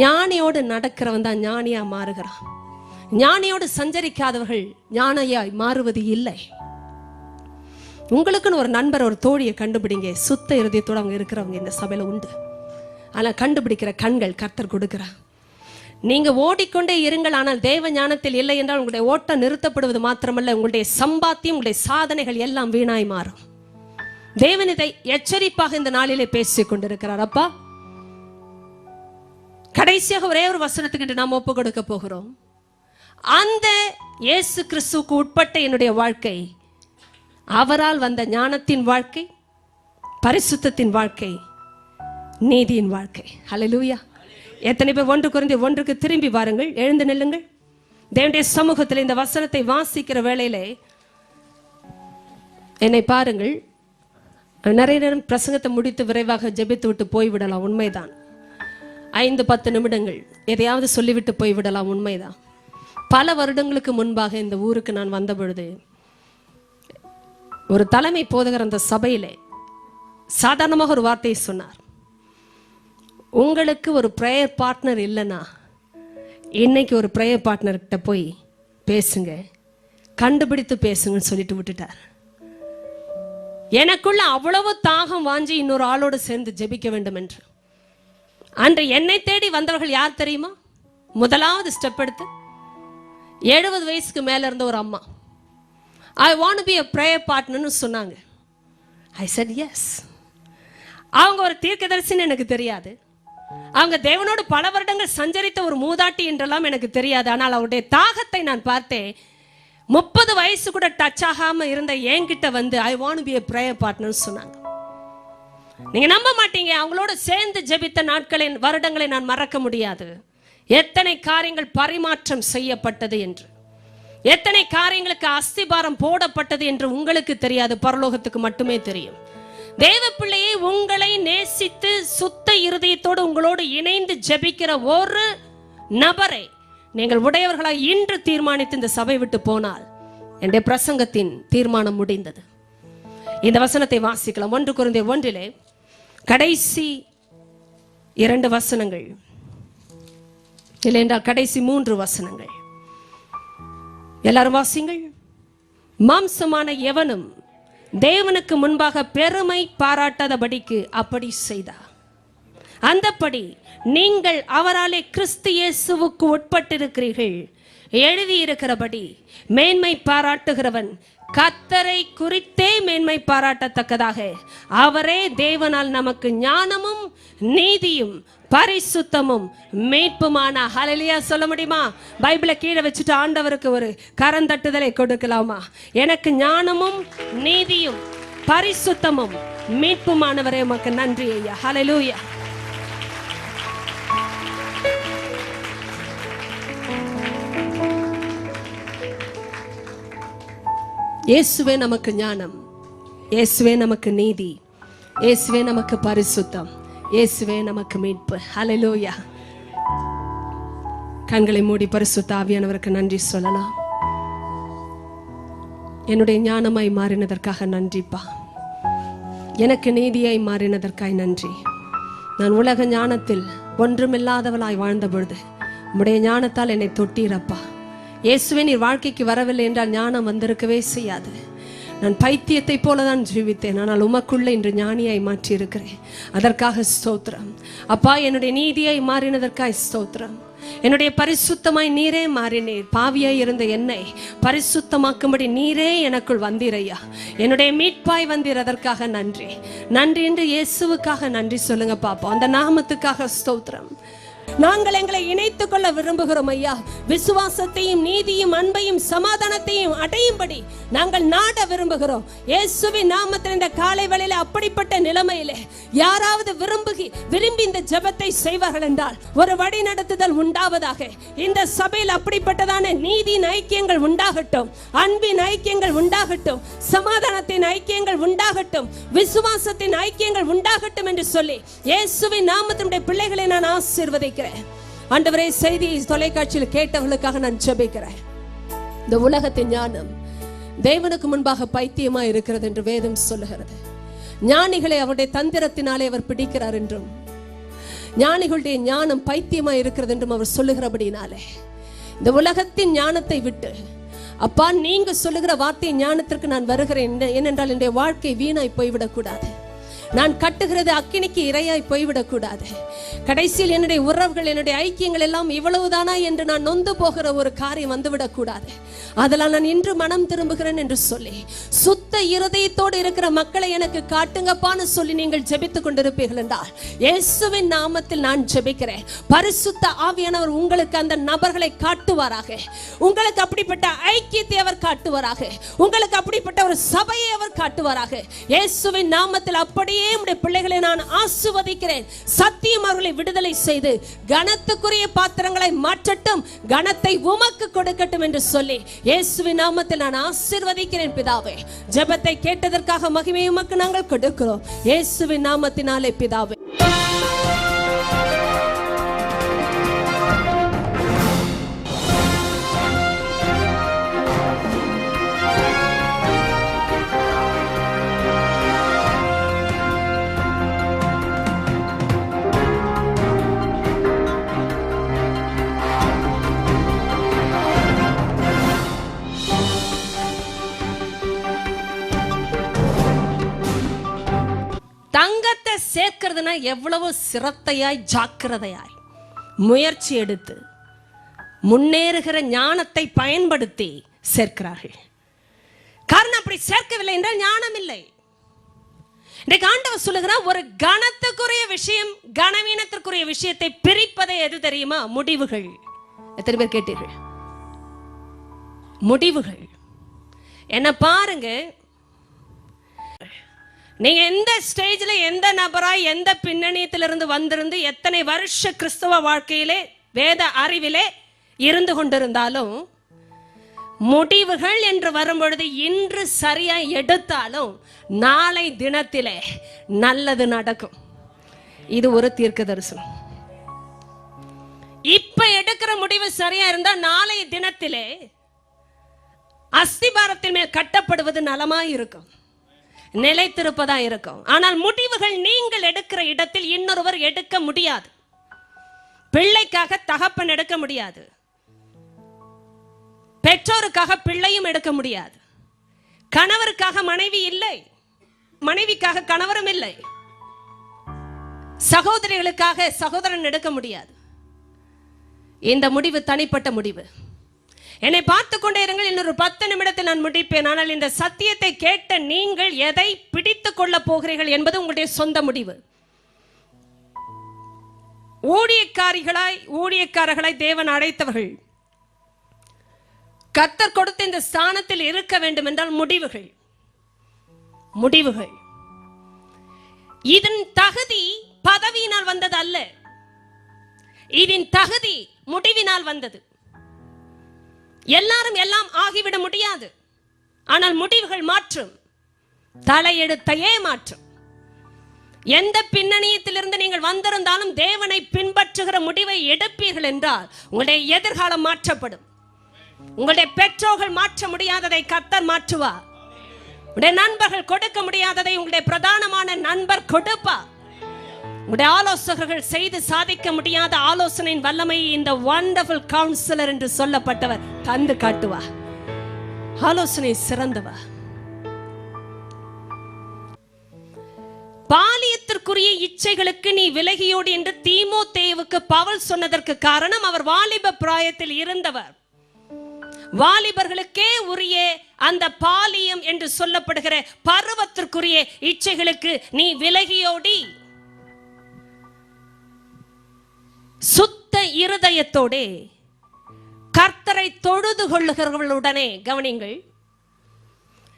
ஞானியோடு நடக்கிறவன் தான் ஞானியா மாறுகிறான். ஞானியோடு சஞ்சரிக்காதவர்கள் ஞானியாய் மாறுவது இல்லை. உங்களுக்குன்னு ஒரு நண்பர், ஒரு தோழியை கண்டுபிடிங்க. சுத்த இருதயத்தோடு அவங்க இருக்கிறவங்க இந்த சபையில உண்டு. ஆனால் கண்டுபிடிக்கிற கண்கள் கர்த்தர் கொடுக்கிறார். நீங்க ஓடிக்கொண்டே இருங்கள், ஆனால் தேவ ஞானத்தில் இல்லை என்றால் உங்களுடைய ஓட்டம் நிறுத்தப்படுவது மாத்திரமல்ல, உங்களுடைய சம்பாத்தியம், உங்களுடைய சாதனைகள் எல்லாம் வீணாய் மாறும். தேவன் இதை எச்சரிப்பாக இந்த நாளிலே பேசிக் கொண்டிருக்கிறார். அப்பா, கடைசியாக ஒரே ஒரு வசனத்துக்கு நாம் ஒப்பு கொடுக்க போகிறோம். அந்த இயேசு கிறிஸ்துவுக்கு உட்பட்ட என்னுடைய வாழ்க்கை, அவரால் வந்த ஞானத்தின் வாழ்க்கை, பரிசுத்தத்தின் வாழ்க்கை, நீதியின் வாழ்க்கை. ஹல்லேலூயா. எத்தனை பேர் 1 கொரிந்தியர் 1 திரும்பி வாருங்கள், எழுந்து நில்லுங்கள். தேவனுடைய சமூகத்தில் இந்த வசனத்தை வாசிக்கிற வேளையிலே என்னை பாருங்கள். நிறைய நேரம் பிரசங்கத்தை முடித்து விரைவாக ஜெபித்து விட்டு போய்விடலாம், உண்மைதான். 5-10 நிமிடங்கள் எதையாவது சொல்லிவிட்டு போய்விடலாம், உண்மைதான். பல வருடங்களுக்கு முன்பாக இந்த ஊருக்கு நான் வந்த பொழுது ஒரு தலைமை போதகர் அந்த சபையிலே சாதாரணமாக ஒரு வார்த்தையை சொன்னார். உங்களுக்கு ஒரு பிரேயர் பார்ட்னர் இல்லைன்னா இன்னைக்கு ஒரு பிரேயர் பார்ட்னர்கிட்ட போய் பேசுங்க, கண்டுபிடித்து பேசுங்கன்னு சொல்லிட்டு விட்டுட்டார். எனக்குள்ள அவ்வளவு தாகம் வாஞ்சி இன்னொரு ஆளோடு சேர்ந்து ஜெபிக்க வேண்டும் என்று. அன்று என்னை தேடி வந்தவர்கள் யார் தெரியுமா? முதலாவது ஸ்டெப் எடுத்து 70 வயசுக்கு மேல இருந்த ஒரு அம்மா, I want to be a prayer partner சொன்னாங்க. I said yes. அவங்க ஒரு தீர்க்கதரிசின்னு எனக்கு தெரியாது, அவங்க தேவனோடு பல வருடங்கள் சஞ்சரித்த ஒரு மூதாட்டி என்றெல்லாம் எனக்கு தெரியாது. ஆனால் அவருடைய தாகத்தை நான் பார்த்தேன். 30 வயசு கூட டச் ஆகாம இருந்த என்கிட்ட வந்து I want to be a prayer partner சொன்னாங்க. நீங்க நம்ப மாட்டீங்க, அவங்களோட சேர்ந்து ஜெபித்த நாட்களின் வருடங்களை நான் மறக்க முடியாது. எத்தனை காரியங்கள் பரிமாற்றம் செய்யப்பட்டது என்று, எத்தனை காரியங்களுக்கு அஸ்திபாரம் போடப்பட்டது என்று உங்களுக்கு தெரியாது, பரலோகத்துக்கு மட்டுமே தெரியும். தேவ பிள்ளையை உங்களை நேசித்து சுத்த இருதயத்தோடு உங்களோடு இணைந்து ஜெபிக்கிற ஒரு நபரை நீங்கள் உடையவர்களாய் இன்று தீர்மானித்து இந்த சபை விட்டு போனால் என்னுடைய பிரசங்கத்தின் தீர்மானம் முடிந்தது. இந்த வசனத்தை வாசிக்கலாம். 1 கொரிந்தியர் 1 கடைசி 2 வசனங்கள், இல்லை என்றால் கடைசி 3 வசனங்கள். எல்லாரும் வாசிங்கள். மாம்சமான எவனும் தேவனுக்கு முன்பாக பெருமை பாராட்டாதபடிக்கு அப்படி செய்தார். அந்தபடி நீங்கள் அவராலே கிறிஸ்து இயேசுவுக்கு உட்பட்டிருக்கிறீர்கள். எழுதியிருக்கிறபடி மேன்மை பாராட்டுகிறவன் கர்த்தரை குறித்தே மேன்மை பாராட்டத்தக்கதாக அவரே தேவனால் நமக்கு ஞானமும் நீதியும் பரிசுத்தமும் மீட்புமான. ஹல்லேலூயா சொல்ல முடியுமா? பைபிளை கீழே வச்சுட்டு ஆண்டவருக்கு ஒரு கரந்தட்டுதலை கொடுக்கலாமா? எனக்கு ஞானமும் நீதியும் பரிசுத்தமும் மீட்புமானவரே உமக்கு நன்றி ஐயா. ஹல்லேலூயா. இயேசுவே நமக்கு ஞானம், இயேசுவே நமக்கு நீதி, இயேசுவே நமக்கு பரிசுத்தம், இயேசுவே நமக்கு மீட்பு. ஹல்லேலூயா. கண்களை மூடி பரிசுத்த ஆவியானவருக்கு நன்றி சொல்லலாம். என்னுடைய ஞானமாய் மாறினதற்காக நன்றிப்பா, எனக்கு நீதியாய் மாறினதற்காய் நன்றி. நான் உலக ஞானத்தில் ஒன்றுமில்லாதவளாய் வாழ்ந்த பொழுது உம்முடைய ஞானத்தால் என்னை தொட்டீரப்பா. இயேசுவே நீர் வாழ்க்கைக்கு வரவில்லை என்றால் ஞானம் வந்திருக்கவே செய்யாது. நான் பைத்தியத்தை போலதான் ஜீவித்தேன், ஆனால் உமக்குள்ள இன்று ஞானியாய் மாற்றி இருக்கிறேன். அதற்காக ஸ்தோத்திரம் அப்பா. என்னுடைய நீதியாய் மாறினதற்காக ஸ்தோத்திரம். என்னுடைய பரிசுத்தமாய் நீரே மாறினீர். பாவியாய் இருந்த என்னை பரிசுத்தமாக்கும்படி நீரே எனக்குள் வந்தீரையா. என்னுடைய மீட்பாய் வந்தீர், அதற்காக நன்றி. நன்றி என்று இயேசுவுக்காக நன்றி சொல்லுங்க பாப்பா. அந்த நாமத்துக்காக ஸ்தோத்திரம். நாங்கள் எங்களை இணைத்துக் கொள்ள விரும்புகிறோம் ஐயா. விசுவாசத்தையும் நீதியும் அன்பையும் சமாதானத்தையும் அடையும்படி நாங்கள் நாட விரும்புகிறோம். இயேசுவின் நாமத்தில் இந்த காலை வேளையிலே அப்படிப்பட்ட நிலைமையிலே யாராவது விரும்பி இந்த ஜெபத்தை செய்வார்கள் என்றால் ஒரு வழி நடத்துதல் உண்டாவதாக. இந்த சபையில் அப்படிப்பட்டதான நீதியின் ஐக்கியங்கள் உண்டாகட்டும், அன்பின் ஐக்கியங்கள் உண்டாகட்டும், சமாதானத்தின் ஐக்கியங்கள் உண்டாகட்டும், விசுவாசத்தின் ஐக்கியங்கள் உண்டாகட்டும் என்று சொல்லி இயேசுவின் நாமத்தினுடைய பிள்ளைகளை நான் ஆசீர்வதிக்கிறேன். ஆண்டவரே, செய்தி தொலைக்காட்சியில் கேட்டவர்களுக்காக நான் ஜெபிக்கிறேன். இந்த உலகத்தின் ஞானம் தேவனுக்கு முன்பாக பைத்தியமா இருக்கிறது என்று வேதம் சொல்லுகிறது. ஞானிகளை அவருடைய தந்திரத்தினாலே அவர் பிடிக்கிறார் என்றும், ஞானிகளுடைய ஞானம் பைத்தியமா இருக்கிறது என்றும் அவர் சொல்லுகிறபடினாலே இந்த உலகத்தின் ஞானத்தை விட்டு அப்பா நீங்க சொல்லுகிற வார்த்தை ஞானத்திற்கு நான் வருகிறேன். ஏனென்றால் என்னுடைய வாழ்க்கை வீணாய் போய்விடக் கூடாது. நான் கட்டுகிறது அக்கினிக்கு இரையாய் போய்விடக் கூடாது. கடைசியில் என்னுடைய உறவுகள், என்னுடைய ஐக்கியங்கள் எல்லாம் இவ்வளவுதானா என்று நான் நொந்து போகிற ஒரு காரியம் வந்துவிடக் கூடாது. அதெல்லாம் நான் இன்று மனம் திரும்புகிறேன் என்று சொல்லி சுத்த இருதயத்தோடு இருக்கிற மக்களை எனக்கு காட்டுங்கப்பான்னு சொல்லி நீங்கள் ஜெபித்துக் கொண்டிருப்பீர்கள் என்றால் இயேசுவின் நாமத்தில் நான் ஜெபிக்கிறேன். பரிசுத்த ஆவியானவர் உங்களுக்கு அந்த நபர்களை காட்டுவாராக. உங்களுக்கு அப்படிப்பட்ட ஐக்கியத்தை அவர் காட்டுவாராக. உங்களுக்கு அப்படிப்பட்ட ஒரு சபையை அவர் காட்டுவாராக. இயேசுவின் நாமத்தில் அப்படியே உம்முடைய பிள்ளைகளை நான் ஆசீர்வதிக்கிறேன். சத்தியம் அவர்களை விடுதலை செய்து கனத்துக்குரிய பாத்திரங்களை மாற்றட்டும், கனத்தை உமக்கு கொடுக்கட்டும் என்று சொல்லி இயேசுவின் நாமத்தில் நான் ஆசீர்வதிக்கிறேன் பிதாவே. ஜெபத்தை கேட்டதற்காக மகிமை உமக்கு நாங்கள் கொடுக்கிறோம் இயேசுவின் நாமத்தினாலே பிதாவே. சேர்க்கிறதுனா எவ்வளவு சிரத்தையாய் ஜாக்கிரதையாய் முயற்சி எடுத்து முன்னேறுகிற ஞானத்தை பயன்படுத்தி சேர்க்கிறார்கள். காரணம் அப்படி சேர்க்கவில்லை என்றால் ஞானம் இல்லை. இன்றைக்கு ஆண்டவர் சொல்லுகிறார், ஒரு கனத்துக்குரிய விஷயம் கனவீனத்திற்குரிய விஷயத்தை பிரிப்பதே எது தெரியுமா? முடிவுகள். எத்தனை பேர் கேட்டீர்கள்? முடிவுகள். என்ன பாருங்க, நீங்க எந்த ஸ்டேஜ்ல எந்த நபராய் எந்த பின்னணியத்திலிருந்து வந்திருந்து எத்தனை வருஷ கிறிஸ்தவ வாழ்க்கையிலே வேத அறிவிலே இருந்து கொண்டிருந்தாலும் முடிவுகள் என்று வரும்பொழுது இன்று சரியா எடுத்தாலும் நாளை தினத்திலே நல்லது நடக்கும். இது ஒரு தீர்க்க தரிசனம். இப்ப எடுக்கிற முடிவு சரியா இருந்தா நாளை தினத்திலே அஸ்திபாரத்தின் மேல் கட்டப்படுவது நலமாய் இருக்கும், நிலைத்திருப்பதா இருக்கும். ஆனால் முடிவுகள் நீங்கள் எடுக்கிற இடத்தில் இன்னொருவர் எடுக்க முடியாது. பிள்ளைக்காக தகப்பன் எடுக்க முடியாது, பெற்றோருக்காக பிள்ளையும் எடுக்க முடியாது, கணவருக்காக மனைவி இல்லை, மனைவிக்காக கணவரும் இல்லை, சகோதரிகளுக்காக சகோதரன் எடுக்க முடியாது. இந்த முடிவு தனிப்பட்ட முடிவு. என்னை பார்த்து கொண்டே இருங்கள், இன்னொரு 10 நிமிடத்தில் நான் முடிப்பேன். ஆனால் இந்த சத்தியத்தை கேட்ட நீங்கள் எதை பிடித்துக் கொள்ள போகிறீர்கள் என்பது உங்களுடைய சொந்த முடிவு. ஊழியக்காரர்களாய் தேவன் அழைத்தவர்கள் கர்த்தர் கொடுத்த இந்த ஸ்தானத்தில் இருக்க வேண்டும் என்றால் முடிவுகள். இதன் தகுதி பதவியினால் வந்தது அல்ல, இதன் தகுதி முடிவினால் வந்தது. எல்லாரும் எல்லாம் ஆகிவிட முடியாது, ஆனால் முடிவுகள் மாற்றும், தலையெழுத்தையே மாற்றும். எந்த பின்னணியத்திலிருந்து நீங்கள் வந்திருந்தாலும் தேவனை பின்பற்றுகிற முடிவை எடுப்பீர்கள் என்றால் உங்களுடைய எதிர்காலம் மாற்றப்படும். உங்களுடைய பெற்றோர்கள் மாற்ற முடியாததை கர்த்தர் மாற்றுவார். உங்களுடைய நண்பர்கள் கொடுக்க முடியாததை உங்களுடைய பிரதானமான நண்பர் கொடுப்பார். உங்களுடைய ஆலோசகர்கள் செய்து சாதிக்க முடியாத ஆலோசனையின் வல்லமை இந்த வண்டர்ஃபுல் கவுன்சிலர் என்று சொல்லப்பட்டவர் தந்து காட்டுவார். ஆலோசனை சிறந்தவர். பாலியத்திற்குரிய இச்சைகளுக்கு நீ விலகியோடு என்று தீமோத்தேயுவுக்கு பவுல் சொன்னதற்கு காரணம், அவர் வாலிப பிராயத்தில் இருந்தவர். வாலிபர்களுக்கே உரிய அந்த பாலியம் என்று சொல்லப்படுகிற பருவத்திற்குரிய இச்சைகளுக்கு நீ விலகியோடி சுத்த இருதயத்தோட கர்த்தரை தொழுது கொள்ளுகிறவர்களுடனே. கவனிங்கள்,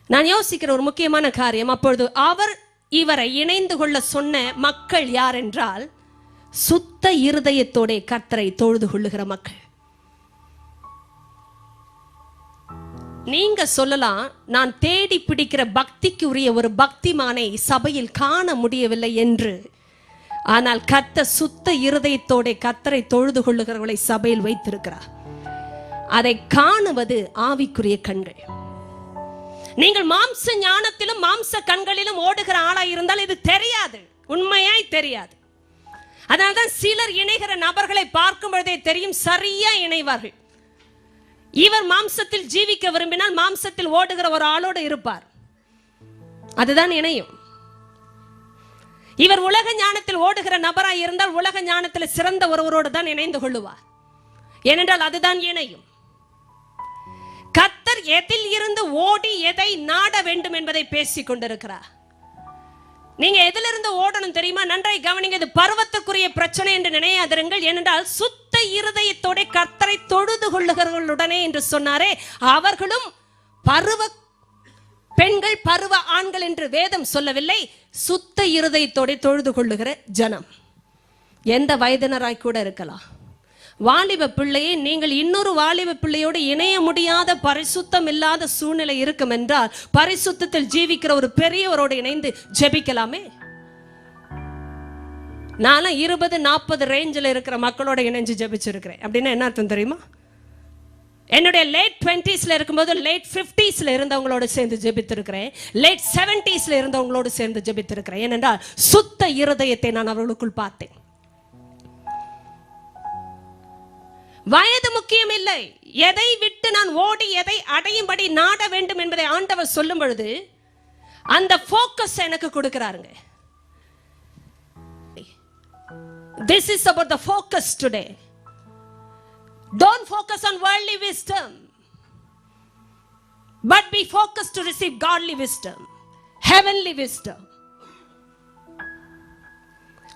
நான் யோசிக்கிற ஒரு முக்கியமான காரியம். அப்பொழுது அவர் இவரை இணைந்து கொள்ள சொன்ன மக்கள் யார் என்றால், சுத்த இருதயத்தோட கர்த்தரை தொழுது கொள்ளுகிற மக்கள். நீங்க சொல்லலாம், நான் தேடி பிடிக்கிற பக்திக்கு உரிய ஒரு பக்திமானை சபையில் காண முடியவில்லை என்று. ஆனால் கர்த்தர் சுத்த இருதயத்தோட கர்த்தரை தொழுது கொள்ளுகிறவர்களை சபையில் வைத்திருக்கிறார். அதை காணுவது ஆவிக்குரிய கண்கள். நீங்கள் மாம்ச ஞானத்திலும் மாம்ச கண்களிலும் ஓடுகிற ஆளாய் இருந்தால் இது தெரியாது, உண்மையாய் தெரியாது. அதனால்தான் சிலர் இணைகிற நபர்களை பார்க்கும் பொழுதே தெரியும், சரியா இணைவார்கள். இவர் மாம்சத்தில் ஜீவிக்க விரும்பினால் மாம்சத்தில் ஓடுகிற ஒரு ஆளோடு இருப்பார், அதுதான் இணையும். இவர் உலக ஞானத்தில் ஓடுகிற நபராய் இருந்தால் உலக ஞானத்தில் சிறந்த ஒருவரோடு தான் இணைந்து கொள்ளுவார், ஏனென்றால் அதுதான் இணையும். கர்த்தர் எதில் இருந்து ஓடி எதை நாட வேண்டும் என்பதை பேசிக் கொண்டிருக்கிறார். நீங்க எதிலிருந்து ஓடணும் தெரியுமா? நன்றாய் கவனிங்க. இது பருவத்துக்குரிய பிரச்சனை என்று நினையாதிருங்கள். ஏனென்றால் சுத்த இருதயத்தோட கர்த்தரை தொழுது கொள்ளுகிறவர்களுடனே என்று சொன்னாரே, அவர்களும் பருவ பெண்கள் பருவ ஆண்கள் என்று வேதம் சொல்லவில்லை. சுத்த இருதயத்தோட தொழுது கொள்ளுகிற ஜனம் எந்த வயதினராய் கூட இருக்கலாம். வாலிப பிள்ளையை நீங்கள் இன்னொரு வாலிப பிள்ளையோடு இணைய முடியாத பரிசுத்தம் இல்லாத சூழ்நிலை இருக்கும் என்றால் பரிசுத்தத்தில் ஜீவிக்கிற ஒரு பெரியவரோடு இணைந்து ஜெபிக்கலாமே. நானும் 20-40 ரேஞ்சில் இருக்கிற மக்களோட இணைஞ்சு ஜெபிச்சிருக்கிறேன். அப்படின்னா என்ன அர்த்தம் தெரியுமா? என்னுடைய லேட் 20ஸ்ல இருக்கும்போது லேட் 50ஸ்ல இருந்தவங்களோடு சேர்ந்து ஜெபித்திருக்கிறேன், லேட் 70ஸ்ல இருந்தவங்களோடு சேர்ந்து ஜெபித்திருக்கிறேன். ஏனென்றால் சுத்த இருதயத்தை நான் அவர்களுக்குள் பார்த்தேன். வயது முக்கியம் இல்லை. எதை விட்டு நான் ஓடி எதை அடையும்படி நாட வேண்டும் என்பதை ஆண்டவர் சொல்லும் பொழுது அந்த போக்கஸ் எனக்கு கொடுக்கிறாருங்க. This is about the focus today. Don't focus on worldly wisdom, but be focused to receive godly wisdom, heavenly wisdom.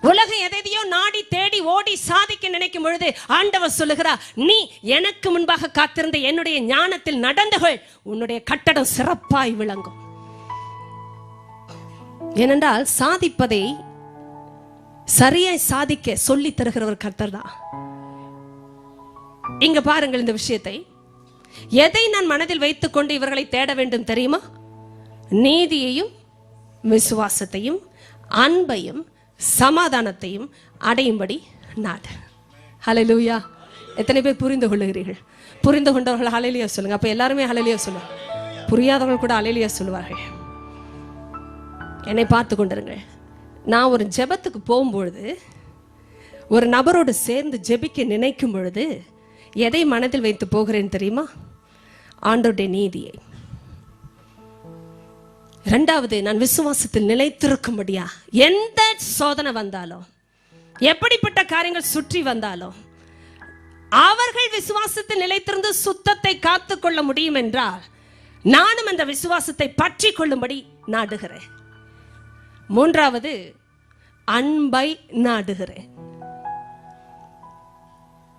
உலகம் எதையோ நாடி தேடி ஓடி சாதிக்க நினைக்கும் பொழுது ஆண்டவர் சொல்லுகிறார், நீ எனக்கு முன்பாக காத்திருந்த என்னுடைய ஞானத்தில் நடந்துகள், உன்னுடைய கட்டடம் சிறப்பாய் விளங்கும். ஏனென்றால் சாதிப்பதை சரியாய் சாதிக்க சொல்லி தருகிறவர் கர்த்தர் தான். இங்க பாருங்கள் இந்த விஷயத்தை. எதை நான் மனதில் வைத்துக் கொண்டு இவர்களை தேட வேண்டும் தெரியுமா? நீதியையும் விசுவாசத்தையும் அன்பையும் சமாதானத்தையும் அடையும்படி நாடு. ஹல்லேலூயா. எத்தனை பேர் புரிந்து கொள்ளுகிறீர்கள்? புரிந்து கொண்டவர்கள் ஹல்லேலூயா சொல்லுங்க. அப்ப எல்லாருமே ஹல்லேலூயா சொல்லுங்க. புரியாதவர்கள் கூட ஹல்லேலூயா சொல்லுவார்கள். என்னை பார்த்து கொண்டிருங்கள். நான் ஒரு ஜெபத்துக்கு போகும்பொழுது, ஒரு நபரோடு சேர்ந்து ஜெபிக்க நினைக்கும் பொழுது எதை மனதில் வைத்து போகிறேன் தெரியுமா? ஆண்டவருடைய நீதியை. இரண்டாவது, நான் விசுவாசத்தில் நிலைத்திருக்கும்படியா எந்த சோதனை வந்தாலும், எப்படிப்பட்ட காரியங்கள் சுற்றி வந்தாலும், அவர்கள் விசுவாசத்தில் நிலைத்திருந்து சுத்தத்தை காத்துக்கொள்ள முடியும் என்றால் நானும் அந்த விசுவாசத்தை பற்றி கொள்ளும்படி நாடுகிறேன். மூன்றாவது, அன்பை நாடுகிறேன்.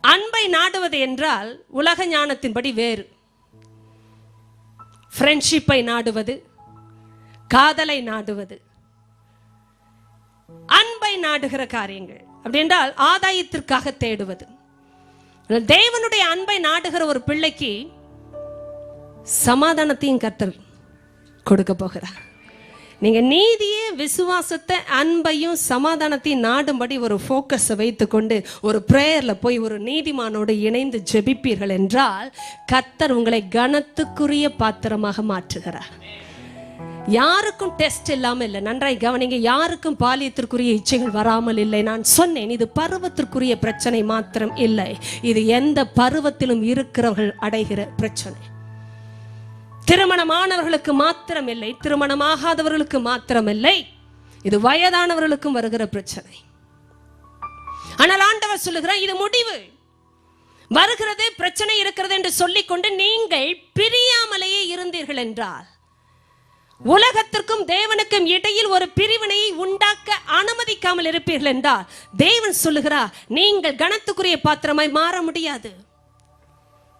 அன்பை நாடுவது என்றால் உலக ஞானத்தின்படி வேறு. ஃப்ரெண்ட்ஷிப்பை நாடுவது, காதலை நாடுவது, அன்பை நாடுகிற காரியங்கள் அப்படி என்றால் ஆதாயத்திற்காக தேடுவது. தேவனுடைய அன்பை நாடுகிற ஒரு பிள்ளைக்கு சமாதானத்தையும் கர்த்தர் கொடுக்க போகிறார். நீங்க நீதியே விசுவாசத்தை அன்பையும் சமாதானத்தையும் நாடும்படி ஒரு ஃபோக்கஸை வைத்துக்கொண்டு ஒரு பிரேயர்ல போய் ஒரு நீதிமானோடு இணைந்து ஜெபிப்பீர்கள் என்றால் கர்த்தர் உங்களை கனத்துக்குரிய பாத்திரமாக மாற்றுகிறார். யாருக்கும் டெஸ்ட் இல்லாமல் இல்லை. நன்றாய் கவனிங்க. யாருக்கும் பாலியத்திற்குரிய இச்சைகள் வராமல் இல்லை. நான் சொன்னேன், இது பருவத்திற்குரிய பிரச்சனை மாத்திரம் இல்லை, இது எந்த பருவத்திலும் இருக்கிறவர்கள் அடைகிற பிரச்சனை. திருமணமானவர்களுக்கு மாத்திரம் இல்லை, திருமணமாகாதவர்களுக்கு மாத்திரம் இல்லை, இது வயதானவர்களுக்கும் வருகிற பிரச்சனை. ஆனால் ஆண்டவர் சொல்லுகிறார், இது முடிவு. வருகிறது பிரச்சனை இருக்கிறது என்று சொல்லிக்கொண்டு நீங்கள் பிரியாமலேயே இருந்தீர்கள் என்றால், உலகத்திற்கும் தேவனுக்கும் இடையில் ஒரு பிரிவினையை உண்டாக்க அனுமதிக்காமல் இருப்பீர்கள் என்றால், தேவன் சொல்லுகிறார், நீங்கள் கனத்துக்குரிய பாத்திரமாய் மாற முடியாது.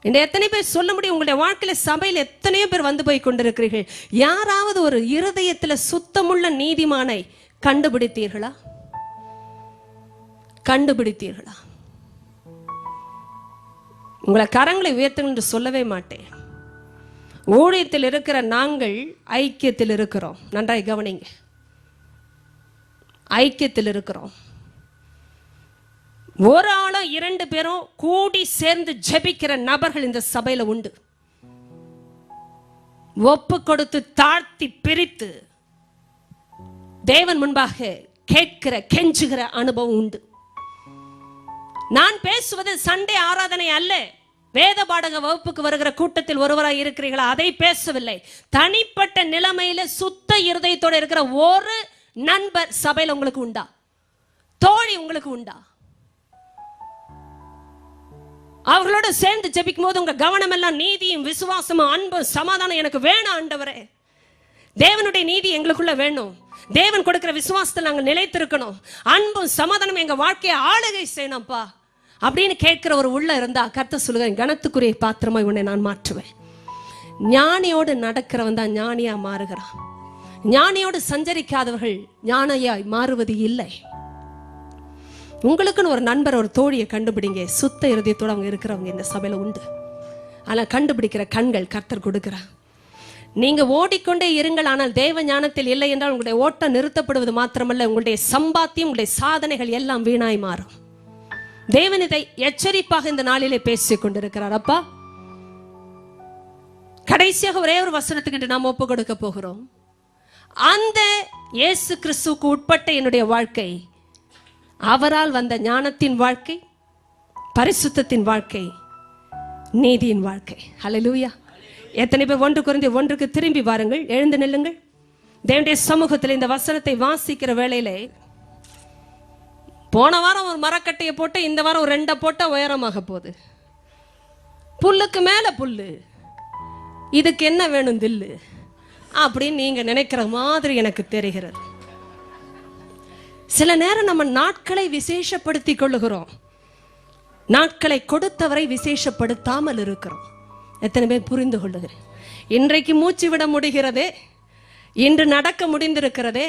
இந்த எத்தனை பேர் சொல்ல முடியும்? உங்களுடைய வாழ்க்கையில சபையில் எத்தனையோ பேர் வந்து போய் கொண்டிருக்கிறீர்கள். யாராவது ஒரு இருதயத்தில் சுத்தமுள்ள நீதிமானை கண்டுபிடித்தீர்களா? கண்டுபிடித்தீர்களா? உங்களை கரங்களை உயர்த்துங்க என்று சொல்லவே மாட்டேன். ஊழியத்தில் இருக்கிற நாங்கள் ஐக்கியத்தில் இருக்கிறோம். நன்றாய் கவனிங்க. ஐக்கியத்தில் இருக்கிறோம். ஒரு ஆளும் இரண்டு பேரும் கூடி சேர்ந்து ஜெபிக்கிற நபர்கள் இந்த சபையில உண்டு. ஒப்பு கொடுத்து தாழ்த்தி பிரித்து தேவன் முன்பாக கேட்கிற கெஞ்சுகிற அனுபவம் உண்டு. நான் பேசுவது சண்டே ஆராதனை அல்ல. வேத பாடக வகுப்புக்கு வருகிற கூட்டத்தில் ஒருவராய் இருக்கிறீர்களா? அதை பேசவில்லை. தனிப்பட்ட நிலைமையில சுத்த இருதயத்தோட இருக்கிற ஒரு நண்பர் சபையில உங்களுக்கு உண்டா? தோழி உங்களுக்கு உண்டா? அவர்களோட சேர்ந்து ஜெபிக்கும் போது உங்க கவனம் எல்லாம் நீதியும் விசுவாசமும் அன்பும் சமாதானம் எனக்கு வேணும் ஆண்டவரே. தேவனுடைய நீதி எங்களுக்குள்ள வேணும். தேவன் கொடுக்கிற விசுவாசத்தில் நாங்கள் நிலைத்திருக்கணும். அன்பும் சமாதானம் எங்க வாழ்க்கையை ஆளுகை செய்யணும்ப்பா அப்படின்னு கேட்கிற ஒரு உள்ள இருந்தா கர்த்தர் சொல்லுகிறேன், கனத்துக்குரிய பாத்திரமாய் உன்னை நான் மாற்றுவேன். ஞானியோடு நடக்கிறவன் தான் ஞானியா மாறுகிறான். ஞானியோடு சஞ்சரிக்காதவர்கள் ஞானியாய் மாறுவது இல்லை. உங்களுக்குன்னு ஒரு நண்பர் ஒரு தோழியை கண்டுபிடிங்க. சுத்த இருதயத்தோடு அவங்க இருக்கிறவங்க இந்த சபையில உண்டு. ஆனால் கண்டுபிடிக்கிற கண்கள் கர்த்தர் கொடுக்கிறார். நீங்க ஓடிக்கொண்டே இருங்கள், ஆனால் தேவ ஞானத்தில் இல்லை என்றால் உங்களுடைய ஓட்டம் நிறுத்தப்படுவது மாத்திரமல்ல, உங்களுடைய சம்பாத்தியம், உங்களுடைய சாதனைகள் எல்லாம் வீணாய் மாறும். தேவன் இதை எச்சரிப்பாக இந்த நாளிலே பேசிக் கொண்டிருக்கிறார். அப்பா, கடைசியாக ஒரே ஒரு வசனத்துக்கு நாம் ஒப்பு கொடுக்க போகிறோம். அந்த இயேசு கிறிஸ்துவுக்கு உட்பட்ட என்னுடைய வாழ்க்கை, அவரால் வந்த ஞானத்தின் வாழ்க்கை, பரிசுத்தத்தின் வாழ்க்கை, நீதியின் வாழ்க்கை. ஹல்லேலூயா. எத்தனை பேர் 1 கொரிந்தியர் 1க்கு திரும்பி வாருங்கள். எழுந்து நில்லுங்கள். தேவனுடைய சமூகத்தில் இந்த வசனத்தை வாசிக்கிற வேளையிலே போன வாரம் ஒரு மரக்கட்டையை போட்டு இந்த வாரம் ஒரு 2 போட்ட உயரமாக போகுது. புல்லுக்கு மேல புல்லு, இதுக்கு என்ன வேணும் தில்லு அப்படின்னு நீங்க நினைக்கிற மாதிரி எனக்கு தெரிகிறது. சில நேரம் நம்ம நாட்களை விசேஷப்படுத்தி கொள்ளுகிறோம், நாட்களை கொடுத்தவரை விசேஷப்படுத்தாமல் இருக்கிறோம். எத்தனை பேர் புரிந்து கொள்ளுகிறேன்? இன்றைக்கு மூச்சு விட முடிகிறதே, இன்று நடக்க முடிந்திருக்கிறதே,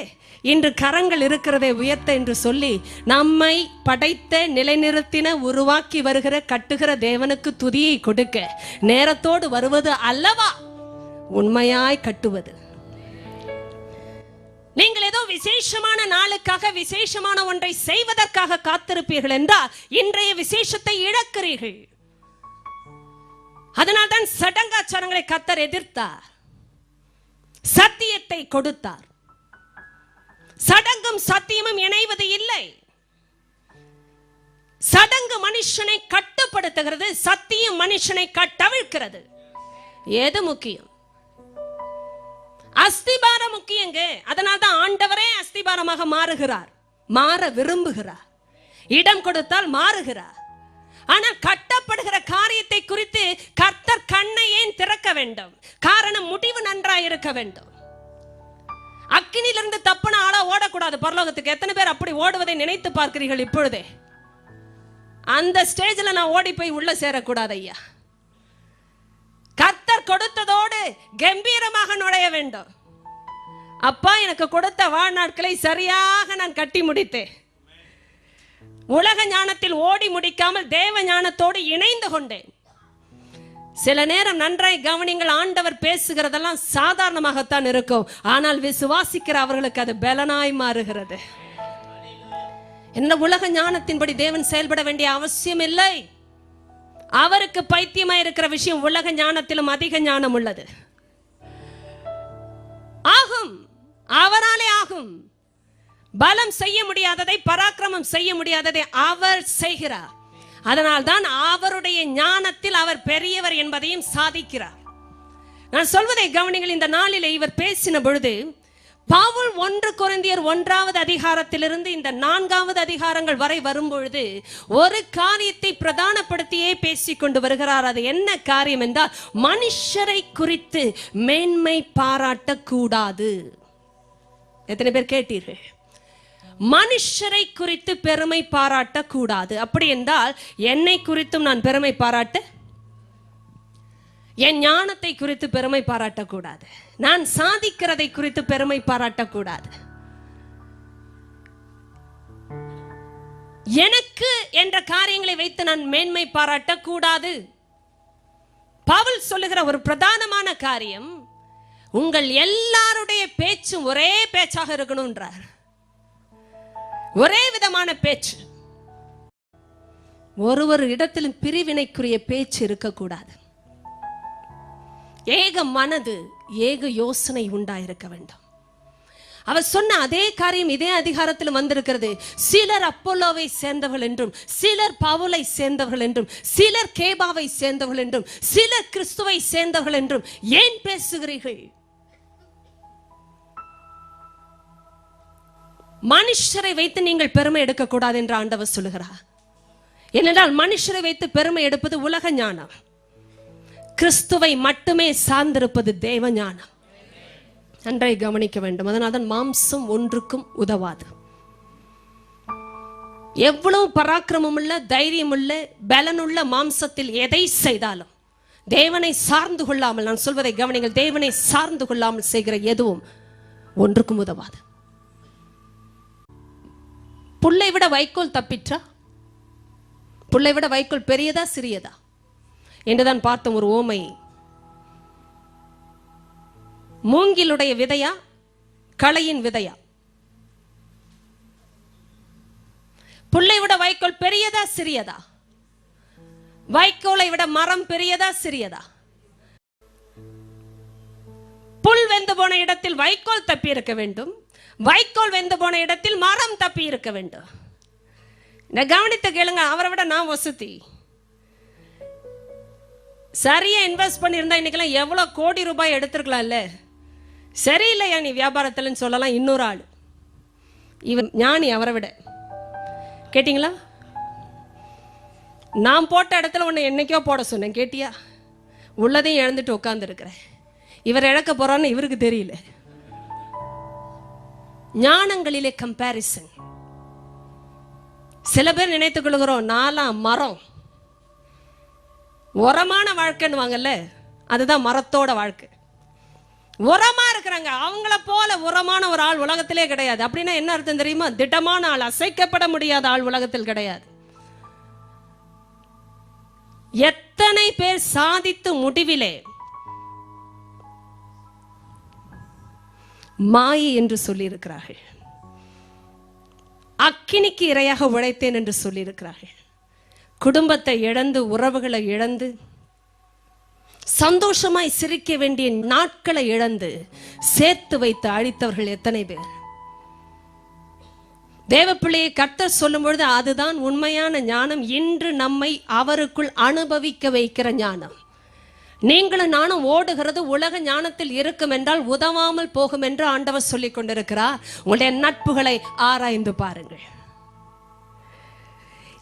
இன்று கரங்கள் இருக்கிறதே உயர்த்த என்று சொல்லி நம்மை படைத்த நிலைநிறுத்தின உருவாக்கி வருகிற கட்டுகிற தேவனுக்கு துதியை கொடுக்க நேரத்தோடு வருவது அல்லவா உண்மையாய் கட்டுவது. நீங்கள் ஏதோ விசேஷமான நாளுக்காக விசேஷமான ஒன்றை செய்வதற்காக காத்திருப்பீர்கள் என்றால் இன்றைய விசேஷத்தை இழக்கிறீர்கள். அதனால்தான் சடங்காச்சாரங்களை கர்த்தர் எதிர்த்தார், சத்தியத்தை கொடுத்தார். சடங்கும் சத்தியமும் இணைவது இல்லை. சடங்கு மனுஷனை கட்டுப்படுத்துகிறது, சத்தியம் மனுஷனை கட்டவிழ்க்கிறது. எது முக்கியம்? அஸ்திபாரம் முக்கியங்க. அதனால்தான் ஆண்டவரே அஸ்திபாரமாக மாறுகிறார், மாற விரும்புகிறார், இடம் கொடுத்தால் மாறுகிறார். ஆனால் கட்டப்படுகிற காரியத்தை குறித்து கர்த்தர் கண்ணை ஏன் திறக்க வேண்டும்? காரணம் முடிவு நன்றாய் இருக்க வேண்டும். அக்கினியிலிருந்து தப்புன ஆளா ஓடக்கூடாது பரலோகத்துக்கு. எத்தனை பேர் அப்படி ஓடுவதை நினைத்து பார்க்கிறீர்கள் இப்பொழுதே? அந்த ஸ்டேஜில் நான் ஓடி போய் உள்ள சேரக்கூடாது ஐயா. கர்த்தர் கொடுத்ததோடு கம்பீரமாக நுழைய வேண்டும். அப்பா எனக்கு கொடுத்த வாழ்நாட்களை சரியாக நான் கட்டி முடித்தேன். உலக ஞானத்தில் ஓடி முடிக்காமல் தேவ ஞானத்தோடு இணைந்து கொண்டேன். சில நேரம் நன்றாய் கவனிங்கள், ஆண்டவர் பேசுகிறதெல்லாம் சாதாரணமாகத்தான் இருக்கும், ஆனால் விசுவாசிக்கிற அவர்களுக்கு அது பலனாய் மாறுகிறது. என்ன உலக ஞானத்தின்படி தேவன் செயல்பட வேண்டிய அவசியம் இல்லை. அவருக்கு பைத்தியமாய் இருக்கிற விஷயம் உலக ஞானத்திலும் அதிக ஞானம் உள்ளது. ஆகும், அவராலே ஆகும். பலம் செய்ய முடியாததை, பராக்கிரமம் செய்ய முடியாததை அவர் செய்கிறார். அதனால்தான் அவருடைய ஞானத்தில் அவர் பெரியவர் என்பதையும் சாதிக்கிறார். நான் சொல்வதை கவனிங்கள். இந்த நாளிலே இவர் பேசின பொழுது பவுல் 1 கொரிந்தியர் 1வது அதிகாரத்திலிருந்து இந்த 4வது அதிகாரங்கள் வரை வரும்பொழுது ஒரு காரியத்தை பிரதானப்படுத்தியே பேசிக்கொண்டு வருகிறார். அது என்ன காரியம் என்றால், மனுஷரை குறித்து மேன்மை பாராட்டக்கூடாது. எத்தனை பேர் கேட்டீர்கள்? மனுஷரை குறித்து பெருமை பாராட்டக்கூடாது. அப்படி என்றால் என்னை குறித்தும் நான் பெருமை பாராட்ட, என் ஞானத்தை குறித்து பெருமை பாராட்டக்கூடாது, நான் சாதிக்கிறதை குறித்து பெருமை பாராட்டக்கூடாது, எனக்கு என்ற காரியங்களை வைத்து நான் மேன்மை பாராட்டக்கூடாது. பவுல் சொல்லுகிற ஒரு பிரதானமான காரியம், உங்கள் எல்லாருடைய பேச்சும் ஒரே பேச்சாக இருக்கணும்ன்றார். ஒரே விதமான பேச்சு, ஒரு இடத்திலும் பிரிவினைக்குரிய பேச்சு இருக்கக்கூடாது. ஏக மனது, ஏக யோசனை உண்டாயிருக்க வேண்டும். அவர் சொன்ன அதே காரியம் இதே அதிகாரத்தில் வந்திருக்கிறது. சிலர் அப்போலோவை சேர்ந்தவர்கள் என்றும், சிலர் பவுலை சேர்ந்தவர்கள் என்றும், சிலர் கேபாவை சேர்ந்தவர்கள் என்றும், சிலர் கிறிஸ்துவை சேர்ந்தவர்கள் என்றும் ஏன் பேசுகிறீர்கள்? மனுஷரை வைத்து நீங்கள் பெருமை எடுக்கக்கூடாது என்று ஆண்டவர் சொல்லுகிறார். ஏனென்றால் மனுஷரை வைத்து பெருமை எடுப்பது உலக ஞானம், கிறிஸ்துவை மட்டுமே சார்ந்திருப்பது தேவ ஞானம். நன்றை கவனிக்க வேண்டும். அதனால்தான் மாம்சம் ஒன்றுக்கும் உதவாது. எவ்வளவு பராக்கிரமம் உள்ள, தைரியம் உள்ள, பலனுள்ள மாம்சத்தில் எதை செய்தாலும் தேவனை சார்ந்து கொள்ளாமல், நான் சொல்வதை கவனிங்கள், தேவனை சார்ந்து கொள்ளாமல் செய்கிற எதுவும் ஒன்றுக்கும் உதவாது. புல்லை விட வைக்கோல் தப்பிற்றா? புல்லை விட வைக்கோல் பெரியதா சிறியதா என்றுதான் பார்த்தோம் ஒரு ஓமை. மூங்கிலுடைய விதையா, களையின் விதையா? புல்லை விட வைக்கோல் பெரியதா சிறியதா? வைக்கோலை விட மரம் பெரியதா சிறியதா? புல் வெந்து போன இடத்தில் வைக்கோல் தப்பி இருக்க வேண்டும், வைக்கோல் வெந்து போன இடத்தில் மரம் தப்பி இருக்க வேண்டும். கவனித்து கேளுங்க, அவரை விட நான் வசதி. சரியா இன்வெஸ்ட் பண்ணியிருந்தா இன்னைக்கெல்லாம் எவ்வளவு கோடி ரூபாய் எடுத்திருக்கலாம்ல. சரியில்லையா நீ வியாபாரத்தில் சொல்லலாம் இன்னொரு ஆள். இவன் ஞானி அவரை விட. கேட்டீங்களா? நான் போட்ட இடத்துல உன்னை என்னைக்கோ போட சொன்னேன், கேட்டியா? உள்ளதையும் இழந்துட்டு உட்கார்ந்துருக்கிறேன். இவர் இழக்க போறான்னு இவருக்கு தெரியல. ஞானங்களிலே கம்பேரிசன். சில பேர் நினைத்துக் கொள்கிறோம், நாலாம் மரம், உரமான வாழ்க்கைன்னு வாங்கல்ல, அதுதான் மரத்தோட வாழ்க்கை. உரமா இருக்கிறாங்க, அவங்கள போல உரமான ஒரு ஆள் உலகத்திலே கிடையாது. அப்படின்னா என்ன அர்த்தம் தெரியுமா? திடமான ஆள், அசைக்கப்பட முடியாத ஆள் உலகத்தில் கிடையாது. எத்தனை பேர் சாதித்து முடிவிலே மாயை என்று சொல்லி இருக்கிறார்கள். அக்கினிக்கு இரையாக உழைத்தேன் என்று சொல்லி இருக்கிறார்கள். குடும்பத்தை இழந்து, உறவுகளை இழந்து, சந்தோஷமாய் சிரிக்க வேண்டிய நாட்களை இழந்து சேர்த்து வைத்து அழித்தவர்கள் எத்தனை பேர்? தேவப்பிள்ளையை கர்த்தர் சொல்லும் பொழுது அதுதான் உண்மையான ஞானம். இன்று நம்மை அவருக்குள் அனுபவிக்க வைக்கிற ஞானம். நீங்களும் நானும் ஓடுகிறது உலக ஞானத்தில் இருக்கும் என்றால் உதவாமல் போகும் என்று ஆண்டவர் சொல்லிக் கொண்டிருக்கிறார். உங்களுடைய நட்புகளை ஆராய்ந்து பாருங்கள்.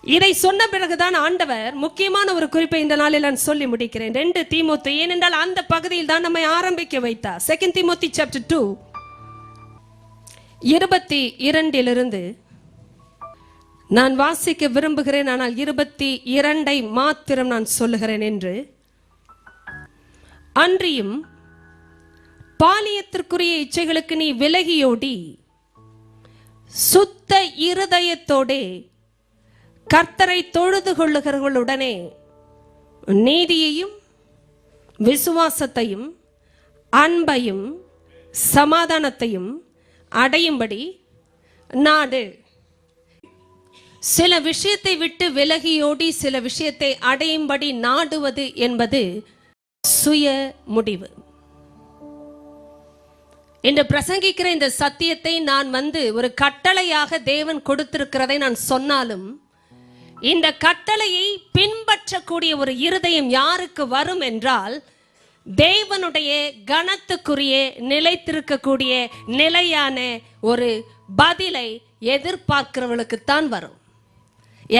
இதை சொன்ன பிறகுதான் ஆண்டவர் முக்கியமான ஒரு குறிப்பை இந்த நாளில் நான் சொல்லி முடிக்கிறேன். 2 தீமோத்தேயு, ஏனென்றால் அந்த பகுதியில் தான் நம்மை ஆரம்பிக்க வைத்தார். 2 தீமோத்தேயு chapter 2 22 நான் வாசிக்க விரும்புகிறேன். ஆனால் 22 மாத்திரம் நான் சொல்லுகிறேன் என்று. அன்றியும் பாலியத்திற்குரிய இச்சைகளுக்கு நீ விலகியோடி சுத்த இருதயத்தோடே கர்த்தரை தொழுது கொள்ளுகிறவர்களுடனே நீதியையும் விசுவாசத்தையும் அன்பையும் சமாதானத்தையும் அடையும்படி நாடு. சில விஷயத்தை விட்டு விலகியோடி சில விஷயத்தை அடையும்படி நாடுவது என்பது சுய முடிவு. என்று பிரசங்கிக்கிற இந்த சத்தியத்தை நான் ஒரு கட்டளையாக தேவன் கொடுத்திருக்கிறதை நான் சொன்னாலும், இந்த கட்டளையை பின்பற்றக்கூடிய ஒரு இருதயம் யாருக்கு வரும் என்றால், தேவனுடைய கனத்துக்குரிய நிலைத்திருக்கக்கூடிய நிலையான ஒரு பதிலை எதிர்பார்க்கிறவர்களுக்குத்தான் வரும்,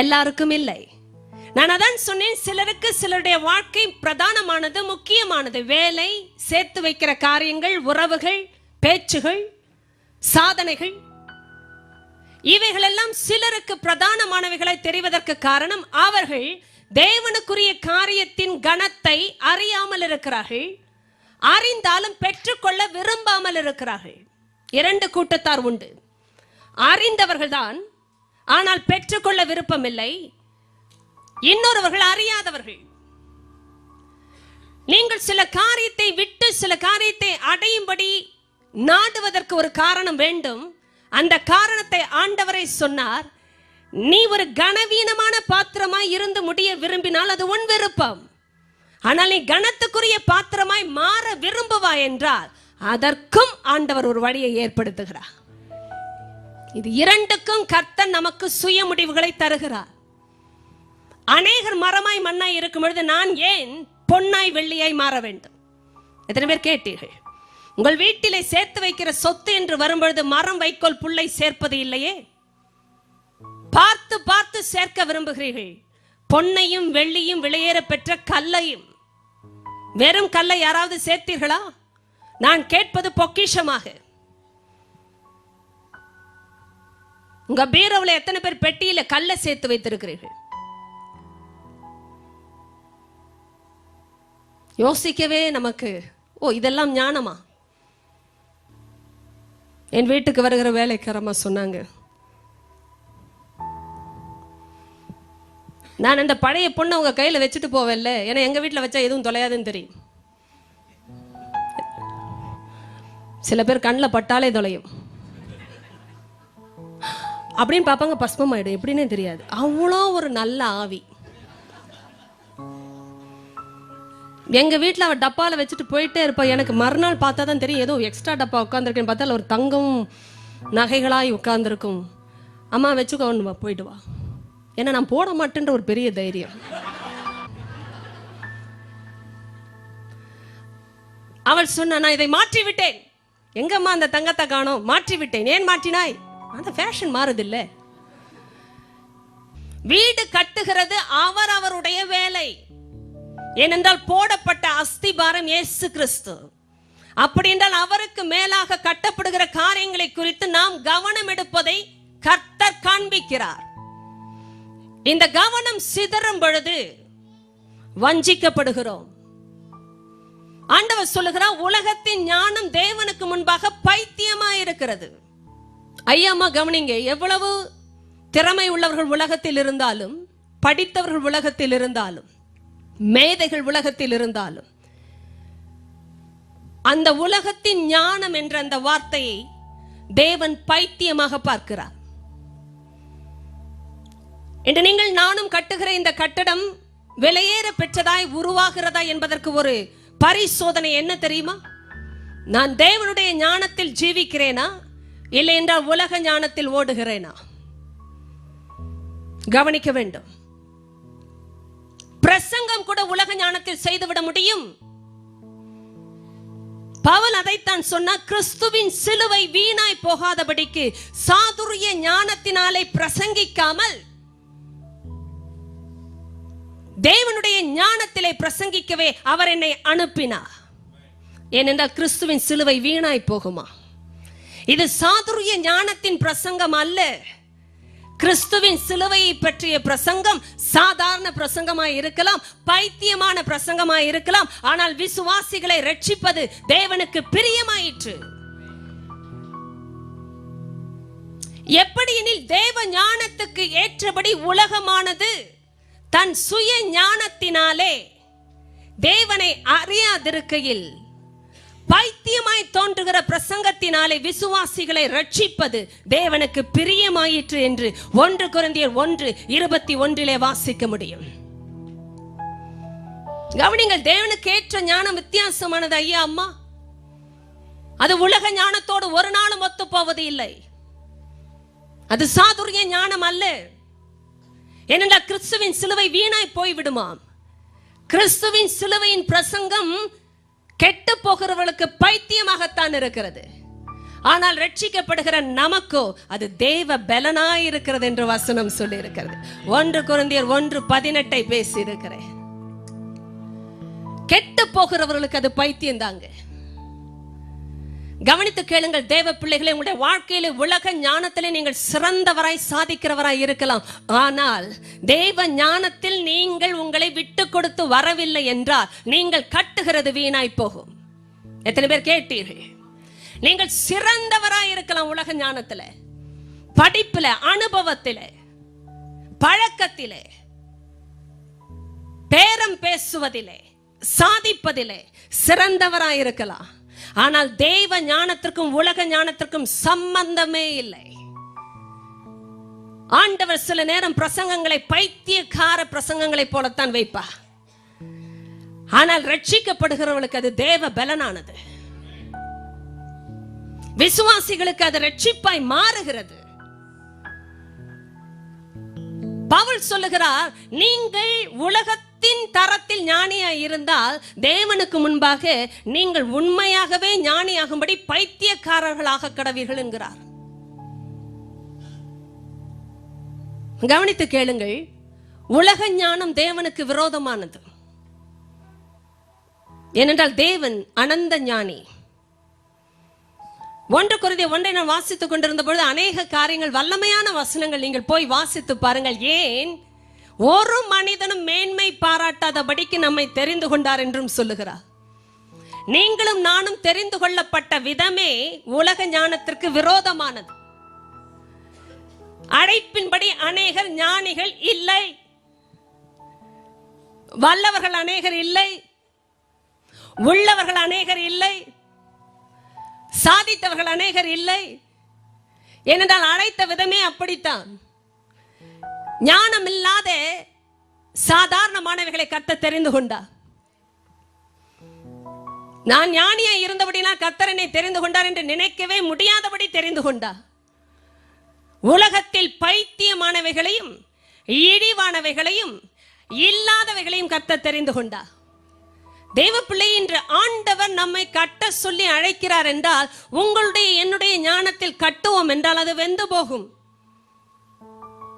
எல்லாருக்கும் இல்லை. நான் அதான் சொன்னேன், சிலருக்கு சிலருடைய வாழ்க்கை பிரதானமானது, முக்கியமானது. வேலை, சேர்த்து வைக்கிற காரியங்கள், உறவுகள், பேச்சுகள், சாதனைகள், இவைகள் எல்லாம் சிலருக்கு பிரதானமானவைகளை தெரிவதற்கு காரணம் அவர்கள் தேவனுக்குரிய காரியத்தின் கனத்தை அறியாமல் இருக்கிறார்கள். அறிந்தாலும் பெற்றுக்கொள்ள விரும்பாமல் இருக்கிறார்கள். 2 கூட்டத்தார் உண்டு. அறிந்தவர்கள் தான், ஆனால் பெற்றுக்கொள்ள விருப்பமில்லை. இன்னொருவர்கள் அறியாதவர்கள். நீங்கள் சில காரியத்தை விட்டு சில காரியத்தை அடையும்படி நாடுவதற்கு ஒரு காரணம் வேண்டும். அந்த காரணத்தை ஆண்டவரை சொன்னார். நீ ஒரு கனவீனமான பாத்திரமாய் இருந்து முடிய விரும்பினால் அது உன் விருப்பம். ஆனால் நீ கனத்துக்குரிய பாத்திரமாய் மாற விரும்புவாய் என்றால் அதற்கும் ஆண்டவர் ஒரு வழியை ஏற்படுத்துகிறார். இது 2க்கும் கர்த்தர் நமக்கு சுய முடிவுகளை தருகிறார். அநேகர் மரமாய் மண்ணாய் இருக்கும் பொழுது நான் ஏன் பொன்னாய் வெள்ளியாய் மாற வேண்டும்? எத்தனை பேர் கேட்டீர்கள்? உங்கள் வீட்டிலே சேர்த்து வைக்கிற சொத்து என்று வரும்பொழுது மரம், வைக்கோல், புல்லை சேர்ப்பது இல்லையே. பார்த்து பார்த்து சேர்க்க விரும்புகிறீர்கள். பொன்னையும் வெள்ளியும் விலையேற பெற்ற கல்லையும். வெறும் கல்லை யாராவது சேர்த்தீர்களா? நான் கேட்பது பொக்கிஷமாக. உங்க பீரோவில் எத்தனை பேர் பெட்டியில கல்லை சேர்த்து வைத்திருக்கிறீர்கள்? யோசிக்கவே நமக்கு இதெல்லாம் ஞானமா? என் வீட்டுக்கு வருகிற வேலைக்காரமா சொன்னாங்க, நான் இந்த பழைய பொண்ணை உங்க கையில வச்சுட்டு போவேன்ல, ஏன்னா எங்க வீட்டில் வச்சா எதுவும் தொலையாதுன்னு தெரியும். சில பேர் கண்ணில் பட்டாலே தொலையும் அப்படின்னு பார்ப்பாங்க, பஸ்மம் ஆயிடும், எப்படின்னே தெரியாது. அவ்வளோ ஒரு நல்ல ஆவி. எங்க வீட்டில் அவள் டப்பாவில் வச்சுட்டு போயிட்டே இருப்பா. எனக்கு மறுநாள் பார்த்தா தான் தெரியும் ஏதோ எக்ஸ்ட்ரா டப்பா உட்காந்துருக்கேன்னு பார்த்தா ஒரு தங்கம் நகைகளாய் உட்கார்ந்துருக்கும். அம்மா வச்சுக்கோன்னு போயிட்டு வா, ஏன்னா நான் போட மாட்டேன்ற ஒரு பெரிய தைரியம். அவள் சொன்ன, நான் இதை மாற்றி விட்டேன். எங்கம்மா அந்த தங்கத்தை காணோம்? மாற்றி விட்டேன். ஏன் மாற்றினாய்? அந்த ஃபேஷன் மாறுது இல்லை. வீடு கட்டுகிறது அவருடைய வேலை. ஏனென்றால் போடப்பட்ட அஸ்திபாரம் இயேசு கிறிஸ்து. அப்படி என்றால் அவருக்கு மேலாக கட்டப்படுகிற காரியங்களை குறித்து நாம் கவனம் எடுப்பதை கர்த்தர் காண்பிக்கிறார். இந்த கவனம் சிதறும் பொழுது வஞ்சிக்கப்படுகிறோம். ஆண்டவர் சொல்லுகிறார், உலகத்தின் ஞானம் தேவனுக்கு முன்பாக பைத்தியமா இருக்கிறது. ஐயாமா கவனிங்க, எவ்வளவு திறமை உள்ளவர்கள் உலகத்தில் இருந்தாலும், படித்தவர்கள் உலகத்தில் இருந்தாலும், மேதைகள் உலகத்தில் இருந்தாலும், அந்த உலகத்தின் ஞானம் என்ற அந்த வார்த்தையை தேவன் பைத்தியமாக பார்க்கிறார். என்று நீங்கள் நானும் கட்டுகிற இந்த கட்டடம் விலையேற பெற்றதாய் உருவாகிறதா என்பதற்கு ஒரு பரிசோதனை என்ன தெரியுமா? நான் தேவனுடைய ஞானத்தில் ஜீவிக்கிறேனா, இல்லை என்றால் உலக ஞானத்தில் ஓடுகிறேனா? கவனிக்க வேண்டும். பிரசங்கம் கூட உலக ஞானத்தில் செய்துவிட முடியும். பவுல் அதைத்தான் சொன்னார், கிறிஸ்துவின் சிலுவை வீணாய் போகாதபடிக்கு சாதுரிய ஞானத்தினாலே பிரசங்கிக்காமல் தேவனுடைய ஞானத்திலே பிரசங்கிக்கவே அவர் என்னை அனுப்பினார். ஏனென்றால் கிறிஸ்துவின் சிலுவை வீணாய் போகுமா? இது சாதுரிய ஞானத்தின் பிரசங்கம் அல்ல. கிறிஸ்துவின் சிலுவையை பற்றிய பிரசங்கம் சாதாரண பிரசங்கமாய் இருக்கலாம், பைத்தியமான பிரசங்கமாய் இருக்கலாம். ஆனால் விசுவாசிகளை ரட்சிப்பது தேவனுக்கு பிரியமாயிற்று. எப்படி எனில், தேவ ஞானத்துக்கு ஏற்றபடி உலகமானது தன் சுய ஞானத்தினாலே தேவனை அறியாதிருக்கையில் பைத்தியமாய் தோன்றுகிற பிரசங்கத்தினாலே விசுவாசிகளை ரட்சிப்பது தேவனுக்கு பிரியமாயிற்று என்று 1 கொரிந்தியர் 1:21 வாசிக்க முடியும். கவனிங்கள், தேவனுக்கு ஏற்ற ஞானம் வித்தியாசமானது ஐயா அம்மா. அது உலக ஞானத்தோடு ஒரு நாளும் ஒத்து போவது இல்லை. அது சாதுரிய ஞானம் அல்ல. ஏனென்றால் கிறிஸ்துவின் சிலுவை வீணாய் போய்விடுமாம். கிறிஸ்துவின் சிலுவையின் பிரசங்கம் கெட்டு போகிறவர்களுக்கு பைத்தியமாகத்தான் இருக்கிறது. ஆனால் ரட்சிக்கப்படுகிற நமக்கோ அது தேவ பலனாய் இருக்கிறது என்று வசனம் சொல்லி இருக்கிறது. 1 கொரிந்தியர் 1:18 பேசி இருக்கிறேன். கெட்டு போகிறவர்களுக்கு அது பைத்தியம் தாங்க. கவனித்து கேளுங்கள் தேவ பிள்ளைகளை, உங்களுடைய வாழ்க்கையில உலக ஞானத்திலே நீங்கள் சிறந்தவராய் சாதிக்கிறவராய் இருக்கலாம். ஆனால் தேவ ஞானத்தில் நீங்கள் உங்களை விட்டு கொடுத்து வரவில்லை என்றால் நீங்கள் கட்டுகிறது வீணாய் போகும். எத்தனை பேர் கேட்டீர்கள்? நீங்கள் சிறந்தவராய் இருக்கலாம் உலக ஞானத்திலே, படிப்பிலே, அனுபவத்திலே, பழக்கத்திலே, பேரம் பேசுவதிலே, சாதிப்பதிலே சிறந்தவராய் இருக்கலாம். ஆனால் தேவ ஞானத்திற்கும் உலக ஞானத்திற்கும் சம்பந்தமே இல்லை. ஆண்டவர் சில நேரம் பிரசங்கங்களை பைத்தியக்கார பிரசங்கங்களை போலத்தான் வைப்பார். ஆனால் ரட்சிக்கப்படுகிறவர்களுக்கு அது தேவ பலனானது. விசுவாசிகளுக்கு அது ரட்சிப்பாய் மாறுகிறது. பவுல் சொல்லுகிறார், நீங்கள் உலகத்தின் தரத்தில் ஞானியாய் இருந்தால் தேவனுக்கு முன்பாக நீங்கள் உண்மையாகவே ஞானியாகும்படி பைத்தியக்காரர்களாக கடவீர்கள் என்கிறார். கவனித்து கேளுங்கள், உலக ஞானம் தேவனுக்கு விரோதமானது. ஏனென்றால் தேவன் அனந்த ஞானி. 1 கொரிந்தியர் 1 நான் வாசித்துக் கொண்டிருந்த பொழுது அநேக காரியங்கள், வல்லமையான வசனங்கள் நீங்கள் போய் வாசித்து பாருங்கள். ஏன் ஒரு மனிதனும் மேன்மை பாராட்டாதபடிக்கு நம்மை தெரிந்து கொண்டார் என்றும் சொல்லுகிறார். நீங்களும் நானும் தெரிந்து கொள்ளப்பட்ட விதமே உலக ஞானத்திற்கு விரோதமானது. அழைப்பின்படி அநேகர் ஞானிகள் இல்லை, வல்லவர்கள் அநேகர் இல்லை, உள்ளவர்கள் அநேகர் இல்லை, சாதித்தவர்கள் அநேகர் இல்லை. ஏனென்றால் அழைத்த விதமே அப்படித்தான். ஞானம் இல்லாத சாதாரணமானவர்களை கர்த்தர் தெரிந்து கொண்டார். நான் ஞானியா இருந்தபடினா கர்த்தர் என்னை தெரிந்து கொண்டார் என்று நினைக்கவே முடியாதபடி தெரிந்து கொண்டார். உலகத்தில் பைத்தியமானவைகளையும் இழிவானவைகளையும் இல்லாதவைகளையும் கர்த்தர் தெரிந்து கொண்டார். தேவ பிள்ளை, இன்று ஆண்டவர் நம்மை கட்ட சொல்லி அழைக்கிறார் என்றால், உங்களுடைய என்னுடைய ஞானத்தில் கட்டுவோம் என்றால் அது வெந்து போகும்.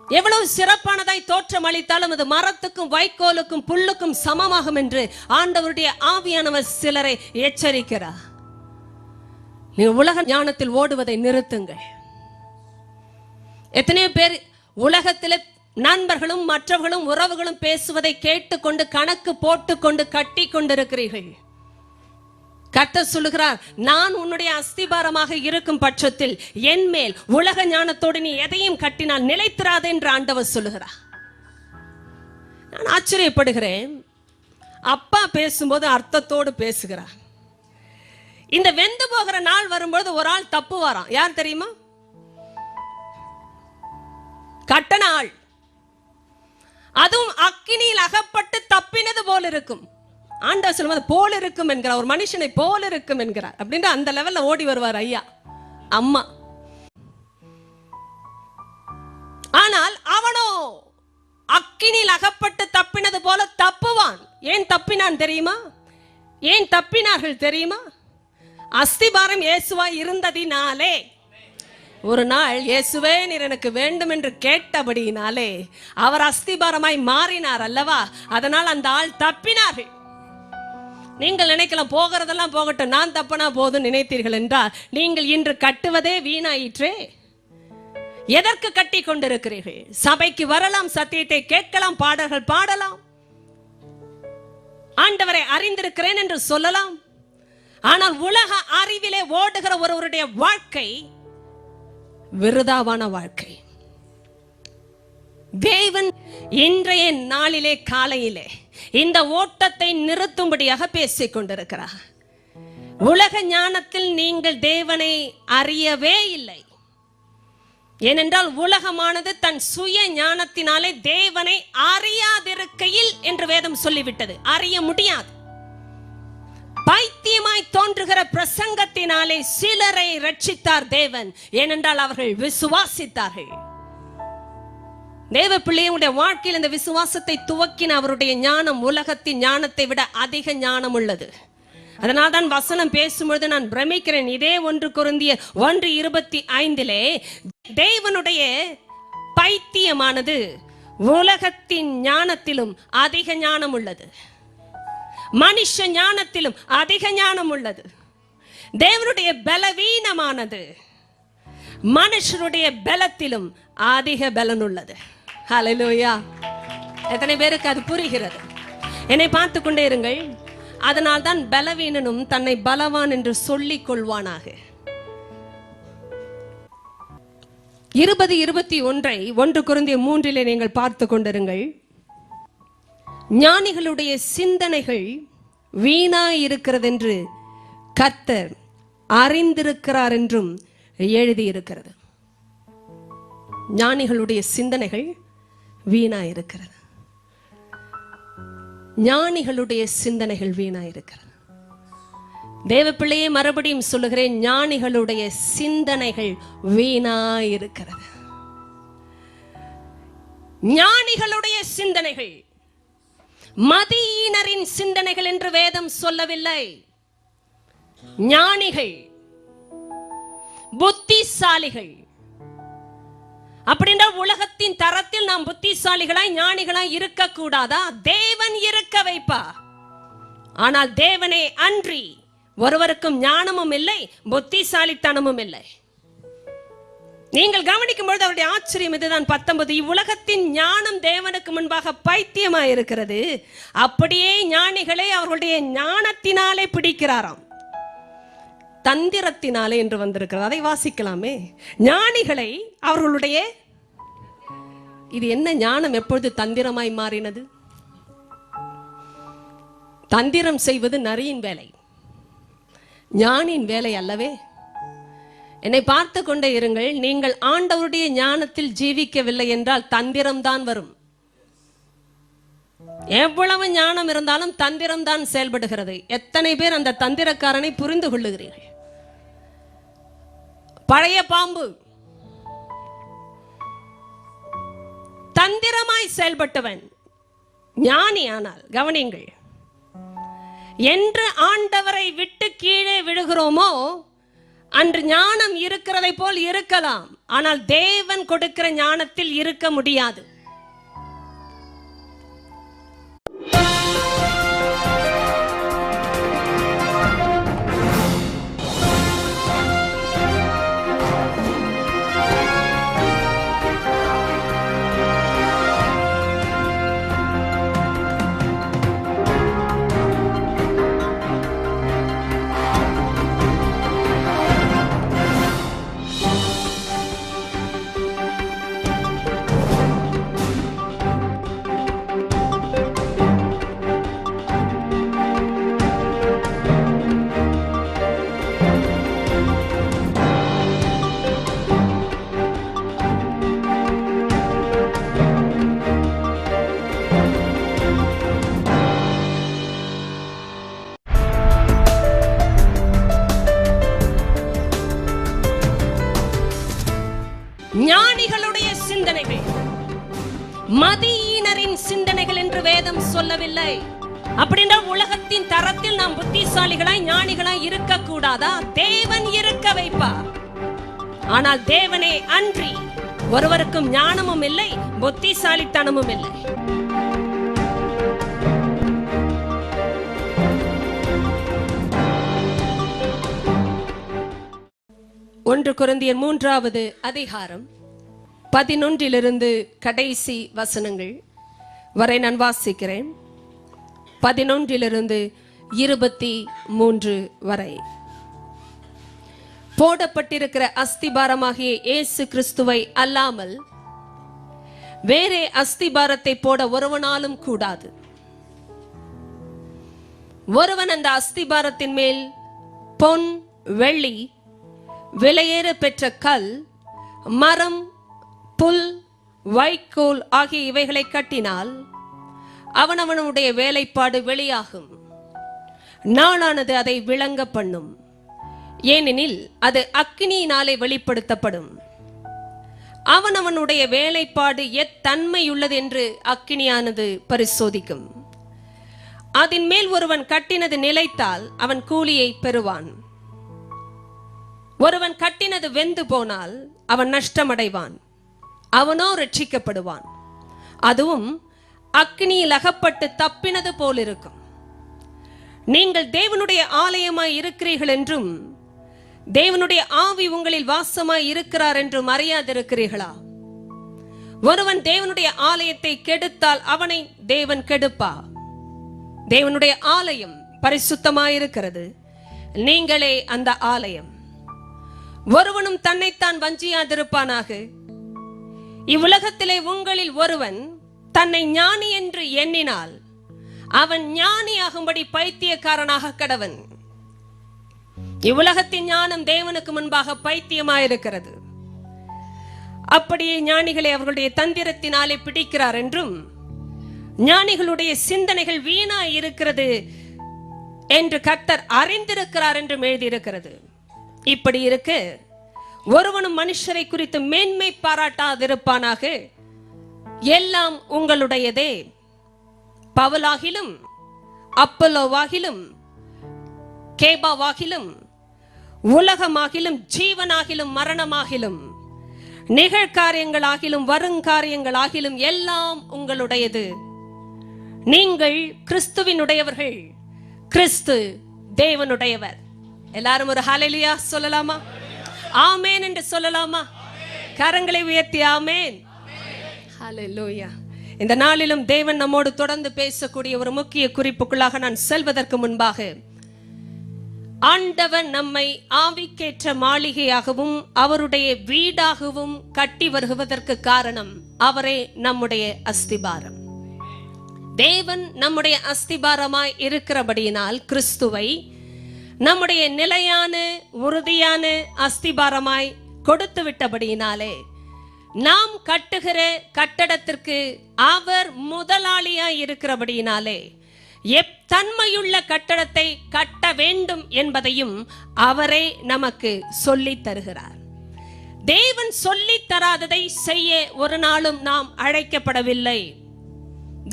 எவ்வளவு சிறப்பானதாய் தோற்றம் அளித்தாலும் அது மரத்துக்கும் வைக்கோலுக்கும் புல்லுக்கும் சமமாகும் என்று ஆண்டவருடைய ஆவியானவர் சிலரை எச்சரிக்கிறார். நீங்க உலக ஞானத்தில் ஓடுவதை நிறுத்துங்கள். எத்தனையோ பேர் உலகத்தில் நண்பர்களும் மற்றவர்களும் உறவுகளும் பேசுவதை கேட்டுக்கொண்டு கணக்கு போட்டுக்கொண்டு கட்டி கொண்டிருக்கிறீர்கள். கர்த்தர் சொல்லுகிறார், நான் உன்னுடைய அஸ்திபாரமாக இருக்கும் பட்சத்தில் என் மேல் உலக ஞானத்தோடு நீ எதையும் கட்டினால் நிலைத்திராது என்று ஆண்டவர் சொல்லுகிறார். நான் ஆச்சரியப்படுகிறேன். அப்பா பேசும்போது அர்த்தத்தோடு பேசுகிறார். இந்த வெந்து போகிற நாள் வரும்போது ஒரு ஆள் தப்பு வரான். யார் தெரியுமா? கட்டண ஆள். அதுவும் அக்கினியில் அகப்பட்டு தப்பினது போல இருக்கும். ஆண்டவர் சொல்லுவது போல இருக்கும் என்கிறார். ஒரு மனுஷனை போல இருக்கும் என்கிறார். அப்படின்ற அந்த லெவல்ல ஓடி வருவார் ஐயா அம்மா. ஆனால் அவனோ அக்கினியில் அகப்பட்டு தப்பினது போல தப்புவான். ஏன் தப்பினான் தெரியுமா? ஏன் தப்பினார்கள் தெரியுமா? அஸ்திபாரம் இயேசுவாய் இருந்ததினாலே. ஒரு நாள் இயேசுவே நீர் எனக்கு வேண்டும் என்று கேட்டபடியினாலே அவர் அஸ்திபாரமாய் மாறினார் அல்லவா? அதனால் அந்த ஆள் தப்பினார்கள். நீங்கள் நினைக்கலாம் போகிறதெல்லாம் போகட்டும், நான் தப்பனா போதும் நினைத்தீர்கள் என்றால் நீங்கள் இன்று கட்டுவதே வீணாயிற்றே. எதற்கு கட்டி கொண்டிருக்கிறீர்கள்? சபைக்கு வரலாம், சத்தியத்தை கேட்கலாம், பாடல்கள் பாடலாம், ஆண்டவரை அறிந்திருக்கிறேன் என்று சொல்லலாம். ஆனால் உலக அறிவிலே ஓடுகிற ஒருவருடைய வாழ்க்கை விருதாவான வாழ்க்கை. தேவன் இன்றைய நாளிலே காலையிலே இந்த ஓட்டத்தை நிறுத்தும்படியாக பேசிக் கொண்டிருக்கிறார். உலக ஞானத்தில் நீங்கள் தேவனை அறியவே இல்லை. ஏனென்றால் உலகமானது தன் சுய ஞானத்தினாலே தேவனை அறியாதிருக்கையில் என்று வேதம் சொல்லிவிட்டது. அறிய முடியாது. பைத்தியமாய் தோன்றுகிற பிரசங்கத்தினாலே சிலரை ரட்சித்தார் தேவன். ஏனென்றால் அவர்கள் விசுவாசித்தார்கள். தேவ பிள்ளையுடைய வாழ்க்கையில் இந்த விசுவாசத்தை துவக்கின அவருடைய ஞானம் உலகத்தின் ஞானத்தை விட அதிக ஞானம் உள்ளது. அதனால் தான் வசனம் பேசும்பொழுது நான் பிரமிக்கிறேன். இதே 1 கொரிந்தியர் 1:25 தேவனுடைய பைத்தியமானது உலகத்தின் ஞானத்திலும் அதிக ஞானம் உள்ளது, மனுஷ ஞானத்திலும் அதிக ஞானம் உள்ளது. தேவனுடைய பலவீனமானது மனுஷனுடைய பலத்திலும் அதிக பலன் உள்ளது. ஹல்லேலூயா! எத்தனை பேருக்கு அது புரிகிறது? என்னை பார்த்து கொண்டே இருங்கள். அதனால் தான் பலவீனனும் தன்னை பலவான் என்று சொல்லிக் கொள்வானாக. 20:21 1 கொரிந்தியர் 3 நீங்கள் பார்த்து கொண்டிருங்கள். ஞானிகளுடைய சிந்தனைகள் வீணாய் இருக்கிறது என்று கர்த்தர் அறிந்திருக்கிறார் என்றும் எழுதியிருக்கிறது. ஞானிகளுடைய சிந்தனைகள் வீணாயிருக்கிறது. ஞானிகளுடைய சிந்தனைகள் வீணாயிருக்கிறது. தேவ பிள்ளையை மறுபடியும் சொல்லுகிறேன், ஞானிகளுடைய சிந்தனைகள் வீணாயிருக்கிறது. ஞானிகளுடைய சிந்தனைகள் மதியினரின் சிந்தனைகள் என்று வேதம் சொல்லவில்லை. ஞானிகள், புத்திசாலிகள். அப்படின்னா உலகத்தின் தரத்தில் நாம் புத்திசாலிகளாய் ஞானிகளாய் இருக்க கூடாதா? தேவன் இருக்க வைப்பா. ஆனால் தேவனே அன்றி ஒருவருக்கும் ஞானமும் இல்லை, புத்திசாலித்தனமும் இல்லை. நீங்கள் கவனிக்கும் பொழுது அவருடைய ஆச்சரியம் இதுதான். 19 இவ்வுலகத்தின் ஞானம் தேவனுக்கு முன்பாக பைத்தியமாய் இருக்கிறது. அப்படியே ஞானிகளை அவர்களுடைய ஞானத்தினாலே பிடிக்கிறாராம். தந்திரத்தினாலே என்று வந்திருக்கிறது. அதை வாசிக்கலாமே. ஞானிகளை அவர்களுடைய, இது என்ன ஞானம் எப்பொழுது தந்திரமாய் மாறினது? தந்திரம் செய்வது நரியின் வேலை, ஞானியின் வேலை அல்லவே. என்னை பார்த்து கொண்டே இருங்கள். நீங்கள் ஆண்டவருடைய ஞானத்தில் ஜீவிக்கவில்லை என்றால் தந்திரம்தான் வரும். எவ்வளவு ஞானம் இருந்தாலும் தந்திரம் தான் செயல்படுகிறது. எத்தனை பேர் அந்த தந்திரக்காரனை புரிந்து கொள்ளுகிறீர்கள்? பழைய பாம்பு தந்திரமாய் செயல்பட்டவன் ஞானி. ஆனால் கவனிங்கள், என்று ஆண்டவரை விட்டு கீழே விழுகிறோமோ அன்று ஞானம் இருக்கிறதை போல் இருக்கலாம், ஆனால் தேவன் கொடுக்கிற ஞானத்தில் இருக்க முடியாது. ஞானிகளுடைய சிந்தனைகள் மதியினரின் சிந்தனைகள் என்று வேதம் சொல்லவில்லை. அப்படின்னா உலகத்தின் தரத்தில் நாம் புத்திசாலிகளாய் ஞானிகளாய் இருக்க கூடாதா? தேவன் இருக்க வைப்பார். ஆனால் தேவனே அன்றி ஒருவருக்கும் ஞானமும் இல்லை, புத்திசாலித்தனமும் இல்லை. 1 கொரிந்தியர் 3வது அதிகாரம் 11 கடைசி வசனங்கள் வரை நான் வாசிக்கிறேன். 11 23 வரை. போடப்பட்டிருக்கிற அஸ்திபாரமாகிய இயேசு கிறிஸ்துவை அல்லாமல் வேறே அஸ்திபாரத்தை போட ஒருவனாலும் கூடாது. ஒருவன் அந்த அஸ்திபாரத்தின் மேல் பொன், வெள்ளி, விலையேற பெற்ற கல், மரம், புல், வைக்கோல் ஆகிய இவைகளை கட்டினால் அவனவனுடைய வேலைப்பாடு வெளியாகும். நாளானது அதை விளங்க பண்ணும். ஏனெனில் அது அக்கினியினாலே வெளிப்படுத்தப்படும். அவனவனுடைய வேலைப்பாடு எத்தன்மையுள்ளது என்று அக்கினியானது பரிசோதிக்கும். அதன் மேல் ஒருவன் கட்டினது நிலைத்தால் அவன் கூலியை பெறுவான். ஒருவன் கட்டினது வெந்து போனால் அவன் நஷ்டமடைவான், அவனோ ரட்சிக்கப்படுவான். அதுவும் அக்னியில் அகப்பட்டு தப்பினது போல் இருக்கும். நீங்கள் தேவனுடைய ஆலயமாய் இருக்கிறீர்கள் என்றும் தேவனுடைய ஆவி உங்களில் வாசமாய் இருக்கிறார் என்றும் அறியாதிருக்கிறீர்களா? ஒருவன் தேவனுடைய ஆலயத்தை கெடுத்தால் அவனை தேவன் கெடுப்பா. தேவனுடைய ஆலயம் பரிசுத்தமாயிருக்கிறது, நீங்களே அந்த ஆலயம். ஒருவனும் தன்னைத்தான் வஞ்சியாதிருப்பானாக. இவ்வுலகத்திலே உங்களில் ஒருவன் தன்னை ஞானி என்று எண்ணினால் அவன் ஞானியாகும்படி பைத்தியக்காரனாக கடவன். இவ்வுலகத்தின் ஞானம் தேவனுக்கு முன்பாக பைத்தியமாயிருக்கிறது. அப்படியே ஞானிகளை அவர்களுடைய தந்திரத்தினாலே பிடிக்கிறார் என்றும் ஞானிகளுடைய சிந்தனைகள் வீணாய் இருக்கிறது என்று கர்த்தர் அறிந்திருக்கிறார் என்றும் எழுதியிருக்கிறது. இப்படி இருக்க ஒருவனும் மனுஷரை குறித்து மேன்மை பாராட்டாதிருப்பானாக. எல்லாம் உங்களுடையதே. பவுலாகிலும் அப்பல்லோவாகிலும் கேபாவாகிலும் உலகமாகிலும் ஜீவனாகிலும் மரணமாகிலும் நிகழ்காரியங்களாகிலும் வருங்காரியங்களாகிலும் எல்லாம் உங்களுடையது. நீங்கள் கிறிஸ்துவினுடையவர்கள், கிறிஸ்து தேவனுடையவர். எல்லாரும் ஒரு ஹல்லேலூயா சொல்லலாமா? ஆமென் என்று சொல்லலாமா? கரங்களை உயர்த்தி ஆமென். ஹல்லேலூயா. இந்த நாளிலும் தேவன் நம்மோடு தொடர்ந்து பேசக்கூடிய ஒரு முக்கிய குறிப்புக்குள்ளாக நான் செல்வதற்கு முன்பாக, ஆண்டவர் நம்மை ஆவிக்கேற்ற மாளிகையாகவும் அவருடைய வீடாகவும் கட்டி வருவதற்கு காரணம் அவரே நம்முடைய அஸ்திபாரம். தேவன் நம்முடைய அஸ்திபாரமாய் இருக்கிறபடியினால் கிறிஸ்துவை நம்முடைய நிலையான உறுதியான அஸ்திபாரமாய் கொடுத்து விட்டபடியினாலே நாம் கட்டுகிற கட்டடத்திற்கு அவர் முதலாளியாய் இருக்கிறபடியினாலே எத்தன்மையுள்ள கட்டடத்தை கட்ட வேண்டும் என்பதையும் அவரே நமக்கு சொல்லித் தருகிறார். தேவன் சொல்லித் தராததை செய்ய ஒரு நாளும் நாம் அழைக்கப்படவில்லை.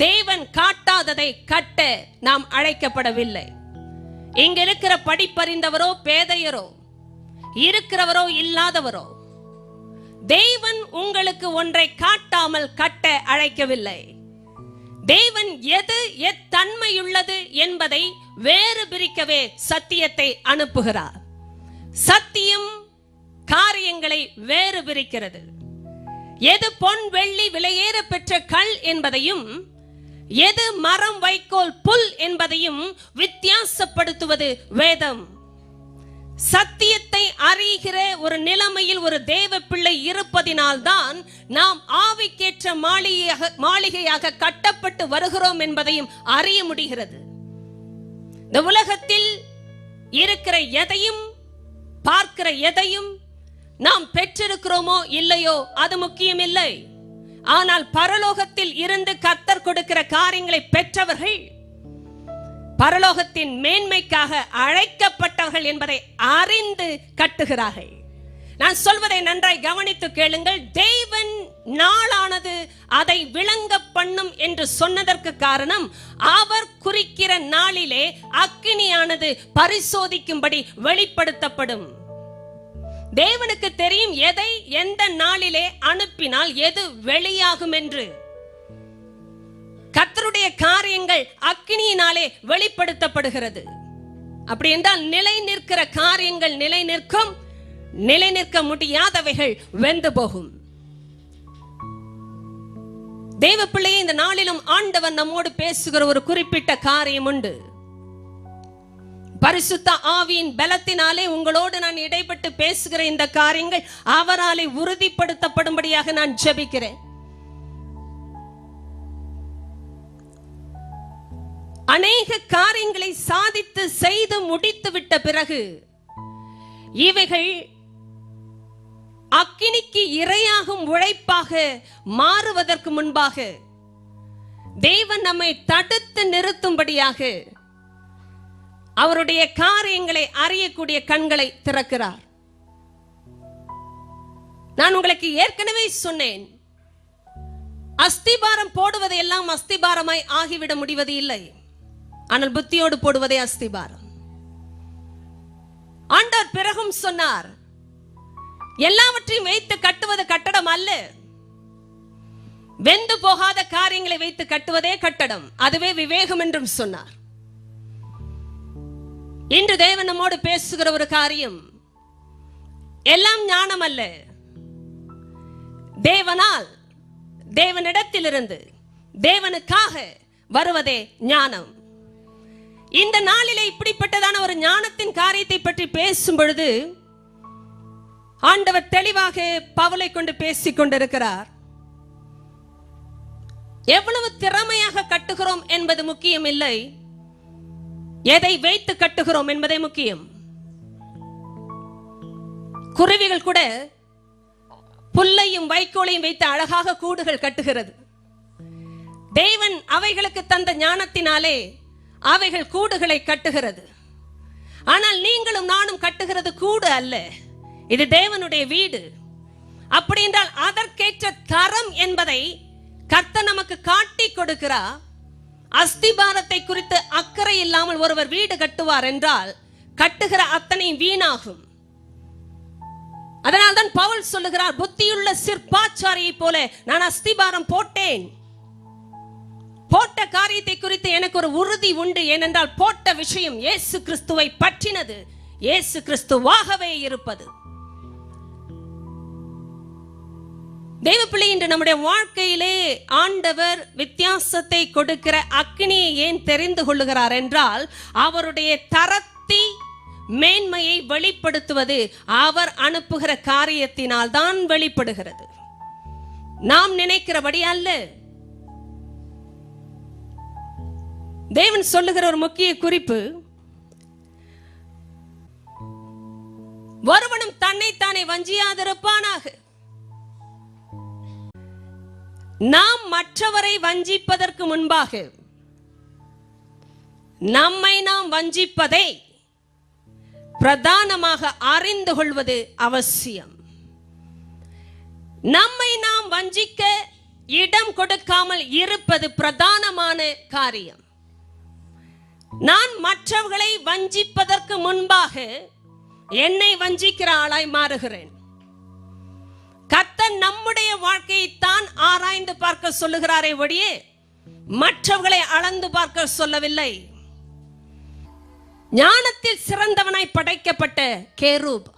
தேவன் காட்டாததை கட்ட நாம் அழைக்கப்படவில்லை. இங்க இருக்கிற படிப்பறிந்தவரோ பேதையரோ இருக்கிறவரோ இல்லாதவரோ, தேவன் உங்களுக்கு ஒன்றை காட்டாமல் கட்ட அழைக்கவில்லை. தேவன் எது எத்தன்மையுள்ளது என்பதை வேறு பிரிக்கவே சத்தியத்தை அனுப்புகிறார். சத்தியம் காரியங்களை வேறு பிரிக்கிறது. எது பொன் வெள்ளி விலையேற பெற்ற கல் என்பதையும், எது மரம் வைக்கோல் புல் என்பதையும் வித்தியாசப்படுத்துவது வேதம். சத்தியத்தை அறிகிற ஒரு நிலைமையில் ஒரு தேவ பிள்ளை இருப்பதினால்தான் நாம் ஆவிக்கேற்ற மாளிகையாக கட்டப்பட்டு வருகிறோம் என்பதையும் அறிய முடிகிறது. இந்த உலகத்தில் இருக்கிற எதையும் பார்க்கிற எதையும் நாம் பெற்றிருக்கிறோமோ இல்லையோ அது முக்கியமில்லை. ஆனால் பரலோகத்தில் இருந்து கர்த்தர் கொடுக்கிற காரியங்களை பெற்றவர்கள் பரலோகத்தின் மேன்மைக்காக அழைக்கப்பட்டவர்கள் என்பதை அறிந்து கட்டுகிறார்கள். நான் சொல்வதை நன்றாய் கவனித்து கேளுங்கள். தேவன் நாளானது அதை விளங்க பண்ணும் என்று சொன்னதற்கு காரணம், அவர் குறிக்கிற நாளிலே அக்கினியானது பரிசோதிக்கும்படி வெளிப்படுத்தப்படும். தேவனுக்கு தெரியும் எதை எந்த நாளிலே அனுப்பினால் எது வெளியாகும் என்று. கர்த்தருடைய காரியங்கள் அக்கினியினாலே வெளிப்படுத்தப்படுகிறது. அப்படி என்றால் நிலை நிற்கிற காரியங்கள் நிலை நிற்கும், நிலை நிற்க முடியாதவைகள் வெந்து போகும். தேவ பிள்ளையை இந்த நாளிலும் ஆண்டவர் நம்மோடு பேசுகிற ஒரு குறிப்பிட்ட காரியம் உண்டு. பரிசுத்த ஆவியின் பலத்தினாலே உங்களோடு நான் இடைப்பட்டு பேசுகிற இந்த காரியங்கள் அவராலே உறுதிப்படுத்தப்படும்படியாக நான் ஜெபிக்கிறேன். அநேக காரியங்களை சாதித்து செய்து முடித்து விட்ட பிறகு இவைகள் அக்கினிக்கு இரையாகும் உழைப்பாக மாறுவதற்கு முன்பாக தேவன் நம்மை தடுத்து நிறுத்தும்படியாக அவருடைய காரியங்களை அறியக்கூடிய கண்களை திறக்கிறார். நான் உங்களுக்கு ஏற்கனவே சொன்னேன், அஸ்திபாரம் போடுவதை எல்லாம் அஸ்திபாரமாய் ஆகிவிட முடிவது இல்லை. ஆனால் புத்தியோடு போடுவதே அஸ்திபாரம். ஆண்டவர் பிறகும் சொன்னார், எல்லாவற்றையும் வைத்து கட்டுவது கட்டடம் அல்ல, வெந்து போகாத காரியங்களை வைத்து கட்டுவதே கட்டடம், அதுவே விவேகம் என்றும் சொன்னார். இன்று தேவன் நம்மோடு பேசுகிற ஒரு காரியம், எல்லாம் ஞானம் அல்ல, தேவனால் தேவனிடத்திலிருந்து தேவனுக்காக வருவதே ஞானம். இந்த நாளிலே இப்படிப்பட்டதான ஒரு ஞானத்தின் காரியத்தை பற்றி பேசும் பொழுது ஆண்டவர் தெளிவாக பவுலை கொண்டு பேசிக் கொண்டிருக்கிறார். எவ்வளவு திறமையாக கட்டுகிறோம் என்பது முக்கியம் இல்லை, எதை வைத்து கட்டுகிறோம் என்பதே முக்கியம். குருவிகள் கூட புல்லையும் வைக்கோலையும் வைத்து அழகாக கூடுகள் கட்டுகிறது. தேவன் அவைகளுக்கு தந்த ஞானத்தினாலே அவைகள் கூடுகளை கட்டுகிறது. ஆனால் நீங்களும் நானும் கட்டுகிறது கூடு அல்ல, இது தேவனுடைய வீடு. அப்படி என்றால் அதற்கேற்ற தரம் என்பதை கர்த்தர் நமக்கு காட்டி கொடுக்கிறார். அஸ்திபாரத்தை குறித்து அக்கறை இல்லாமல் ஒருவர் வீடு கட்டுவார் என்றால் கட்டுகிற அத்தனை வீணாகும். அதனால்தான் பவுல் சொல்லுகிறார், புத்தியுள்ள சிற்பாச்சாரியை போல நான் அஸ்திபாரம் போட்டேன். போட்ட காரியத்தை குறித்து எனக்கு ஒரு உறுதி உண்டு. ஏனென்றால் போட்ட விஷயம் இயேசு கிறிஸ்துவை பற்றினது, இயேசு கிறிஸ்துவாகவே இருப்பது. தேவ பிள்ளை, இன்று நம்முடைய வாழ்க்கையிலே ஆண்டவர் வித்தியாசத்தை கொடுக்கிற அக்கினியை ஏன் தெரிந்து கொள்ளுகிறார் என்றால், அவருடைய தரத்தை மேன்மையை வெளிப்படுத்துவது அவர் அனுப்புகிற காரியத்தினால் தான் வெளிப்படுகிறது, நாம் நினைக்கிறபடி அல்ல. தேவன் சொல்லுகிற ஒரு முக்கிய குறிப்பு, ஒருவனும் தன்னைத்தானே வஞ்சியாதிருப்பானாக. நாம் மற்றவரை வஞ்சிப்பதற்கு முன்பாக நம்மை நாம் வஞ்சிப்பதை பிரதானமாக அறிந்து கொள்வது அவசியம். நம்மை நாம் வஞ்சிக்க இடம் கொடுக்காமல் இருப்பது பிரதானமான காரியம். நான் மற்றவர்களை வஞ்சிப்பதற்கு முன்பாக என்னை வஞ்சிக்கிற ஆளாய் மாறுகிறேன். கர்த்தர் நம்முடைய வாழ்க்கையைத்தான் ஆராய்ந்து பார்க்க சொல்லுகிறாரே ஒழிய மற்றவர்களை அளந்து பார்க்க சொல்லவில்லை. ஞானத்தில் சிறந்தவனாய் படைக்கப்பட்ட கேரூப்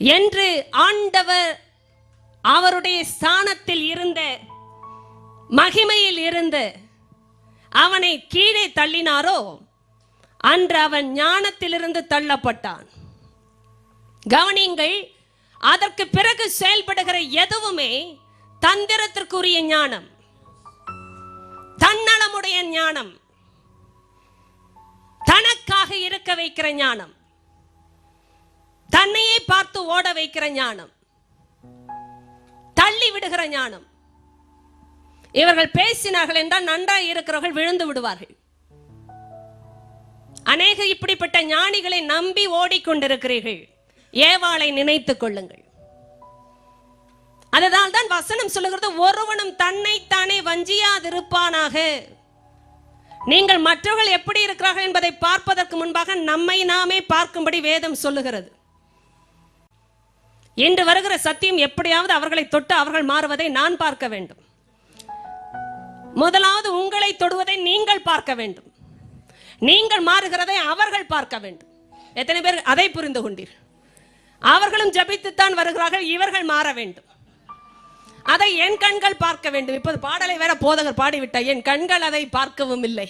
என்று ஆண்டவர் அவருடைய ஸ்தானத்தில் இருந்த மகிமையில் இருந்து அவனை கீழே தள்ளினாரோ அன்று அவன் ஞானத்திலிருந்து தள்ளப்பட்டான். கவனிங்கள், அதற்கு பிறகு செயல்படுகிற எதுவுமே தந்திரத்திற்குரிய ஞானம், தன்னலமுடைய ஞானம், தனக்காக இருக்க வைக்கிற ஞானம், தன்னையே பார்த்து ஓட வைக்கிற ஞானம், தள்ளி விடுகிற ஞானம். இவர்கள் பேசினார்கள் என்றால் நன்றாய் இருக்கிறவர்கள் விழுந்து விடுவார்கள். அநேக இப்படிப்பட்ட ஞானிகளை நம்பி ஓடிக்கொண்டிருக்கிறீர்கள். ஏவாளை நினைத்துக் கொள்ளுங்கள். அதனால் தான் வசனம் சொல்லுகிறது, ஒருவனும் தன்னைத்தானே வஞ்சியாதிருப்பானாக. நீங்கள் மற்றவர்கள் எப்படி இருக்கிறார்கள் என்பதை பார்ப்பதற்கு முன்பாக நம்மை நாமே பார்க்கும்படி வேதம் சொல்லுகிறது. இன்று வருகிற சத்தியம் எப்படியாவது அவர்களை தொட்டு அவர்கள் மாறுவதை நான் பார்க்க வேண்டும். முதலாவது உங்களை தொடுவதை நீங்கள் பார்க்க வேண்டும். நீங்கள் மாறுகிறதை அவர்கள் பார்க்க வேண்டும். எத்தனை பேர் அதை புரிந்து கொண்டீர்? அவர்களும் ஜபித்துத்தான் வருகிறார்கள், இவர்கள் மாற வேண்டும். அதை என் கண்கள் பார்க்க வேண்டும். இப்போது பாடலை வேற போதகர் பாடிவிட்டார், என் கண்கள் அதை பார்க்கவும் இல்லை,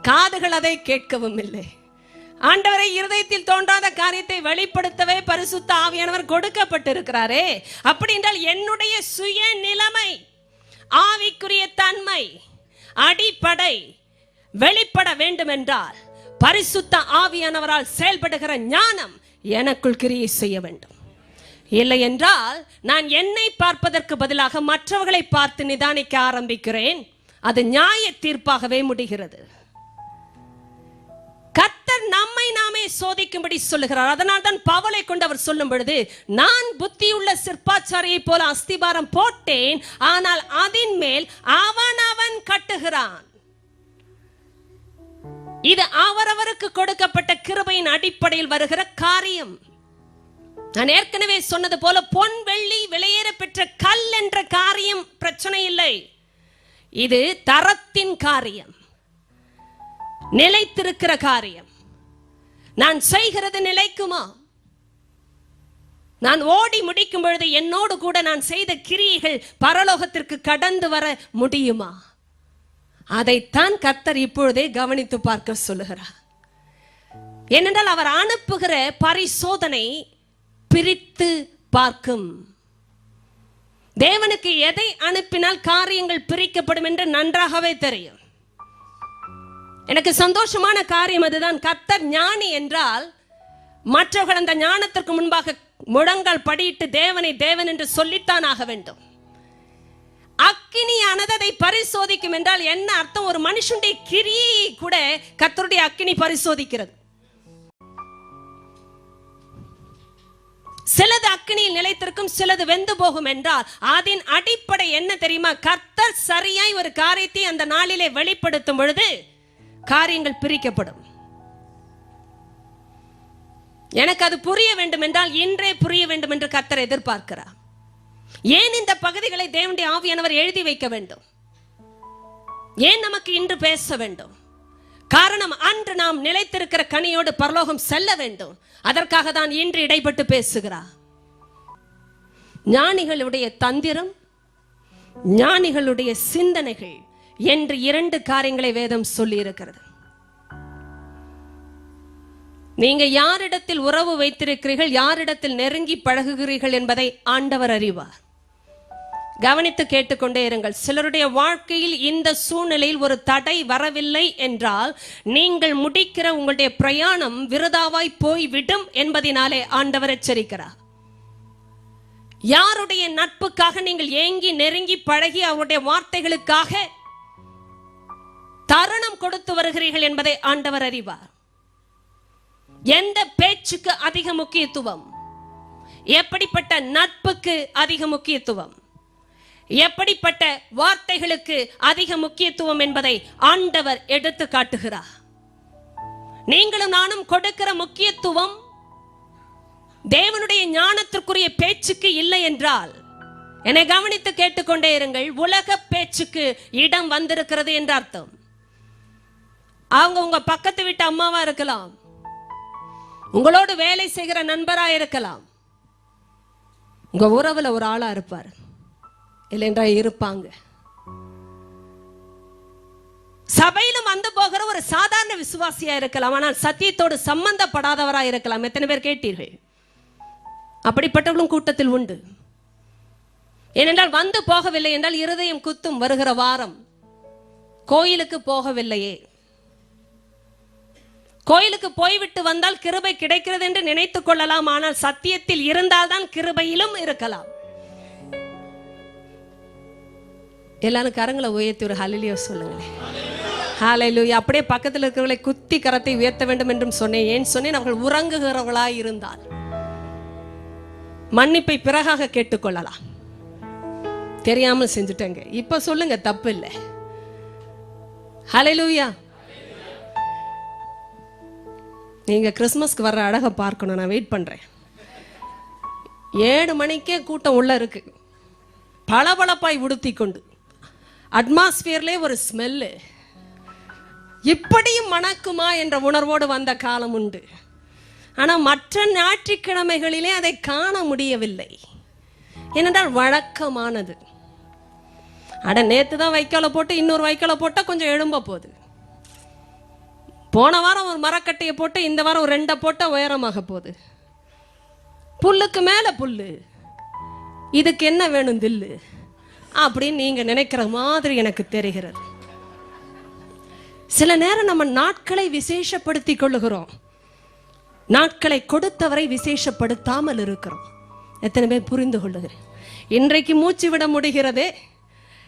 காதுகள் அதை கேட்கவும் இல்லை. ஆண்டவரை இருதயத்தில் தோன்றாத காரியத்தை வெளிப்படுத்தவே பரிசுத்த ஆவியானவர் கொடுக்கப்பட்டிருக்கிறாரே. அப்படி என்றால் என்னுடைய சுய நிலைமை, ஆவிக்குரிய தன்மை, அடிப்படை வெளிப்பட வேண்டும் என்றால் பரிசுத்த ஆவியானவரால் செயல்படுகிற ஞானம் எனக்குள் கிரியை செய்ய வேண்டும். இல்லை என்றால் நான் என்னை பார்ப்பதற்கு பதிலாக மற்றவர்களை பார்த்து நிதானிக்க ஆரம்பிக்கிறேன். அது நியாய தீர்ப்பாகவே முடிகிறது. கர்த்தர் நம்மை நாமே சோதிக்கும்படி சொல்லுகிறார். அதனால் தான் பவுலை கொண்டு அவர் சொல்லும் பொழுது, நான் புத்தியுள்ள சிற்பாச்சாரியை போல அஸ்திபாரம் போட்டேன், ஆனால் அதன் மேல் அவன் கட்டுகிறான். இது அவரவருக்கு கொடுக்கப்பட்ட கிருபையின் அடிப்படையில் வருகிற காரியம். நான் ஏற்கனவே சொன்னது போல பொன் வெள்ளி விலையேற பெற்ற கல் என்ற காரியம் பிரச்சனை இல்லை. இது தரத்தின் காரியம், நிலைத்திருக்கிற காரியம். நான் செய்கிறது நிலைக்குமா? நான் ஓடி முடிக்கும் பொழுது என்னோடு கூட நான் செய்த கிரியைகள் பரலோகத்திற்கு கடந்து வர முடியுமா? அதைத்தான் கர்த்தர் இப்பொழுதே கவனித்து பார்க்க சொல்லுகிறார். ஏனென்றால் அவர் அனுப்புகிற பரிசோதனை பிரித்து பார்க்கும். தேவனுக்கு எதை அனுப்பினால் காரியங்கள் பிரிக்கப்படும் என்று நன்றாகவே தெரியும். எனக்கு சந்தோஷமான காரியம் அதுதான். கர்த்தர் ஞானி என்றால் மற்றவர்கள் அந்த ஞானத்திற்கு முன்பாக முழங்கால் படியிட்டு தேவனை தேவன் என்று சொல்லித்தான் ஆக வேண்டும். அக்கினியானது அதை பரிசோதிக்கும் என்றால் என்ன அர்த்தம்? ஒரு மனுஷனுடைய கிரியை கூட கர்த்தருடைய அக்கினி பரிசோதிக்கிறது. சிலது அக்கினியில் நிலைத்திருக்கும், சிலது வெந்து போகும் என்றால் அதன் அடிப்படை என்ன தெரியுமா? கர்த்தர் சரியாய் ஒரு காரியத்தை அந்த நாளிலே வெளிப்படுத்தும் பொழுது காரியங்கள் பிரிக்கப்படும். எனக்கு அது புரிய வேண்டும் என்றால் இன்றே புரிய வேண்டும் என்று கர்த்தர் எதிர்பார்க்கிறார். ஏன் இந்த பகுதிகளை தேவனுடைய ஆவியானவர் எழுதி வைக்க வேண்டும்? ஏன் நமக்கு இன்று பேச வேண்டும்? காரணம், அன்று நாம் நிலைத்திருக்கிற கனியோடு பரலோகம் செல்ல வேண்டும். அதற்காக தான் இன்று இடைப்பட்டு பேசுகிறார். ஞானிகளுடைய தந்திரம், ஞானிகளுடைய சிந்தனைகள் என்று இரண்டு காரியங்களை வேதம் சொல்லி இருக்கிறது. நீங்க யாரிடத்தில் உறவு வைத்திருக்கிறீர்கள், யாரிடத்தில் நெருங்கி பழகுகிறீர்கள் என்பதை ஆண்டவர் அறிவார். கவனித்து கேட்டுக்கொண்டே இருங்கள். சிலருடைய வாழ்க்கையில் இந்த சூழ்நிலையில் ஒரு தடை வரவில்லை என்றால் நீங்கள் முடிக்கிற உங்களுடைய பிரயாணம் விருதாவாய் போய்விடும் என்பதினாலே ஆண்டவர் எச்சரிக்கிறார். யாருடைய நட்புக்காக நீங்கள் ஏங்கி நெருங்கி பழகி அவருடைய வார்த்தைகளுக்காக தருணம் கொடுத்து வருகிறீர்கள் என்பதை ஆண்டவர் அறிவார். எந்த பேச்சுக்கு அதிக முக்கியத்துவம், எப்படிப்பட்ட நட்புக்கு அதிக முக்கியத்துவம், எப்படிப்பட்ட வார்த்தைகளுக்கு அதிக முக்கியத்துவம் என்பதை ஆண்டவர் எடுத்து காட்டுகிறார். நீங்களும் நானும் கொடுக்கிற முக்கியத்துவம் தேவனுடைய ஞானத்திற்குரிய பேச்சுக்கு இல்லை என்றால், என்னை கவனித்து கேட்டுக்கொண்டே இருங்கள், உலக பேச்சுக்கு இடம் வந்திருக்கிறது என்ற அர்த்தம். அவங்க உங்க பக்கத்து வீட்டு அம்மாவா இருக்கலாம், உங்களோடு வேலை செய்கிற நண்பரா இருக்கலாம், உங்க உறவுல ஒரு ஆளா இருப்பார், இல்லைன்றா இருப்பாங்க. சபையிலும் வந்து போகிற ஒரு சாதாரண விசுவாசியா இருக்கலாம், ஆனால் சத்தியத்தோடு சம்பந்தப்படாதவரா இருக்கலாம். எத்தனை பேர் கேட்டீர்கள்? அப்படிப்பட்டவர்களும் கூட்டத்தில் உண்டு. ஏனென்றால் வந்து போகவில்லை என்றால் இருதயம் குத்தும். வருகிற வாரம் கோயிலுக்கு போகவில்லையே, கோயிலுக்கு போய்விட்டு வந்தால் கிருபை கிடைக்கிறது என்று நினைத்துக் கொள்ளலாம், ஆனால் சத்தியத்தில் இருந்தால்தான் கிருபையிலும் இருக்கலாம். எல்லாரும் கரங்களை உயர்த்தி ஒரு ஹல்லேலூயா சொல்லுங்களேன். ஹல்லேலூயா. அப்படியே பக்கத்தில் இருக்கிறவர்களை குத்தி கரத்தை உயர்த்த வேண்டும் என்றும் சொன்னேன். ஏன் சொன்னேன்? அவர்கள் உறங்குகிறவர்களாய் இருந்தால் மன்னிப்பை பிறகாக கேட்டுக்கொள்ளலாம். தெரியாமல் செஞ்சுட்டேங்க, இப்ப சொல்லுங்க, தப்பு இல்லை. ஹல்லேலூயா. நீங்க கிறிஸ்துமஸ்க்கு வர்ற அழகை பார்க்கணும், நான் வெயிட் பண்றேன். 7 மணிக்கே கூட்டம் உள்ள இருக்கு, பளபளப்பாய் உடுத்தி கொண்டு, அட்மாஸ்பியர்லேயே ஒரு ஸ்மெல்லு. இப்படியும் மணக்குமா என்ற உணர்வோடு வந்த காலம் உண்டு. ஆனால் மற்ற ஞாயிற்றுக்கிழமைகளிலே அதை காண முடியவில்லை. ஏனென்றால் வழக்கமானது. அட நேற்று தான் வைக்கோலை போட்டு இன்னொரு வைக்கோலை போட்டால் கொஞ்சம் எழும்ப போகுது. போன வாரம் ஒரு மரக்கட்டையை போட்டு இந்த வாரம் ஒரு 2 போட்டால் உயரமாக போகுது. புல்லுக்கு மேலே புல்லு, இதுக்கு என்ன வேணும் தில்லு அப்படின்னு நீங்க நினைக்கிற மாதிரி எனக்கு தெரிகிறது. சில நேரம் நம்ம நாட்களை விசேஷப்படுத்தி கொள்ளுகிறோம், நாட்களை கொடுத்தவரை விசேஷப்படுத்தாமல் இருக்கிறோம். எத்தனை பேர் புரிந்து கொள்ளுகிறேன்? இன்றைக்கு மூச்சு விட முடிகிறதே,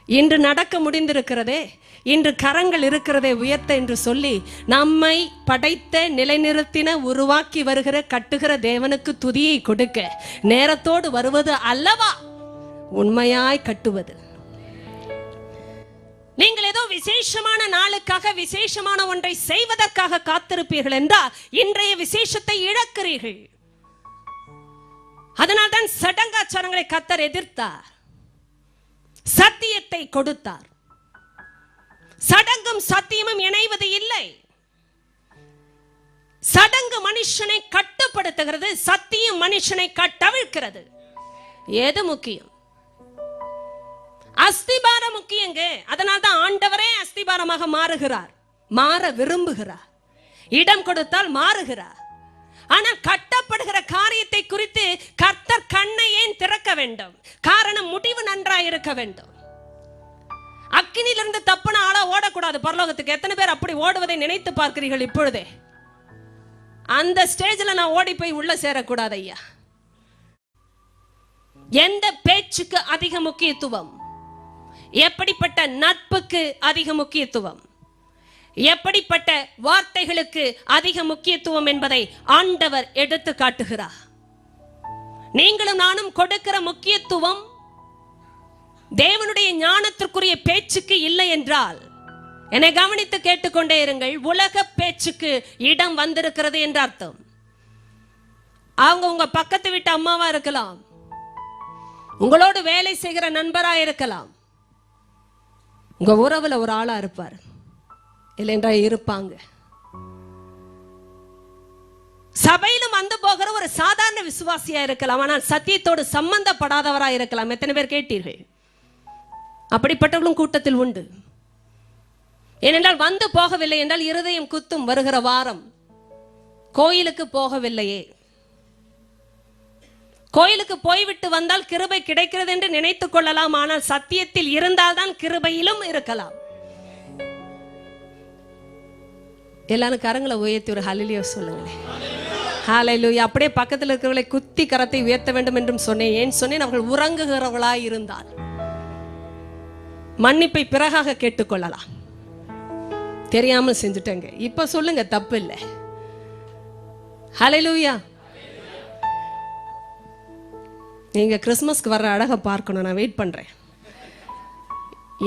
இன்று நடக்க முடிந்திருக்கிறதே, இன்று கரங்கள் இருக்கிறதே உயர்த்த என்று சொல்லி நம்மை படைத்த, நிலைநிறுத்தின, உருவாக்கி வருகிற, கட்டுகிற தேவனுக்கு துதியை கொடுக்க நேரத்தோடு வருவது அல்லவா உண்மையாய் கட்டுவது. நீங்கள் ஏதோ விசேஷமான நாளுக்காக, விசேஷமான ஒன்றை செய்வதற்காக காத்திருப்பீர்கள் என்றால் இன்றைய விசேஷத்தை இழக்கிறீர்கள். அதனால்தான் சடங்காச்சாரங்களை கர்த்தர் எதிர்த்தார், சத்தியத்தை கொடுத்தார். சடங்கும் சத்தியமும் இணைவது இல்லை. சடங்கு மனுஷனை கட்டுப்படுத்துகிறது, சத்தியம் மனுஷனை கட்டவிழ்க்கிறது. எது முக்கியம்? அஸ்திபாரம் முக்கியங்க. அதனால தான் ஆண்டவரே அஸ்திபாரமாக மாறுகிறார், மாற விரும்புகிறார். இடம் கொடுத்தால் மாறுகிறார். ஆனால் கட்டப்படுகிற காரியத்தை குறித்து கர்த்தர் கண்ணை ஏன் திறக்க வேண்டும்? காரணம், முடிவு நன்றாக இருக்க வேண்டும். அக்கினியிலிருந்து தப்புன ஆளா ஓடக்கூடாது பரலோகத்துக்கு. எத்தனை பேர் அப்படி ஓடுவதை நினைத்து பார்க்கிறீர்கள் இப்பொழுதே? அந்த ஸ்டேஜ்ல நான் ஓடி போய் உள்ள சேரக்கூடாது ஐயா. எந்த பேச்சுக்கு அதிக முக்கியத்துவம்? எப்படிப்பட்ட நட்புக்கு அதிக முக்கியத்துவம்? எப்படிப்பட்ட வார்த்தைகளுக்கு அதிக முக்கியத்துவம் என்பதை ஆண்டவர் எடுத்து காட்டுகிறார். நீங்களும் நானும் கொடுக்கிற முக்கியத்துவம் தேவனுடைய ஞானத்திற்குரிய பேச்சுக்கு இல்லை என்றால், என்னை கவனித்து கேட்டுக்கொண்டே இருங்கள், உலக பேச்சுக்கு இடம் வந்திருக்கிறது என்ற அர்த்தம். அவங்க உங்க பக்கத்து வீட்டு அம்மாவா இருக்கலாம், உங்களோடு வேலை செய்கிற நண்பரா இருக்கலாம், உங்க உறவுல ஒரு ஆளா இருப்பார், இல்லைன்றா இருப்பாங்க. சபையிலும் வந்து போகிற ஒரு சாதாரண விசுவாசியா இருக்கலாம், ஆனால் சத்தியத்தோடு சம்பந்தப்படாதவரா இருக்கலாம். எத்தனை பேர் கேட்டீர்கள்? அப்படிப்பட்டவர்களும் கூட்டத்தில் உண்டு. ஏனென்றால் வந்து போகவில்லை என்றால் இருதயம் குத்தும். வருகிற வாரம் கோயிலுக்கு போகவில்லையே, கோயிலுக்கு போய்விட்டு வந்தால் கிருபை கிடைக்கிறது என்று நினைத்துக் கொள்ளலாம், ஆனால் சத்தியத்தில் இருந்தால்தான் கிருபையிலும் இருக்கலாம். எல்லாரும் கரங்களை உயர்த்தி ஒரு ஹல்லேலூயா சொல்லுங்களேன். ஹல்லேலூயா. அப்படியே பக்கத்தில் இருக்கிறவர்களை குத்தி கரத்தை உயர்த்த வேண்டும் என்றும் சொன்னேன். ஏன் சொன்னேன்? அவர்கள் உறங்குகிறவர்களாய் இருந்தால் மன்னிப்பை பிறகாக கேட்டுக்கொள்ளலாம். தெரியாமல் செஞ்சுட்டேங்க, இப்ப சொல்லுங்க, தப்பு இல்லை. ஹல்லேலூயா. நீங்க கிறிஸ்துமஸ்க்கு வர்ற அழகை பார்க்கணும், நான் வெயிட் பண்றேன்.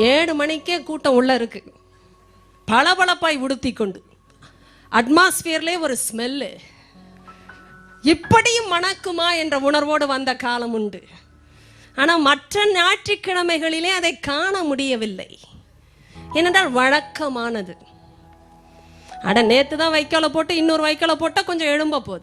7 மணிக்கே கூட்டம் உள்ள இருக்கு, பளபளப்பாய் உடுத்தி கொண்டு, அட்மாஸ்பியர்லேயே ஒரு ஸ்மெல்லு. இப்படியும் மணக்குமா என்ற உணர்வோடு வந்த காலம் உண்டு. ஆனால் மற்ற ஞாயிற்றுக்கிழமைகளிலே அதை காண முடியவில்லை. ஏனென்றால் வழக்கமானது. நேற்று தான் வைக்கோலை போட்டு இன்னொரு வைக்கோலை போட்டால் கொஞ்சம் எழும்ப போகுது.